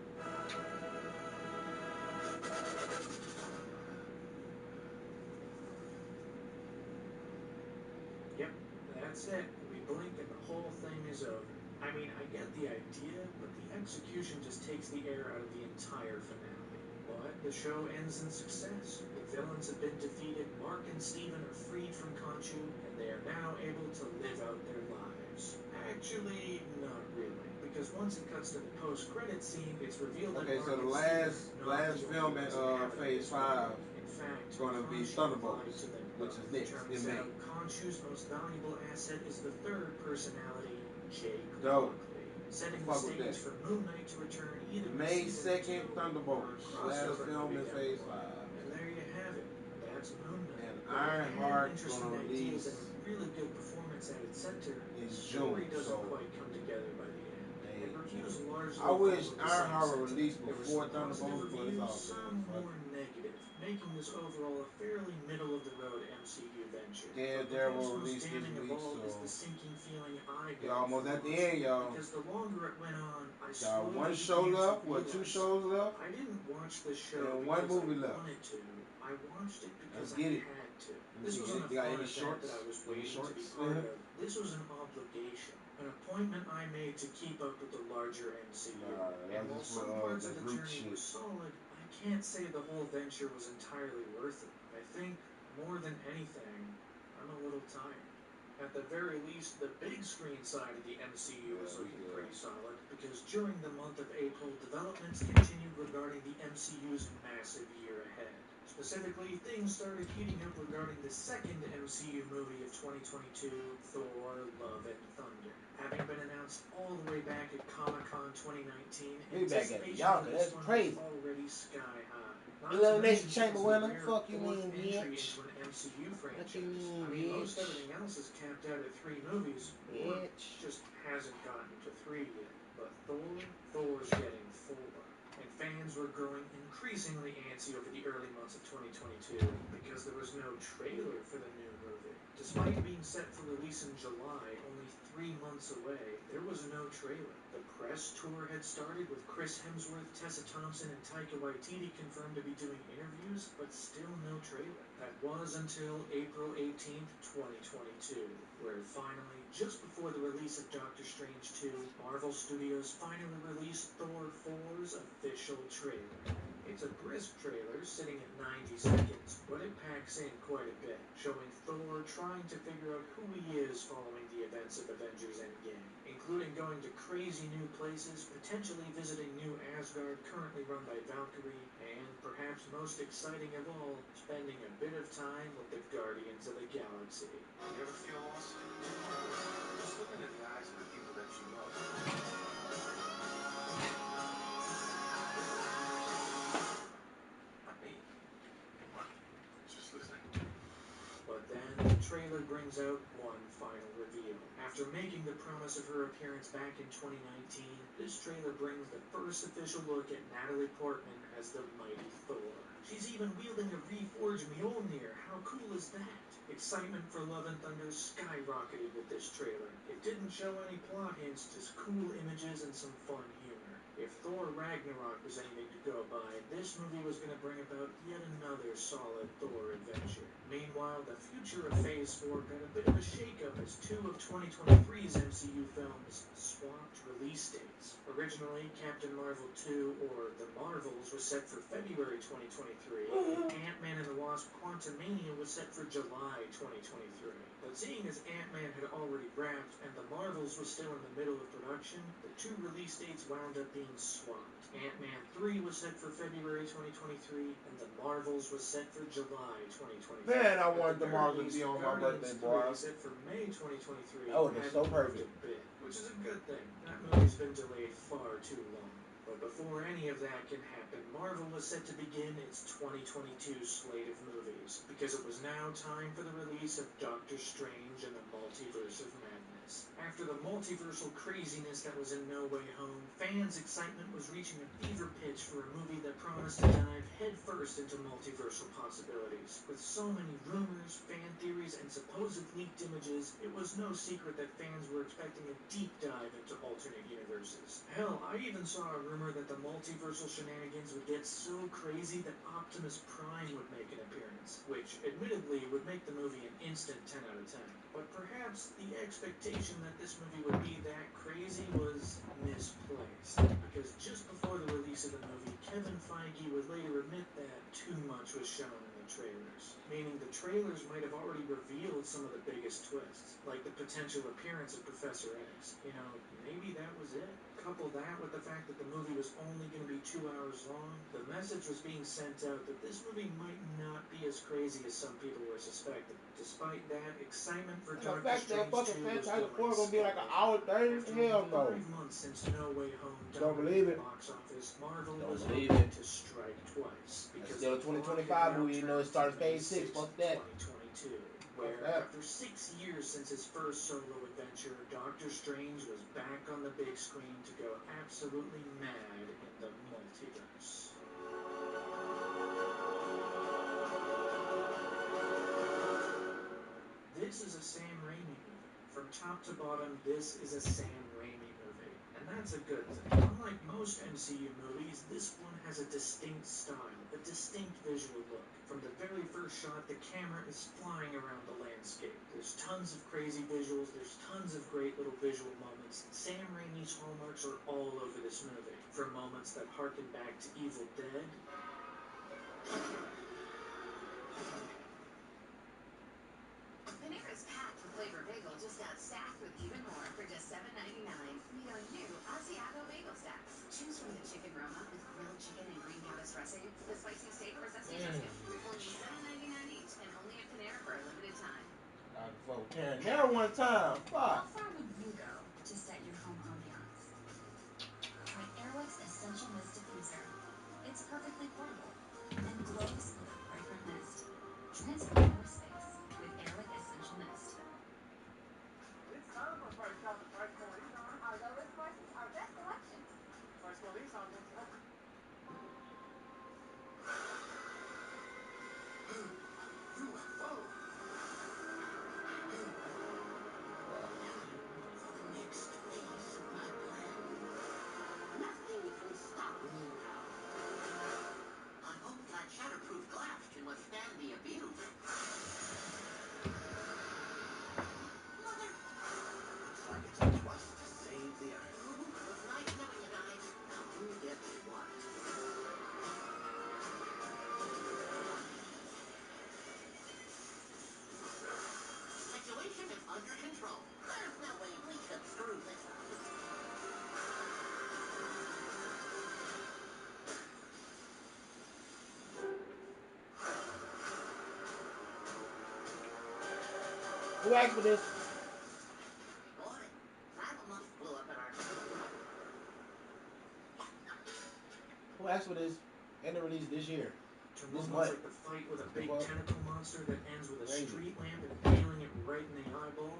F: Yep, that's it. We blink and the whole thing is over. I mean, I get the idea, but the execution just takes the air out of the entire finale. But the show ends in success. The villains have been defeated, Mark and Steven are freed from Khonshu, and they are now able to live out their lives. Actually, not really, because once it cuts to the post-credit scene, it's revealed that
A: Okay,
F: Mark
A: so the
F: and
A: last
F: Steven are not the
A: film
F: only
A: in
F: ones inhabiting
A: phase
F: this
A: 5
F: world. In fact,
A: is gonna be
F: Khonshu
A: Thunderbolts,
F: lied to them
A: which
F: both.
A: is next
F: Turns
A: in May.
F: out Khonshu's most valuable asset is the third personality, Jake
A: Dope.
F: Lockley, setting the
A: Fuck with
F: stage
A: that.
F: for Moon Knight to return either in
A: May
F: season
A: 2nd,
F: 2 or a
A: Thunderbolts. Last
F: crossover
A: film
F: movie
A: in
F: down
A: phase
F: the
A: 5.
F: line. And there you have it. That's Moon Knight.
A: And
F: While it had
A: Ironheart
F: interesting
A: gonna
F: ideas
A: release
F: and a really good performance at its center,
A: in
F: the story
A: June,
F: doesn't
A: so
F: quite come together by the end. And reviews largely
A: I wish
F: followed the same
A: Ironheart would
F: sentiment.
A: release
F: There were
A: before
F: some positive
A: Thunderbolts, but it's
F: reviews,
A: all
F: some
A: good. Fuck
F: more negative, making this overall a fairly middle-of-the-road MCU venture.
A: Yeah,
F: But
A: Daredevil
F: perhaps most
A: released this
F: damning of
A: week,
F: all is
A: so
F: the sinking feeling I
A: you're
F: got
A: almost
F: from
A: at the
F: watching
A: end,
F: it.
A: y'all.
F: Because the longer it went on, I
A: Got
F: slowly
A: one show
F: began to
A: left, what, 2
F: realize
A: shows left?
F: I didn't watch this show
A: And
F: because
A: one movie
F: I
A: left.
F: wanted to. I watched it because
A: Let's get
F: I
A: it.
F: had to.
A: Let me
F: This
A: see,
F: wasn't a
A: you got
F: fun
A: any
F: event
A: shorts?
F: that I was
A: Any
F: waiting to be
A: shorts?
F: part of. This was an obligation, an appointment I made to keep up with the larger MCU. And while some parts of the journey were solid, I can't say the whole venture was entirely worth it. I think, more than anything, I'm a little tired. At the very least, the big screen side of the MCU is looking pretty solid, because during the month of April, developments continued regarding the MCU's massive year ahead. Specifically, things started heating up regarding the second MCU movie of 2022, Thor: Love and Thunder. Having been announced all the way back at Comic-Con 2019, anticipation for this one was already sky high.
A: Elimination Chamber winner?
F: Rare
A: Fuck you
F: fourth
A: mean,
F: entry
A: bitch?
F: into an MCU franchise.
A: What you mean,
F: I mean, most
A: bitch?
F: everything else is capped out at 3 movies, or
A: Bitch.
F: just hasn't gotten to 3 yet. But Thor's getting 4. And fans were growing increasingly antsy over the early months of 2022 because there was no trailer for the new movie. Despite being set for release in July, only 3 months away, there was no trailer. The press tour had started with Chris Hemsworth, Tessa Thompson, and Taika Waititi confirmed to be doing interviews, but still no trailer. That was until April 18th, 2022, where finally, just before the release of Doctor Strange 2, Marvel Studios finally released Thor 4's official trailer. It's a brisk trailer, sitting at 90 seconds, but it packs in quite a bit, showing Thor trying to figure out who he is following the events of Avengers Endgame, including going to crazy new places, potentially visiting New Asgard, currently run by Valkyrie, and perhaps most exciting of all, spending a bit of time with the Guardians of the Galaxy.
C: You ever feel lost? Just look into the eyes of the people that you love. Not me. What? Just listening.
F: But then the trailer brings out one final reveal. After making the promise of her appearance back in 2019, this trailer brings the first official look at Natalie Portman as the mighty Thor. She's even wielding a reforged Mjolnir. How cool is that? Excitement for Love and Thunder skyrocketed with this trailer. It didn't show any plot hints, just cool images and some fun humor. If Thor Ragnarok was anything to go by, this movie was going to bring about yet another solid Thor adventure. Meanwhile, the future of Phase 4 got a bit of a shakeup as two of 2023's MCU films swapped release dates. Originally, Captain Marvel 2, or The Marvels, was set for February 2023, and Ant-Man and the Wasp: Quantumania was set for July 2023. But seeing as Ant-Man had already wrapped and The Marvels was still in the middle of production, the two release dates wound up being swapped. Ant-Man 3 was set for February 2023, and The Marvels was set for July 2023.
A: Man, I wanted the Marvel to be on my birthday, boy.
F: Set for May 2023.
A: Oh, it's so perfect.
F: A bit, which is a good thing. That movie's been delayed far too long. But before any of that can happen, Marvel was set to begin its 2022 slate of movies, because it was now time for the release of Doctor Strange and the Multiverse of Madness. After the multiversal craziness that was in No Way Home, fans' excitement was reaching a fever pitch for a movie that promised to dive headfirst into multiversal possibilities. With so many rumors, fan theories, and supposed leaked images, it was no secret that fans were expecting a deep dive into alternate universes. Hell, I even saw a rumor that the multiversal shenanigans would get so crazy that Optimus Prime would make an appearance, which, admittedly, would make the movie an instant 10 out of 10. But perhaps the expectation that this movie would be that crazy was misplaced, because just before the release of the movie, Kevin Feige would later admit that too much was shown in the trailers, meaning the trailers might have already revealed some of the biggest twists, like the potential appearance of Professor X. You know, maybe that was it. Couple that with the fact that the movie was only going to be 2 hours long, the message was being sent out that this movie might not be as crazy as some people were suspecting. Despite that, excitement for Doctor Strange 2 was
A: gonna be like an hour 30? Hell no.
F: 5 months since No Way Home
A: Don't believe it.
F: box office, Marvel
A: Don't
F: was
A: believe
F: hoping
A: it.
F: to strike twice. Because
A: still a 2025 movie, you know it starts phase 6, fuck that.
F: 2022. Where, after 6 years since his first solo adventure, Doctor Strange was back on the big screen to go absolutely mad in the multiverse. This is a Sam Raimi movie. From top to bottom, this is a Sam Raimi movie. And that's a good thing. Unlike most MCU movies, this one has a distinct style, a distinct visual look. From the very first shot, the camera is flying around the landscape. There's tons of crazy visuals, there's tons of great little visual moments. Sam Raimi's hallmarks are all over this movie. From moments that harken back to Evil Dead,
O: Panera's packed with flavor bagel just got stacked with even more for just $7.99. Meet our new Asiago bagel stacks. Choose from the chicken Roma with grilled chicken and green goddess dressing, the spicy steak or sesame chicken. Only $7.99 each, and only at Panera for a limited time.
A: Now one time.
O: How
A: Fuck.
O: far would you go to set your home ambiance? Try Airwick's Essential Mist Diffuser. It's perfectly portable and glows with a fragrant mist. Transform your space with Airwick Essential Mist.
C: It's time for Price Shop and Price More Nissan.
O: Our lowest prices, our best selection.
C: Price More Nissan wants to help you.
D: UFO. For the next phase of my plan. Nothing can stop me now. I hope that shatterproof glass can withstand the abuse. Mother! Looks like it's up to us to save the Earth. It was nice knowing you guys. Now who gets what? Situation is under control. There's no way we can screw this up.
A: Who asked for this?
D: Boy, that almost blew up in our...
A: Who asked for this? And the release this year.
F: to
A: This
F: moments
A: month.
F: like the fight with a big
A: What?
F: tentacle monster that ends with a
A: Crazy.
F: street lamp impaling it right in the eyeball.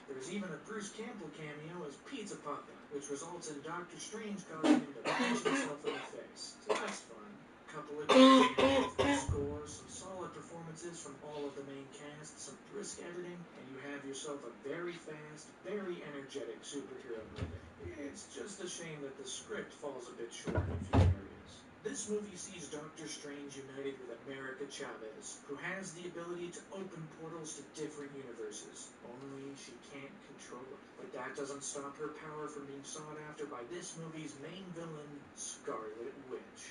F: There's even a Bruce Campbell cameo as Pizza Papa, which results in Doctor Strange causing him to punch himself in the face. So that's fun. A couple of good scores, some solid performances from all of the main cast, some brisk editing, and you have yourself a very fast, very energetic superhero movie. It's just a shame that the script falls a bit short in a few areas. This movie sees Doctor Strange united with America Chavez, who has the ability to open portals to different universes. Only she can't control it. But that doesn't stop her power from being sought after by this movie's main villain, Scarlet Witch.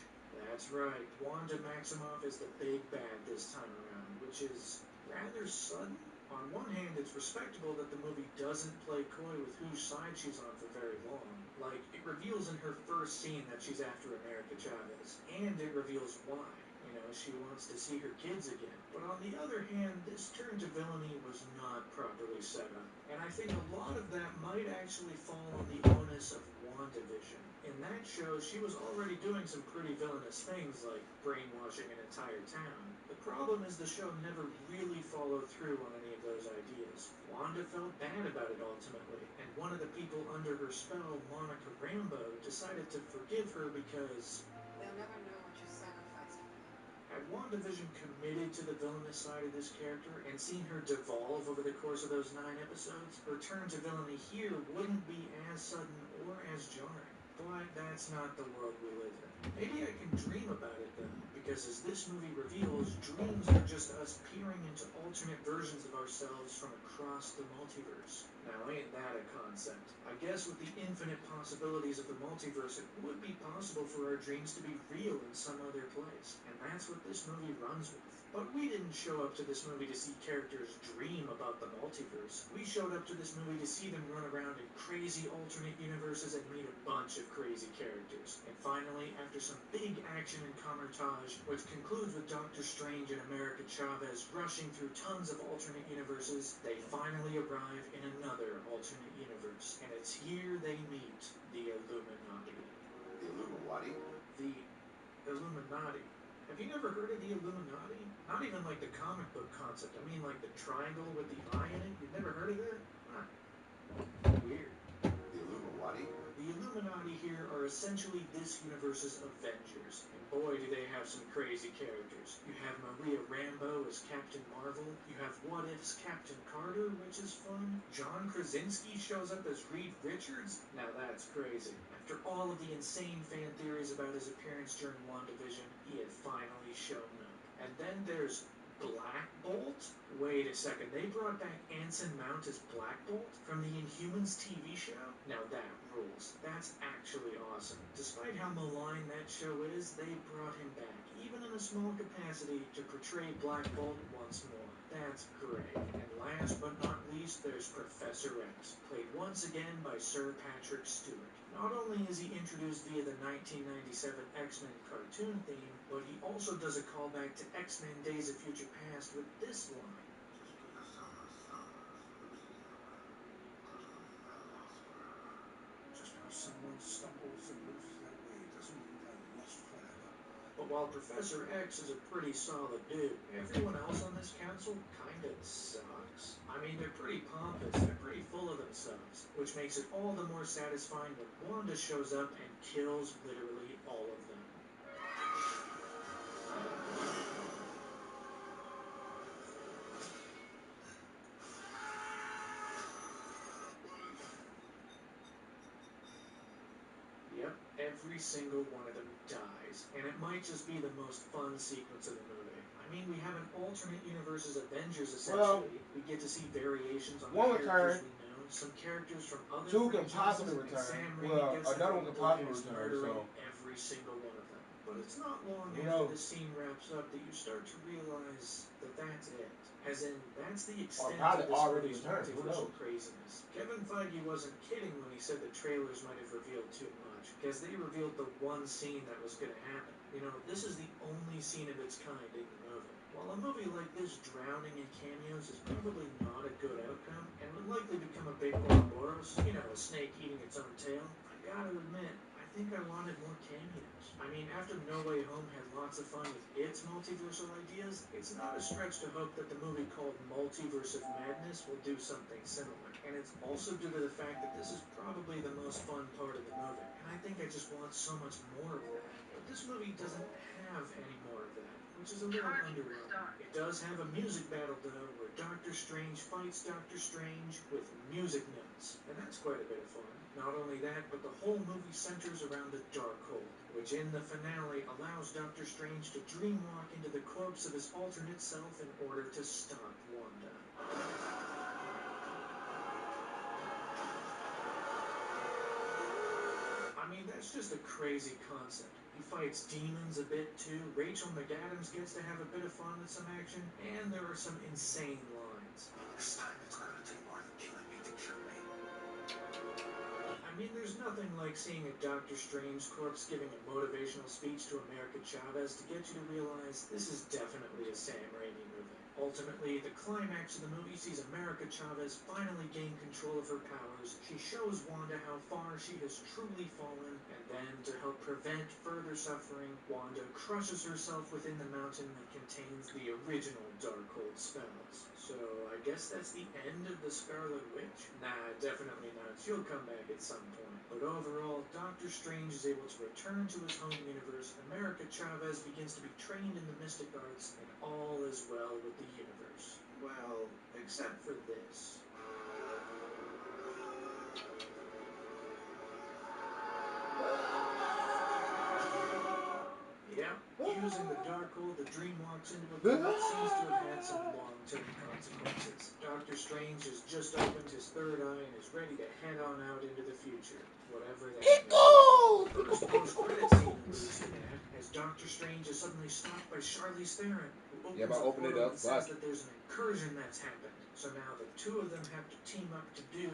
F: That's right, Wanda Maximoff is the big bad this time around, which is rather sudden. On one hand, it's respectable that the movie doesn't play coy with whose side she's on for very long. Like, it reveals in her first scene that she's after America Chavez, and it reveals why. You know, she wants to see her kids again. But on the other hand, this turn to villainy was not properly set up. And I think a lot of that might actually fall on the onus of WandaVision. In that show, she was already doing some pretty villainous things like brainwashing an entire town. The problem is the show never really followed through on any of those ideas. Wanda felt bad about it ultimately, and one of the people under her spell, Monica Rambeau, decided to forgive her because
B: They'll never know what you sacrificed for them.
F: had WandaVision committed to the villainous side of this character and seen her devolve over the course of those 9 episodes, her turn to villainy here wouldn't be as sudden or as jarring. But that's not the world we live in. Maybe I can dream about it though, because as this movie reveals, dreams are just us peering into alternate versions of ourselves from across the multiverse. Now ain't that a concept? I guess with the infinite possibilities of the multiverse, it would be possible for our dreams to be real in some other place, and that's what this movie runs with. But we didn't show up to this movie to see characters dream about the multiverse. We showed up to this movie to see them run around in crazy alternate universes and meet a bunch of crazy characters. And finally, after some big action and camouflage, which concludes with Doctor Strange and America Chavez rushing through tons of alternate universes, they finally arrive in another alternate universe. And it's here they meet the Illuminati.
C: The Illuminati?
F: The Illuminati. Have you never heard of the Illuminati? Not even like the comic book concept. I mean like the triangle with the eye in it. You've never heard of that? Huh. Weird.
C: The Illuminati?
F: The Illuminati here are essentially this universe's Avengers. And boy, do they have some crazy characters. You have Maria Rambeau as Captain Marvel. You have What If's Captain Carter, which is fun. John Krasinski shows up as Reed Richards. Now that's crazy. After all of the insane fan theories about his appearance during WandaVision, he had finally shown up. And then there's Black Bolt? Wait a second, they brought back Anson Mount as Black Bolt from the Inhumans TV show? Now that rules. That's actually awesome. Despite how malign that show is, they brought him back, even in a small capacity, to portray Black Bolt once more. That's great. And last but not least, there's Professor X, played once again by Sir Patrick Stewart. Not only is he introduced via the 1997 X-Men cartoon theme, but he also does a callback to X-Men Days of Future Past with this line.
E: Just because someone stumbles and loses their way doesn't mean they're lost forever.
F: But while Professor X is a pretty solid dude, everyone else on this council kinda sucks. I mean, they're pretty pompous, they're pretty full of themselves, which makes it all the more satisfying when Wanda shows up and kills literally all of them. Yep, every single one of them dies, and it might just be the most fun sequence of the movie. I mean, we have an alternate universe's Avengers, essentially. We get to see variations on the
A: one
F: characters
A: return.
F: we know, some characters from other
A: Two can
F: franchises,
A: possibly
F: and
A: return.
F: Sam Raimi
A: Well,
F: gets
A: another
F: that
A: one could
F: book
A: possibly
F: and is
A: return,
F: murdering
A: so.
F: every single one of them. But it's not long
A: Who
F: after
A: knows?
F: this scene wraps up that you start to realize that that's it. As in, that's the extent
A: probably
F: of this
A: already
F: movie's
A: returned. Who
F: multiversal
A: knows?
F: craziness. Kevin Feige wasn't kidding when he said the trailers might have revealed too much, because they revealed the one scene that was going to happen. You know, this is the only scene of its kind in the movie. While a movie like this drowning in cameos is probably not a good outcome, and would likely become a big Ouroboros, you know, a snake eating its own tail, I gotta admit, I think I wanted more cameos. I mean, after No Way Home had lots of fun with its multiversal ideas, it's not a stretch to hope that the movie called Multiverse of Madness will do something similar. And it's also due to the fact that this is probably the most fun part of the movie, and I think I just want so much more of that. But this movie doesn't have any more of that, which is a little underwhelming. It does have a music battle, though, where Doctor Strange fights Doctor Strange with music notes, and that's quite a bit of fun. Not only that, but the whole movie centers around the Darkhold, which in the finale allows Doctor Strange to dreamwalk into the corpse of his alternate self in order to stop Wanda. I mean, that's just a crazy concept. He fights demons a bit too, Rachel McAdams gets to have a bit of fun with some action, and there are some insane lines.
E: This time it's gonna take more than killing me to cure me.
F: I mean, there's nothing like seeing a Doctor Strange corpse giving a motivational speech to America Chavez to get you to realize this is definitely a Sam Raimi movie. Ultimately, the climax of the movie sees America Chavez finally gain control of her powers. She shows Wanda how far she has truly fallen, and then, to help prevent further suffering, Wanda crushes herself within the mountain that contains the original Darkhold spells. So, I guess that's the end of the Scarlet Witch? Nah, definitely not. She'll come back at some point. But overall, Doctor Strange is able to return to his home universe, America Chavez begins to be trained in the mystic arts, and all is well with the universe. Well, except for this. Yep, using the Darkhold to dreamwalks into a corpse seems to have had some long-term consequences. Doctor Strange has just opened his third eye and is ready to head on out into the future, whatever that may be. First post-credit scene alludes to that, as Doctor Strange is suddenly stopped by Charlize Theron, who opens a portal and says that there's an incursion that's happened. So now the two of them have to team up to do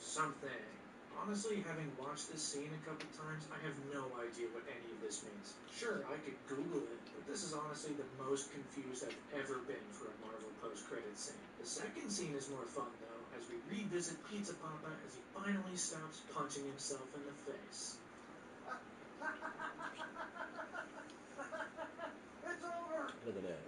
F: something. Honestly, having watched this scene a couple times, I have no idea what any of this means. Sure, I could Google it, but this is honestly the most confused I've ever been for a Marvel post-credits scene. The second scene is more fun, though, as we revisit Pizza Papa as he finally stops punching himself in the face.
C: It's over!
A: Look at that.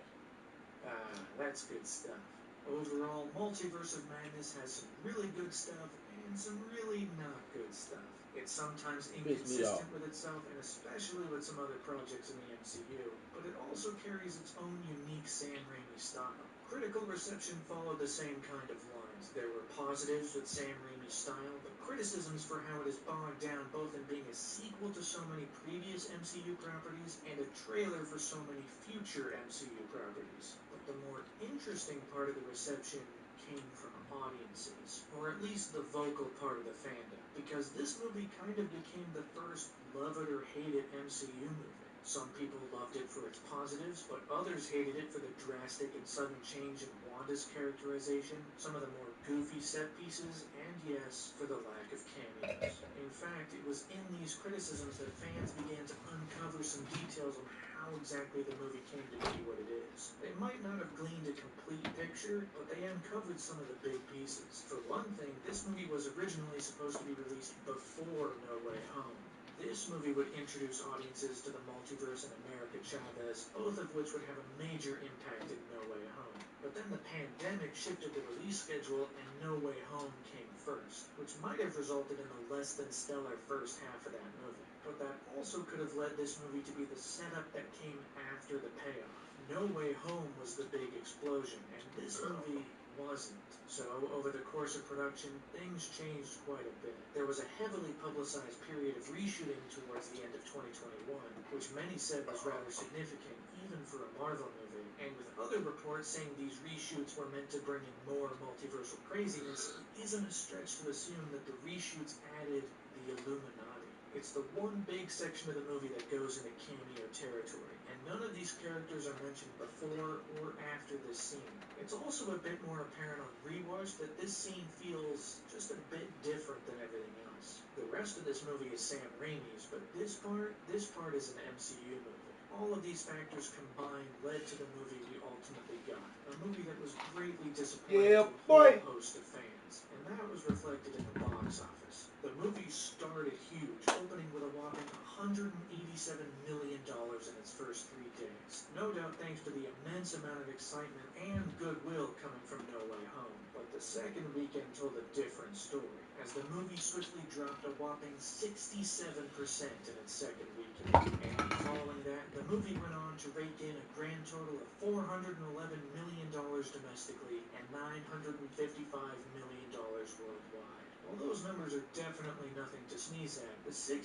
F: That's good stuff. Overall, Multiverse of Madness has some really good stuff and some really not good stuff. It's sometimes inconsistent with itself, and especially with some other projects in the MCU, but it also carries its own unique Sam Raimi style. Critical reception followed the same kind of lines. There were positives with Sam Raimi's style, but criticisms for how it is bogged down both in being a sequel to so many previous MCU properties and a trailer for so many future MCU properties. But the more interesting part of the reception came from audiences, or at least the vocal part of the fandom, because this movie kind of became the first love it or hate it MCU movie. Some people loved it for its positives, but others hated it for the drastic and sudden change in Wanda's characterization, some of the more goofy set pieces, and yes, for the lack of cameos. In fact, it was in these criticisms that fans began to uncover some details on how exactly the movie came to be what it is. They might not have gleaned a complete picture, but they uncovered some of the big pieces. For one thing, this movie was originally supposed to be released before No Way Home. This movie would introduce audiences to the multiverse and America Chavez, both of which would have a major impact in No Way Home. But then the pandemic shifted the release schedule and No Way Home came first, which might have resulted in a less than stellar first half of that movie. But that also could have led this movie to be the setup that came after the payoff. No Way Home was the big explosion, and this movie wasn't. So, over the course of production, things changed quite a bit. There was a heavily publicized period of reshooting towards the end of 2021, which many said was rather significant, even for a Marvel movie, and with other reports saying these reshoots were meant to bring in more multiversal craziness, it isn't a stretch to assume that the reshoots added the Illuminati. It's the one big section of the movie that goes into cameo territory, and none of these characters are mentioned before or after this scene. It's also a bit more apparent on rewatch that this scene feels just a bit different than everything else. The rest of this movie is Sam Raimi's, but this part is an MCU movie. All of these factors combined led to the movie we ultimately got. A movie that was greatly disappointing to a whole host of fans, and that was reflected in the box office. The movie started huge, opening with a whopping $187 million in its first 3 days. No doubt thanks to the immense amount of excitement and goodwill coming from No Way Home. But the second weekend told a different story, as the movie swiftly dropped a whopping 67% in its second weekend. And following that, the movie went on to rake in a grand total of $411 million domestically and $955 million worldwide. While those numbers are definitely nothing to sneeze at, the 67%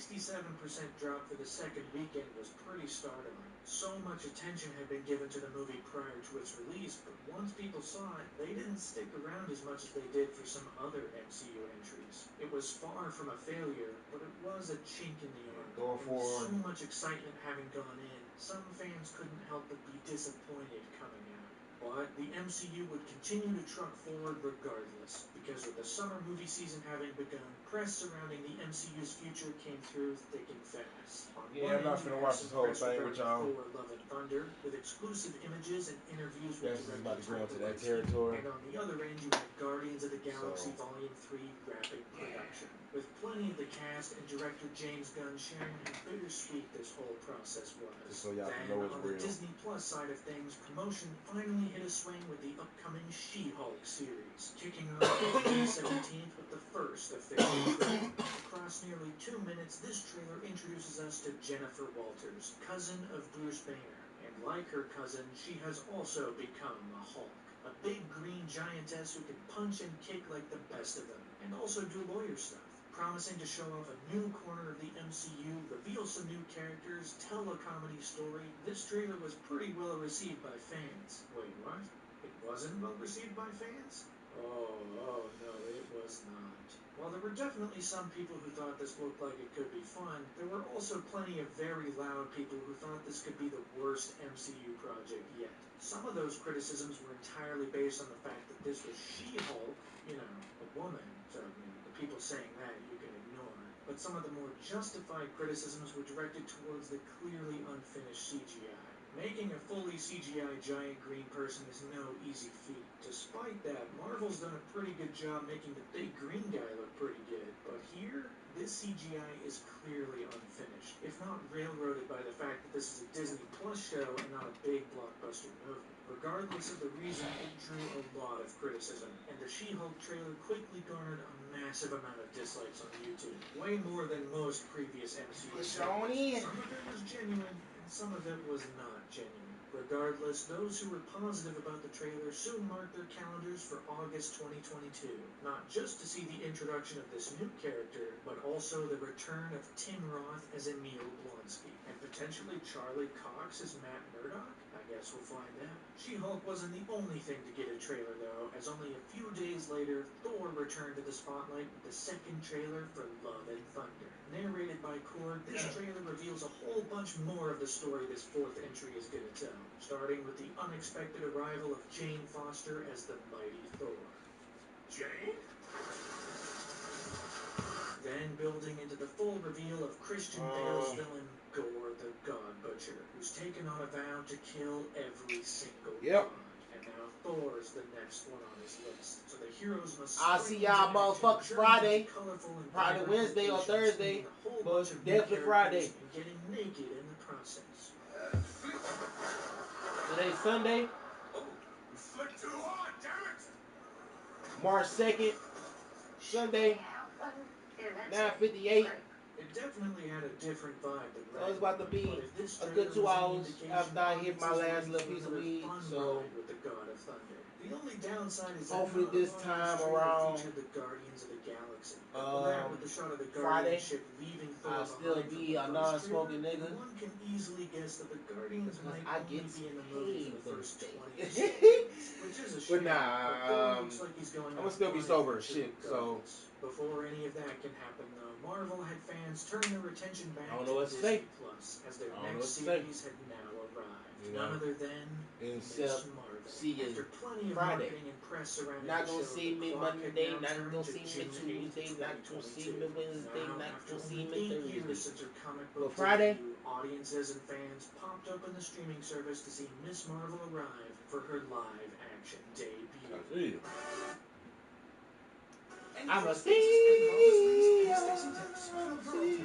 F: drop for the second weekend was pretty startling. So much attention had been given to the movie prior to its release, but once people saw it, they didn't stick around as much as they did for some other MCU entries. It was far from a failure, but it was a chink in the armor.
A: Going
F: With
A: for
F: so much excitement having gone in, some fans couldn't help but be disappointed coming out. But the MCU would continue to truck forward regardless, because with the summer movie season having begun, press surrounding the MCU's future came through thick and fast. On
A: Yeah, I'm not gonna watch this whole thing with y'all.
F: Thor: Love and Thunder, with exclusive images and interviews with
A: Guess it's about to go into that
F: director
A: territory.
F: and on the other end, you had Guardians of the Galaxy Volume 3 wrapping production, with plenty of the cast and director James Gunn sharing how bittersweet this whole process was.
A: Just so y'all can
F: Then,
A: know it's
F: on
A: real.
F: the Disney Plus side of things, promotion finally hit a swing with the upcoming She-Hulk series, kicking off on May 17th with the first official trailer. Across nearly 2 minutes, this trailer introduces us to Jennifer Walters, cousin of Bruce Banner. And like her cousin, she has also become a Hulk. A big green giantess who can punch and kick like the best of them, and also do lawyer stuff. Promising to show off a new corner of the MCU, reveal some new characters, tell a comedy story, this trailer was pretty well received by fans. Wait, what? It wasn't well received by fans? Oh no, it was not. While there were definitely some people who thought this looked like it could be fun, there were also plenty of very loud people who thought this could be the worst MCU project yet. Some of those criticisms were entirely based on the fact that this was She-Hulk, you know, a woman, so the people saying that you can ignore. But some of the more justified criticisms were directed towards the clearly unfinished CGI. Making a fully CGI giant green person is no easy feat. Despite that, Marvel's done a pretty good job making the big green guy look pretty good. But here, this CGI is clearly unfinished, if not railroaded by the fact that this is a Disney Plus show and not a big blockbuster movie. Regardless of the reason, it drew a lot of criticism, and the She-Hulk trailer quickly garnered a massive amount of dislikes on YouTube. Way more than most previous MCU trailers. Some of it was genuine, and some of it was not genuine. Regardless, those who were positive about the trailer soon marked their calendars for August 2022. Not just to see the introduction of this new character, but also the return of Tim Roth as Emil Blonsky, and potentially Charlie Cox as Matt Murdock? I guess we'll find out. She-Hulk wasn't the only thing to get a trailer though, as only a few days later, Thor returned to the spotlight with the second trailer for Love and Thunder. Narrated by Korg, this trailer reveals a whole bunch more of the story this fourth entry is going to tell, starting with the unexpected arrival of Jane Foster as the mighty Thor.
C: Jane?
F: Then building into the full reveal of Christian Bale's villain, Gore the God Butcher, who's taken on a vow to kill every single god. And now Thor's the next one on his list. So the heroes must
A: I'll see y'all motherfuckers Friday. Probably Wednesday or Thursday. But definitely Friday.
F: And getting naked in the process.
A: Today's Sunday.
C: Oh, you flicked too hard, damn it!
A: March 2nd. Sunday. 9:58.
F: It definitely had a different vibe than
A: So it's about to be a good 2 hours after I hit my last little piece of weed. So
F: with the God of Thunder. The only downside is
A: hopefully this time around
F: the Guardians of the Galaxy. With the shot of the
A: Friday,
F: ship leaving
A: I'll still be a non-smoking nigga.
F: One can easily guess that the Guardians might only be in the movie for the first 20
A: days.
F: which is a shame.
A: But nah,
F: looks like he's going
A: I'm gonna still be sober as shit. So
F: before any of that can happen, though, Marvel had fans turn their attention back
A: I don't know
F: to
A: what to
F: Disney
A: say.
F: Plus, as their
A: I don't know
F: next
A: what to say.
F: series had now arrived.
A: You
F: None
A: know,
F: other than
A: except
F: Miss Marvel.
A: see you
F: After plenty of
A: Friday.
F: marketing and press surrounding
A: Not
F: the
A: gonna
F: show,
A: see
F: the
A: me
F: clock had
A: Monday,
F: now
A: not
F: turned
A: gonna
F: to
A: see me
F: June 8th,
A: Tuesday, not gonna see me
F: 2022.
A: Wednesday,
F: Now,
A: not
F: after
A: gonna see
F: only
A: me
F: 8 years
A: Thursday.
F: since her comic
A: But
F: book
A: Friday,
F: debut, audiences and fans popped open the streaming service to see Miss Marvel arrive for her live action debut.
A: I'm a see. I'm a see.